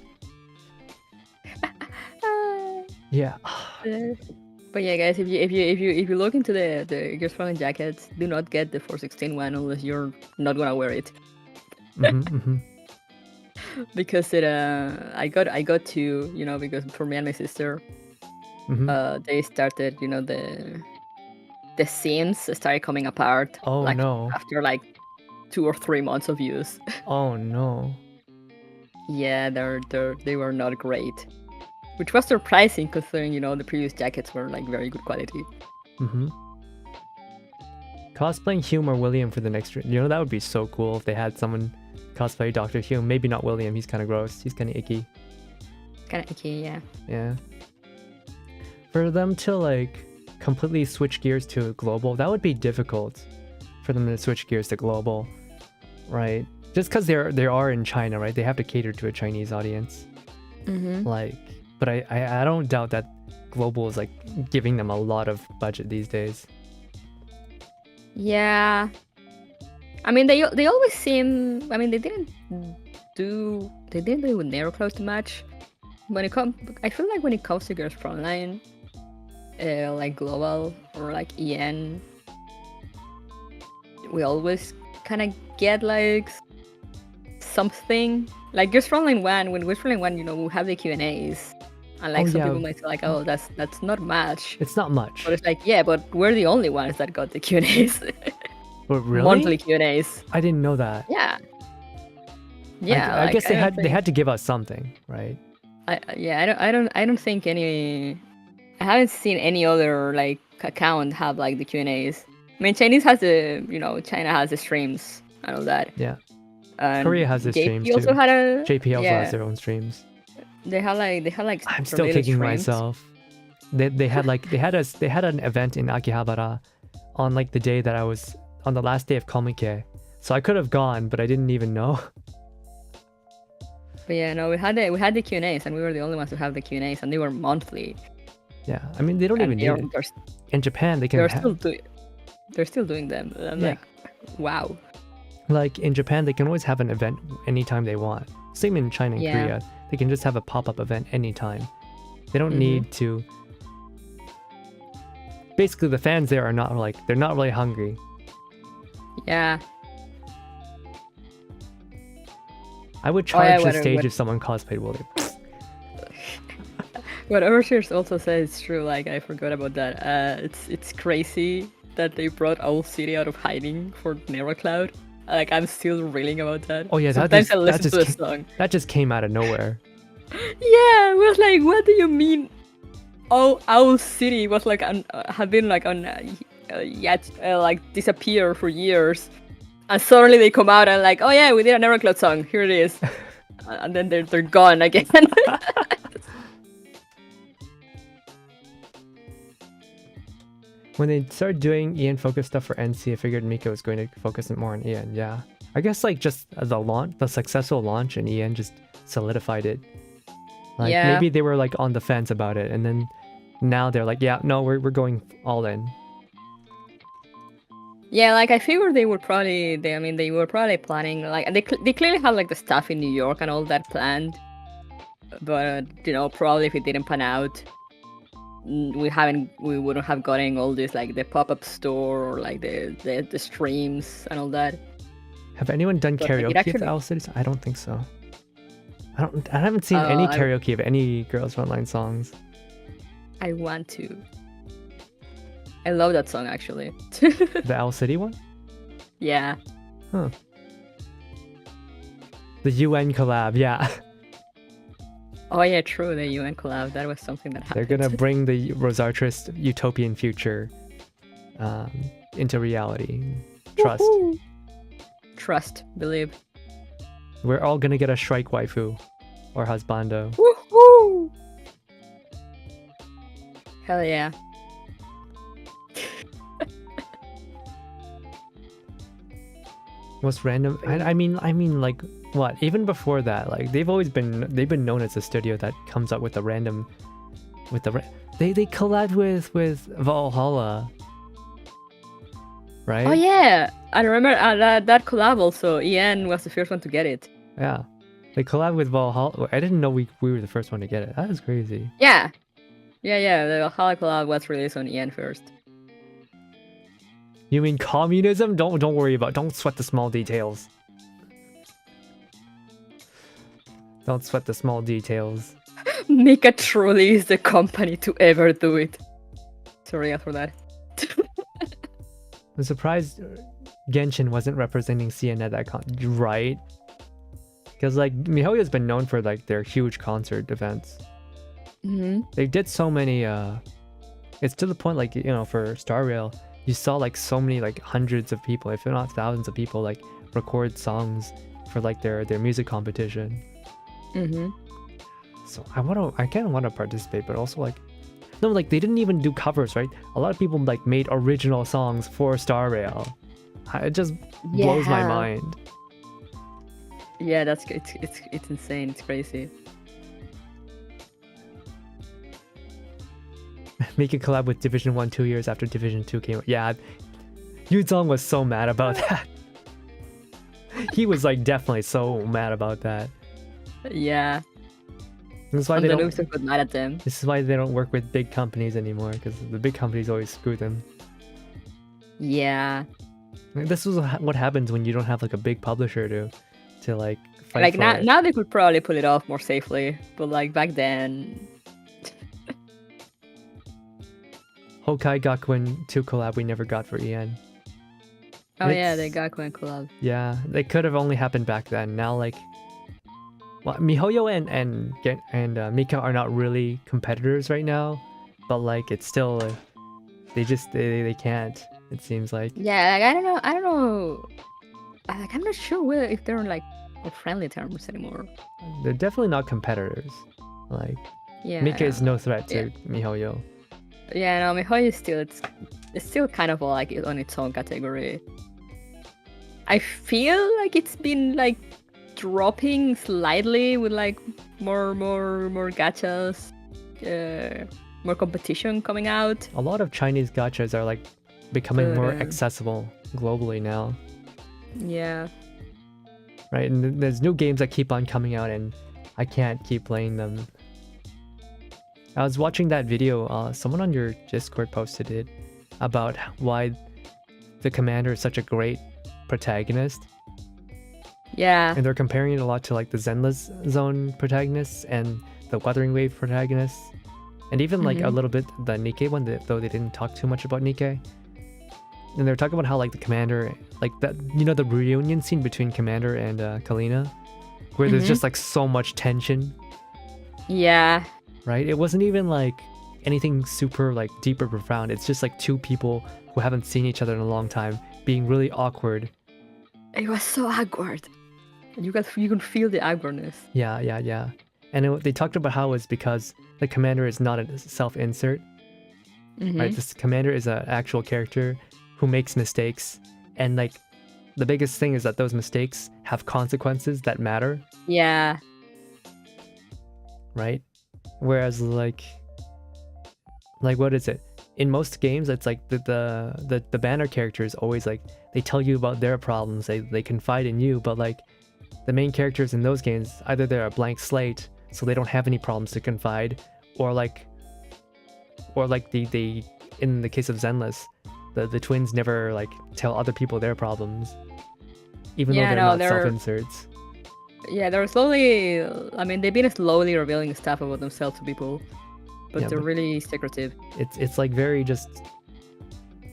Yeah. But yeah, guys, if you look into the Gears Fallen jackets, do not get the 416 one unless you're not gonna wear it. Because I got to, you know, because for me and my sister, they started, you know, the seams started coming apart. Oh like, no! After like 2 or 3 months of use. Oh no! Yeah, they were not great, which was surprising considering, you know, the previous jackets were like very good quality. Cosplaying Hume or William for the next stream. You know, that would be so cool if they had someone cosplay Dr. Hume. Maybe not William. He's kind of gross. He's kind of icky. Kind of icky, yeah. Yeah. For them to like completely switch gears to global, that would be difficult for them to switch gears to global, right? Just because they are in China, right? They have to cater to a Chinese audience. Like, but I don't doubt that global is like giving them a lot of budget these days. Yeah, I mean they always seem. I mean they didn't do with Neuroclose too much. I feel like when it comes to Girls Frontline, like global or like EN, we always kind of get like something. Like Girls Frontline 1, when Girls Frontline 1, you know, we have the Q&As. And like some people might say like, oh, that's not much. It's not much. But it's like, yeah, but we're the only ones that got the Q&As. But really? Monthly Q&As. I didn't know that. Yeah. Yeah. I guess they had to give us something, right? I don't think I haven't seen any other like account have like the Q&As. I mean, China has the streams and all that. Yeah. Korea has the streams too. Also had JP also has their own streams. They had like. I'm still kicking myself. They had an event in Akihabara on like the day that I was on the last day of Komike. So I could have gone, but I didn't even know. But yeah, no, we had the Q&As, and we were the only ones to have the Q&As, and they were monthly. Yeah, I mean they don't even need it. In Japan, they can. They're still doing them. I'm like, wow. Like in Japan, they can always have an event anytime they want. Same in China and Korea. They can just have a pop-up event anytime. They don't need to. Basically, the fans there are not like, they're not really hungry. Yeah. I would charge the stage if someone cosplayed William. What Overseers also says is true. Like I forgot about that. It's crazy that they brought Owl City out of hiding for Neurocloud. Like I'm still reeling about that. Oh yeah, sometimes I listen to the song. That just came out of nowhere. Yeah, it was like, what do you mean? Oh, Owl City was like had been like on like disappear for years, and suddenly they come out and like, oh yeah, we did a Neurocloud song. Here it is, and then they're gone again. When they started doing EN focus stuff for NC, I figured Mika was going to focus more on EN. Yeah, I guess like just the successful launch in EN just solidified it. Like maybe they were like on the fence about it, and then now they're like, yeah, no, we're going all in. Yeah, like I figured they were probably planning, like they clearly had like the stuff in New York and all that planned, but you know, probably if it didn't pan out, we wouldn't have gotten all this like the pop-up store or like the streams and all that. Have anyone done But, like, karaoke it at actually- the Owl Cities? I don't think so. I haven't seen any karaoke of any Girls Frontline songs. I want to. I love that song actually. The Owl City one? Yeah. Huh. The UN collab, yeah. Oh yeah, true. The UN collab. That was something that They're happened. gonna bring the Rosartrist utopian future into reality. Trust. Woohoo! Trust. Believe. We're all gonna get a Shrike waifu. Or husbando. Woohoo! Hell yeah. Most random. I mean, like what? Even before that, like they've been known as a studio that comes up with the random, they collab with Valhalla, right? Oh yeah, I remember that collab also. Ian was the first one to get it. Yeah, they collab with Valhalla. I didn't know we were the first one to get it. That is crazy. Yeah. The Valhalla collab was released on Ian first. You mean communism? Don't worry about. Don't sweat the small details. Don't sweat the small details. Mika truly is the company to ever do it. Sorry for that. I'm surprised Genshin wasn't representing CN at that con, right? Because like MiHoYo's been known for like their huge concert events. They did so many. It's to the point like for Star Rail, you saw like so many like hundreds of people, if not thousands of people, like record songs for like their music competition. So I kind of want to participate, but also like, no, like they didn't even do covers, right? A lot of people like made original songs for Star Rail. It just blows my mind. Yeah, it's insane. It's crazy. Make a collab with Division 1 2 years after Division 2 came out. Yeah, Yuzong was so mad about that. He was like definitely so mad about that. Yeah. This is why they don't. So good mad at them. This is why they don't work with big companies anymore, because the big companies always screw them. Yeah. This is what happens when you don't have like a big publisher to like fight Like for it. now they could probably pull it off more safely, but like back then. Hokai Gakuen 2 collab we never got for EN. Oh yeah, they got Gakuen collab. Yeah, they could have only happened back then. Now like, well, MiHoYo and Mika are not really competitors right now, but like it's still they can't. It seems like. Yeah, like I don't know. Like I'm not sure if they're like on friendly terms anymore. They're definitely not competitors. Like, Yeah. Mika is no threat to MiHoYo. Yeah, no, MiHoYo is still it's still kind of like on its own category. I feel like it's been like dropping slightly with like more gachas, more competition coming out. A lot of Chinese gachas are like becoming more But, accessible globally now, Yeah. right? And there's new games that keep on coming out, and I can't keep playing them. I was watching that video, someone on your Discord posted it, about why the commander is such a great protagonist. Yeah. And they're comparing it a lot to like the Zenless Zone protagonists and the Wuthering Wave protagonists. And even like a little bit the Nikkei one, though they didn't talk too much about Nikkei. And they're talking about how like the commander, like that, the reunion scene between Commander and Kalina, where there's just like so much tension. Yeah. Right? It wasn't even like anything super like deep or profound. It's just like two people who haven't seen each other in a long time being really awkward. It was so awkward. You can feel the awkwardness. Yeah. And they talked about how it's because the commander is not a self-insert. Right? This commander is an actual character who makes mistakes. And like the biggest thing is that those mistakes have consequences that matter. Yeah. Right? Whereas like what is it? In most games, it's like the banner characters always like they tell you about their problems. They confide in you, but like the main characters in those games, either they're a blank slate, so they don't have any problems to confide, or or like the in the case of Zenless, the twins never like tell other people their problems, even though they're not self-inserts. Yeah, they're slowly. I mean, they've been slowly revealing stuff about themselves to people, but they're really secretive. It's like very just.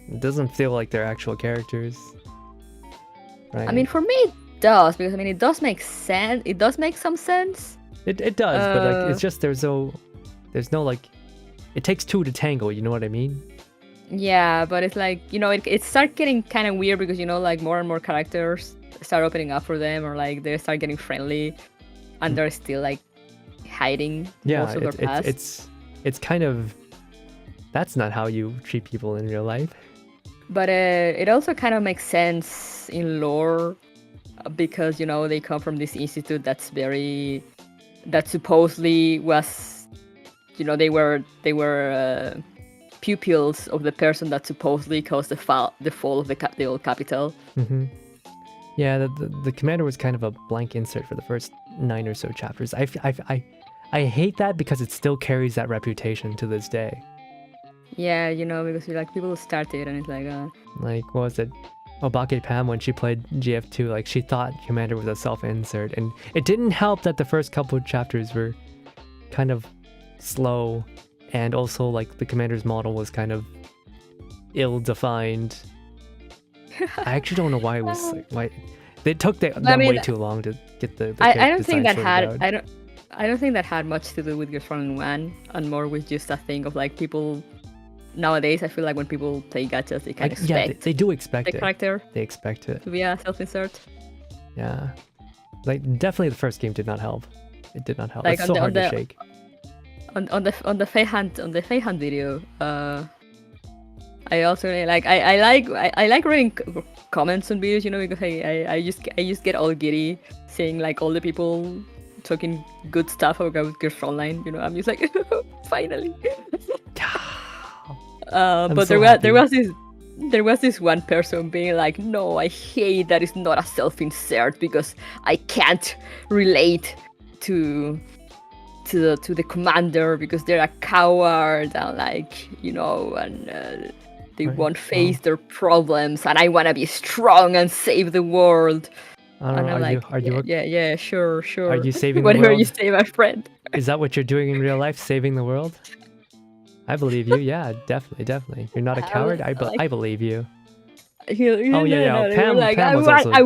It doesn't feel like they're actual characters. Right? I mean, for me, it does, because I mean, it does make sense. It does make some sense. It does, but like it's just there's no like. It takes two to tango. You know what I mean? Yeah, but it's like, you know, it starts getting kind of weird because, you know, like more and more characters start opening up for them, or like they start getting friendly, and they're still like hiding most of their past. It's kind of, that's not how you treat people in real life. But it also kind of makes sense in lore because, you know, they come from this institute that supposedly was, you know, they were pupils of the person that supposedly caused the fall of the old capital. Mm-hmm. Yeah, the commander was kind of a blank insert for the first 9 or so chapters. I hate that because it still carries that reputation to this day. Yeah, you know, because like people started and it's like like, what was it? Obake Pam, when she played GF2, like she thought Commander was a self-insert, and it didn't help that the first couple of chapters were kind of slow, and also like the Commander's model was kind of ill-defined. I actually don't know why it was like, why they took them way too long to get the I don't think that had I don't think that had much to do with Girls Frontline 1, and more with just a thing of like people. Nowadays, I feel like when people play gachas, they kind of expect. Yeah, they do expect the character. They expect it to be a self-insert. Yeah, like definitely the first game did not help. It did not help. Like it's so hard to shake. On the Fei Hunt video, I also really like I like reading comments on videos, you know, because I just get all giddy seeing like all the people talking good stuff about Girls Frontline. You know, I'm just like finally. But so there was this one person being like, no, I hate that it's not a self-insert because I can't relate to the commander because they're a coward and like, you know, and they won't face their problems, and I want to be strong and save the world. And I'm like, yeah, sure. Are you saving the whatever world? You say, my friend. Is that what you're doing in real life, saving the world? I believe you. Yeah, definitely. You're not a coward. I believe you. Pam was also... I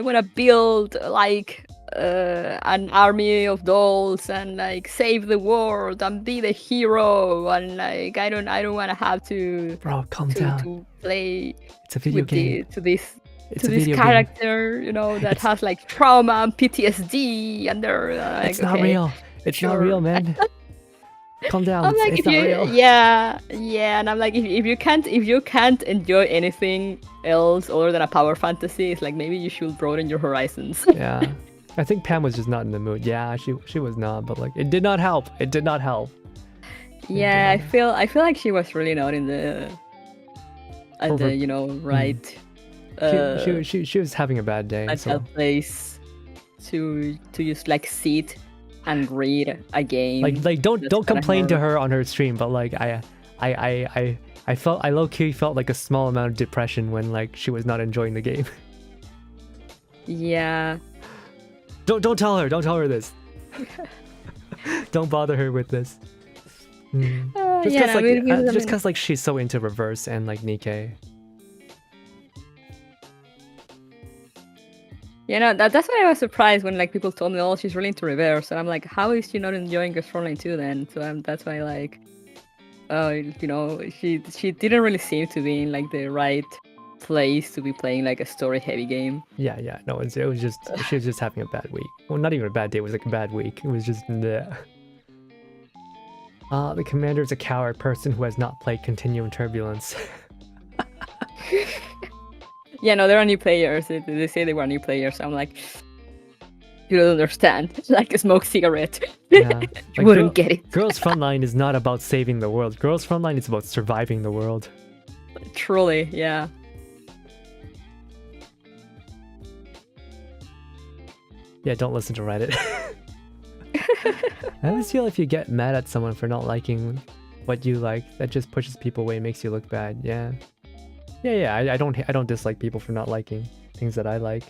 wanna build like an army of dolls and like save the world and be the hero, and like I don't wanna have to. Bro, calm down. To play. It's a video game. To this character, you know, that has like trauma and PTSD, and they're like, it's not real. It's not real, man. Calm down. I'm like, it's not real. Yeah, and I'm like, if you can't enjoy anything else other than a power fantasy, it's like maybe you should broaden your horizons. Yeah, I think Pam was just not in the mood. Yeah, she was not, but like it did not help. It did not help. Yeah, I feel like she was really not in the you know, right. She was having a bad day. At that place to just like sit and read a game. Like don't complain to her on her stream, but like I low-key felt like a small amount of depression when like she was not enjoying the game. Yeah. Don't tell her this. Don't bother her with this. Just because like she's so into Reverse and like Nikkei. You know, that's why I was surprised when like people told me, oh, she's really into Reverse, and I'm like, how is she not enjoying Girls Frontline 2 then? So that's why like, you know, she didn't really seem to be in like the right place to be playing like a story-heavy game. Yeah, no, it was just she was just having a bad week. Well, not even a bad day. It was like a bad week. It was just bleh. The commander is a coward person who has not played Continuum Turbulence. Yeah, no, there are new players. They say they were new players. I'm like, you don't understand. It's like a smoked cigarette. Yeah, you wouldn't get it. Girls Frontline is not about saving the world. Girls Frontline is about surviving the world. Truly, yeah. Yeah, don't listen to Reddit. I always feel if you get mad at someone for not liking what you like, that just pushes people away, makes you look bad. Yeah. I don't dislike people for not liking things that I like.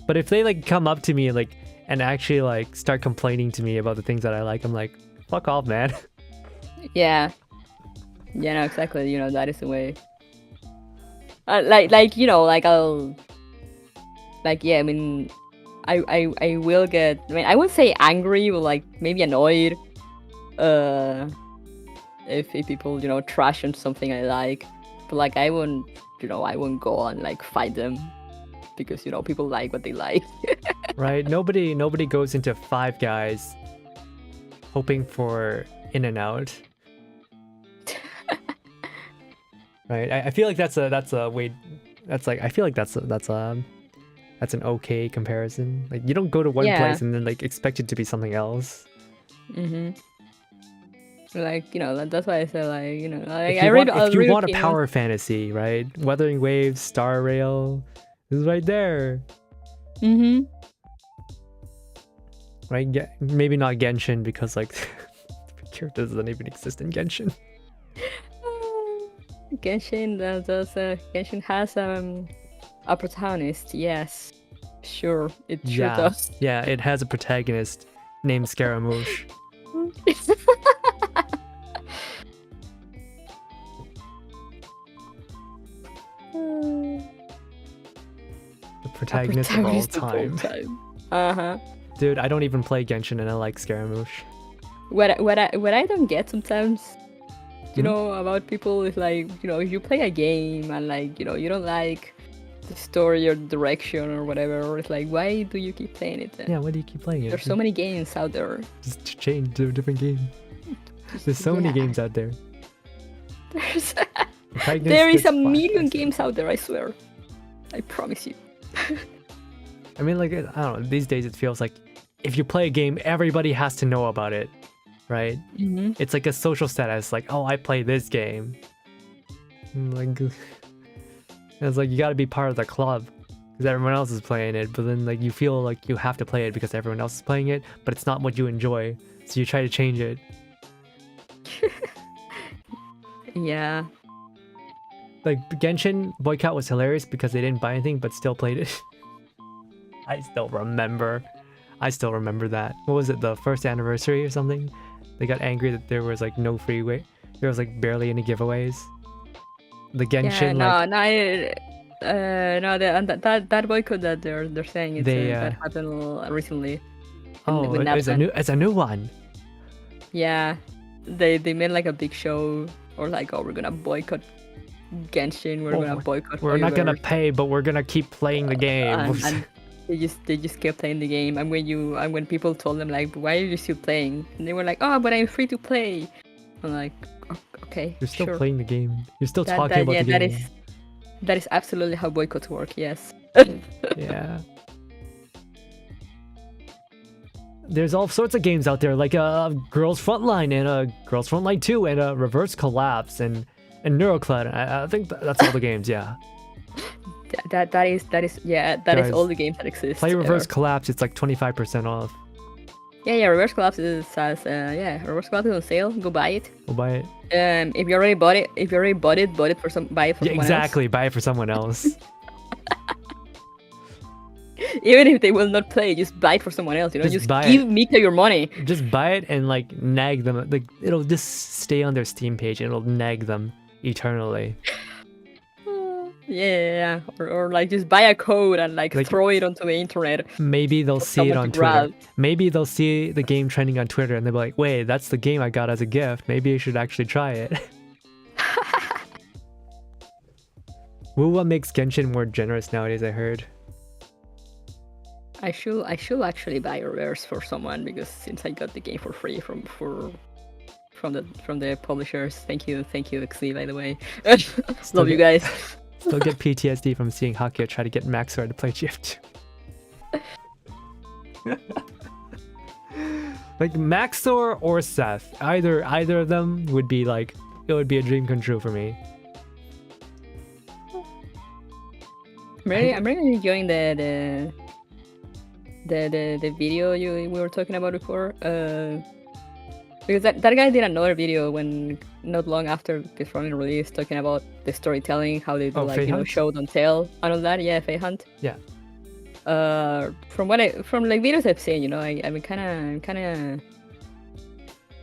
But if they like come up to me like and actually like start complaining to me about the things that I like, I'm like, fuck off, man. Yeah. Yeah, no, exactly. You know, that is the way. Like you know, like I'll, like yeah. I mean, I will get. I mean, I wouldn't say angry, but like maybe annoyed. If people trash on something I like, but like I wouldn't go and like fight them because people like what they like. Right? Nobody goes into Five Guys hoping for In-N-Out. Right? I feel like that's a way. I feel like that's an okay comparison. Like you don't go to one place and then like expect it to be something else. Like that's why I said like like if you want a power fantasy, right? Wuthering Waves, Star Rail is right there. Right? Maybe not Genshin because like the character doesn't even exist in Genshin. Genshin Genshin has a protagonist. Yes, sure, it sure does. Yeah, it has a protagonist named Scaramouche. The protagonist of all time. Dude, I don't even play Genshin and I like Scaramouche. What I don't get sometimes, about people is like, if you play a game and like, you don't like the story or direction or whatever, it's like, why do you keep playing it then? Yeah, why do you keep playing it? There's so many games out there. Just change to a different game. There's so many games out there. There is a million games out there, I swear. I promise you. I mean, like, I don't know, these days it feels like if you play a game, everybody has to know about it, right? It's like a social status, like, oh, I play this game. Like, it's like you gotta be part of the club because everyone else is playing it, but then like you feel like you have to play it because everyone else is playing it, but it's not what you enjoy, so you try to change it. Yeah. Like Genshin boycott was hilarious because they didn't buy anything but still played it. I still remember that. What was it, the first anniversary or something? They got angry that there was like no freeway. There was like barely any giveaways. The Genshin that boycott that they're saying that happened recently. Oh, it's a new one. Yeah, they made like a big show or like, oh, we're gonna boycott Genshin. We're gonna boycott. We're not gonna pay, but we're gonna keep playing the game. And they just kept playing the game. And when people told them like, why are you still playing? And they were like, oh, but I'm free to play. I'm like, okay. You're still playing the game. You're still talking about the game. That is absolutely how boycotts work. Yes. Yeah. There's all sorts of games out there, like Girls Frontline and Girls Frontline 2 and Reverse Collapse and Neuroclad. I think that's all the games. Yeah. That is all the games that exist. Play Reverse Collapse. It's like 25% off. Yeah. Reverse Collapse Reverse Collapse is on sale. Go buy it. If you already bought it, buy it for someone else. Exactly. Buy it for someone else. Even if they will not play, just buy it for someone else. Just give Mika your money. Just buy it and like nag them. Like it'll just stay on their Steam page and it'll nag them eternally. Yeah. Or like just buy a code and like throw it onto the internet. Maybe they'll see it on Twitter. Maybe they'll see the game trending on Twitter and they'll be like, wait, that's the game I got as a gift. Maybe I should actually try it. What makes Genshin more generous nowadays, I heard. I should actually buy Reverse for someone because since I got the game for free from the publishers. Thank you, XZ, by the way. Love you guys. Still get PTSD from seeing Hakia try to get Maxwell to play GF2. Like Maxor or Seth, either of them would be like, it would be a dream come true for me. I'm really enjoying the video we were talking about before. Because that guy did another video when not long after this running release, talking about the storytelling, how they do like show don't tell and all that. Yeah, Fae Hunt. Yeah. From like videos I've seen, I'm kind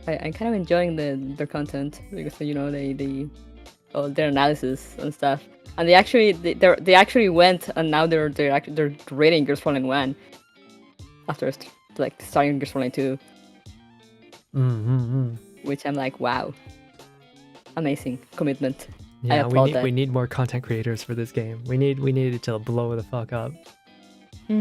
of enjoying their content because their analysis and stuff, and they actually went and now they're rating Girls Fallen 1 after like starting Girls Fallen 2. Which I'm like, wow, amazing commitment. Yeah, we need more content creators for this game. We need it to blow the fuck up. I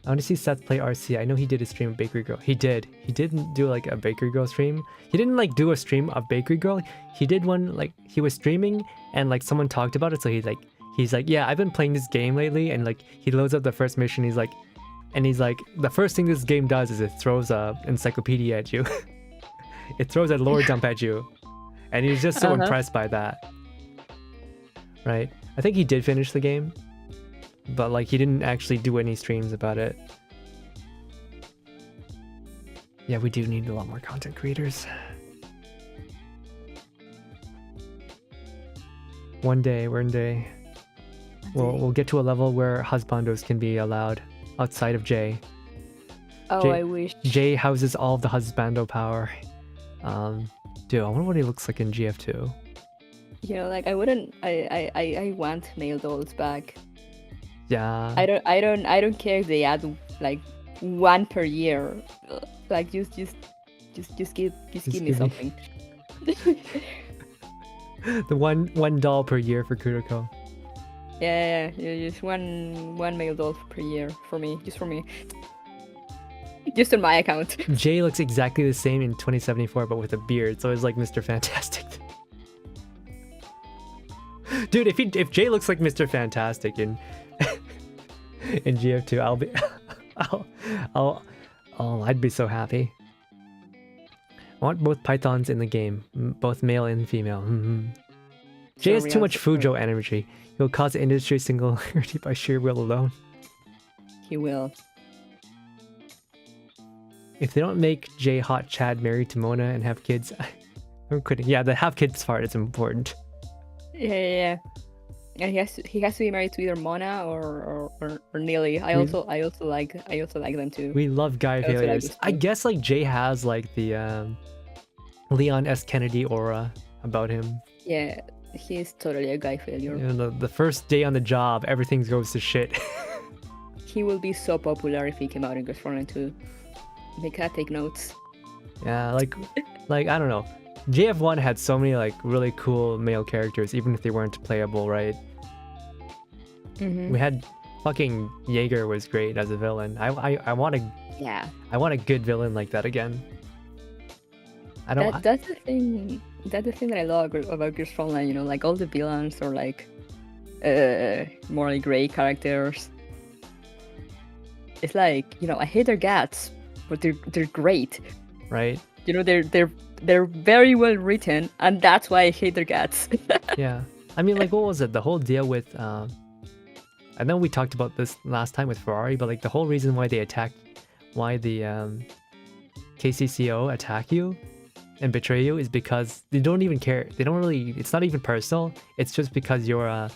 want to see Seth play RC. I know he did a stream of Bakery Girl. He didn't do like a Bakery Girl stream. He didn't like do a stream of Bakery Girl. He did one like he was streaming and like someone talked about it. So he's like, yeah, I've been playing this game lately, and like he loads up the first mission. He's like, the first thing this game does is it throws a encyclopedia at you. It throws a lore dump at you, and he's just so impressed by that. Right? I think he did finish the game, but like he didn't actually do any streams about it. Yeah, we do need a lot more content creators. One day, we'll get to a level where husbandos can be allowed outside of Jay. Oh, I wish. Jay houses all of the husbando power. Dude, I wonder what he looks like in GF2. Like I want male dolls back. Yeah. I don't care if they add like one per year. Like just give me something. The one doll per year for Kuroko. Yeah, just one male doll per year for me, just on my account. Jay looks exactly the same in 2074, but with a beard, so it's like Mr. Fantastic. Dude, if Jay looks like Mr. Fantastic in GF2, I'd be so happy. I want both pythons in the game, both male and female. Jay has too much Fujo energy. He'll cause industry singularity by sheer will alone. He will. If they don't make Jay Hot Chad married to Mona and have kids, I'm quitting. Yeah, the have kids part is important. Yeah. And he has to be married to either Mona or Neely. I also like them too. We love guy failures. I guess like Jay has like the Leon S. Kennedy aura about him. Yeah, he's totally a guy failure. The first day on the job, everything goes to shit. He will be so popular if he came out in Girls Fallen 2. They gotta take notes. Yeah, like I don't know. JF1 had so many like really cool male characters, even if they weren't playable, right? We had fucking Jaeger was great as a villain. I want a good villain like that again. That's the thing that I love about Girls Fallen, like all the villains are like morally gray characters. It's like, I hate their guts, but they're great. Right. They're very well written, and that's why I hate their guts. Yeah. I mean, like, what was it? The whole deal with I know we talked about this last time with Ferrari, but like the whole reason why the KCCO attack you and betray you is because they don't even care. They don't really, it's not even personal. It's just because you're a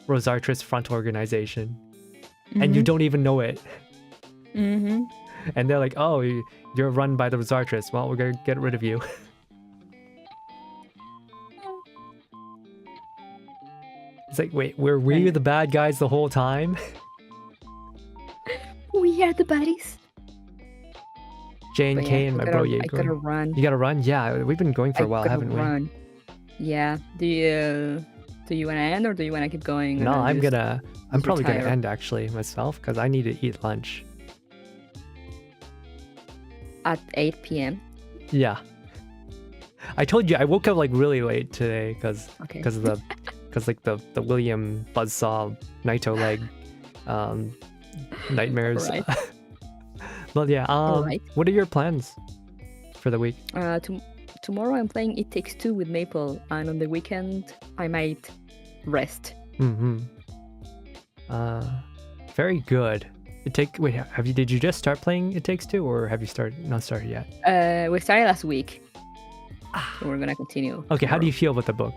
Rosartris front organization and you don't even know it. And they're like, oh, you're run by the Rosartris. Well, we're gonna get rid of you. It's like, wait, were we the bad guys the whole time? We are the buddies. J&K and my bro Jaeger. I gotta run. You gotta run? Yeah, we've been going for a while, haven't we? Yeah. Do you want to end or do you want to keep going? No, I'm probably gonna end actually myself because I need to eat lunch. At 8 p.m. Yeah. I told you I woke up like really late today because of the the William Buzzsaw Naito leg nightmares. Right. But yeah, what are your plans for the week? Tomorrow I'm playing It Takes Two with Maple, and on the weekend I might rest. Very good. Did you just start playing It Takes Two, or have you not started yet? We started last week. So we're gonna continue. Okay, how do you feel about the book?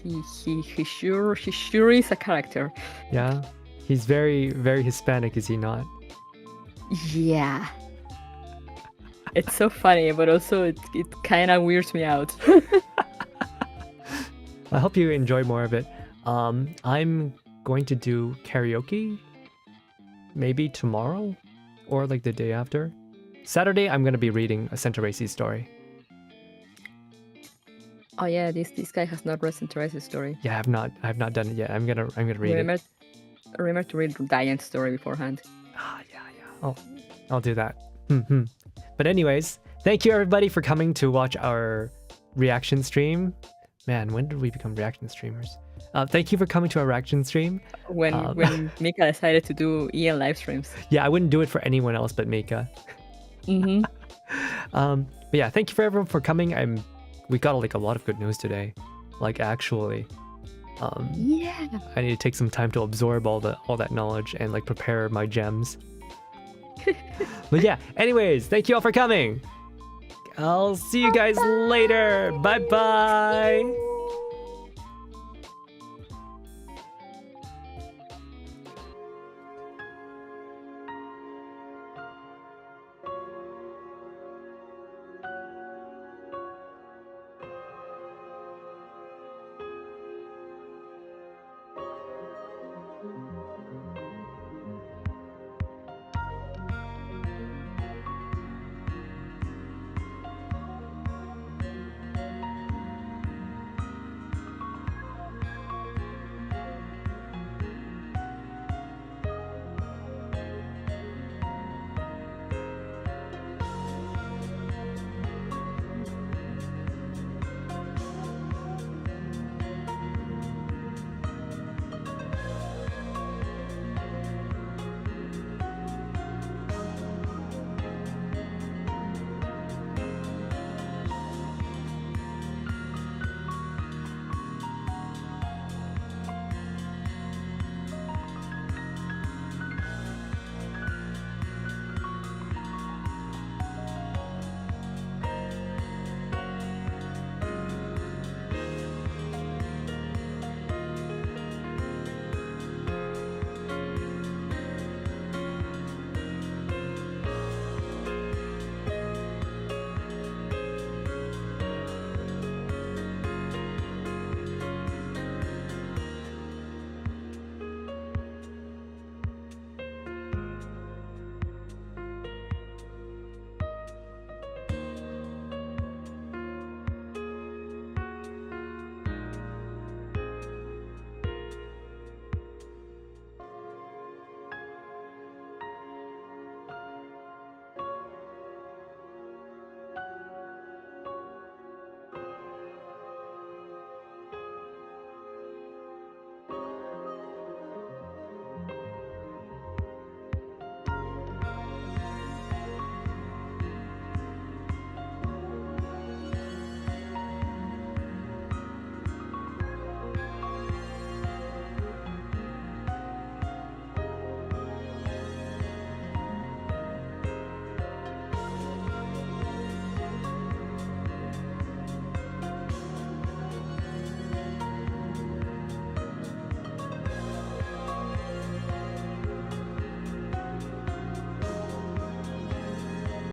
He sure is a character. Yeah, he's very, very Hispanic, is he not? Yeah. It's so funny, but also it kind of weirds me out. I hope you enjoy more of it. I'm going to do karaoke maybe tomorrow or like the day after. Saturday, I'm going to be reading a Centaurace's story. Oh yeah, this guy has not read Centaurace's story. Yeah, I've not done it yet. I'm gonna read it. Remember to read Diane's story beforehand. Yeah. I'll do that. But anyways, thank you everybody for coming to watch our reaction stream. Man, when did we become reaction streamers? Thank you for coming to our reaction stream. When Mika decided to do Ian live streams. Yeah, I wouldn't do it for anyone else but Mika. But yeah, thank you for everyone for coming. We got like a lot of good news today. Like actually. Yeah. I need to take some time to absorb all that knowledge and like prepare my gems. But yeah, anyways, thank you all for coming. I'll see you guys later. Bye bye.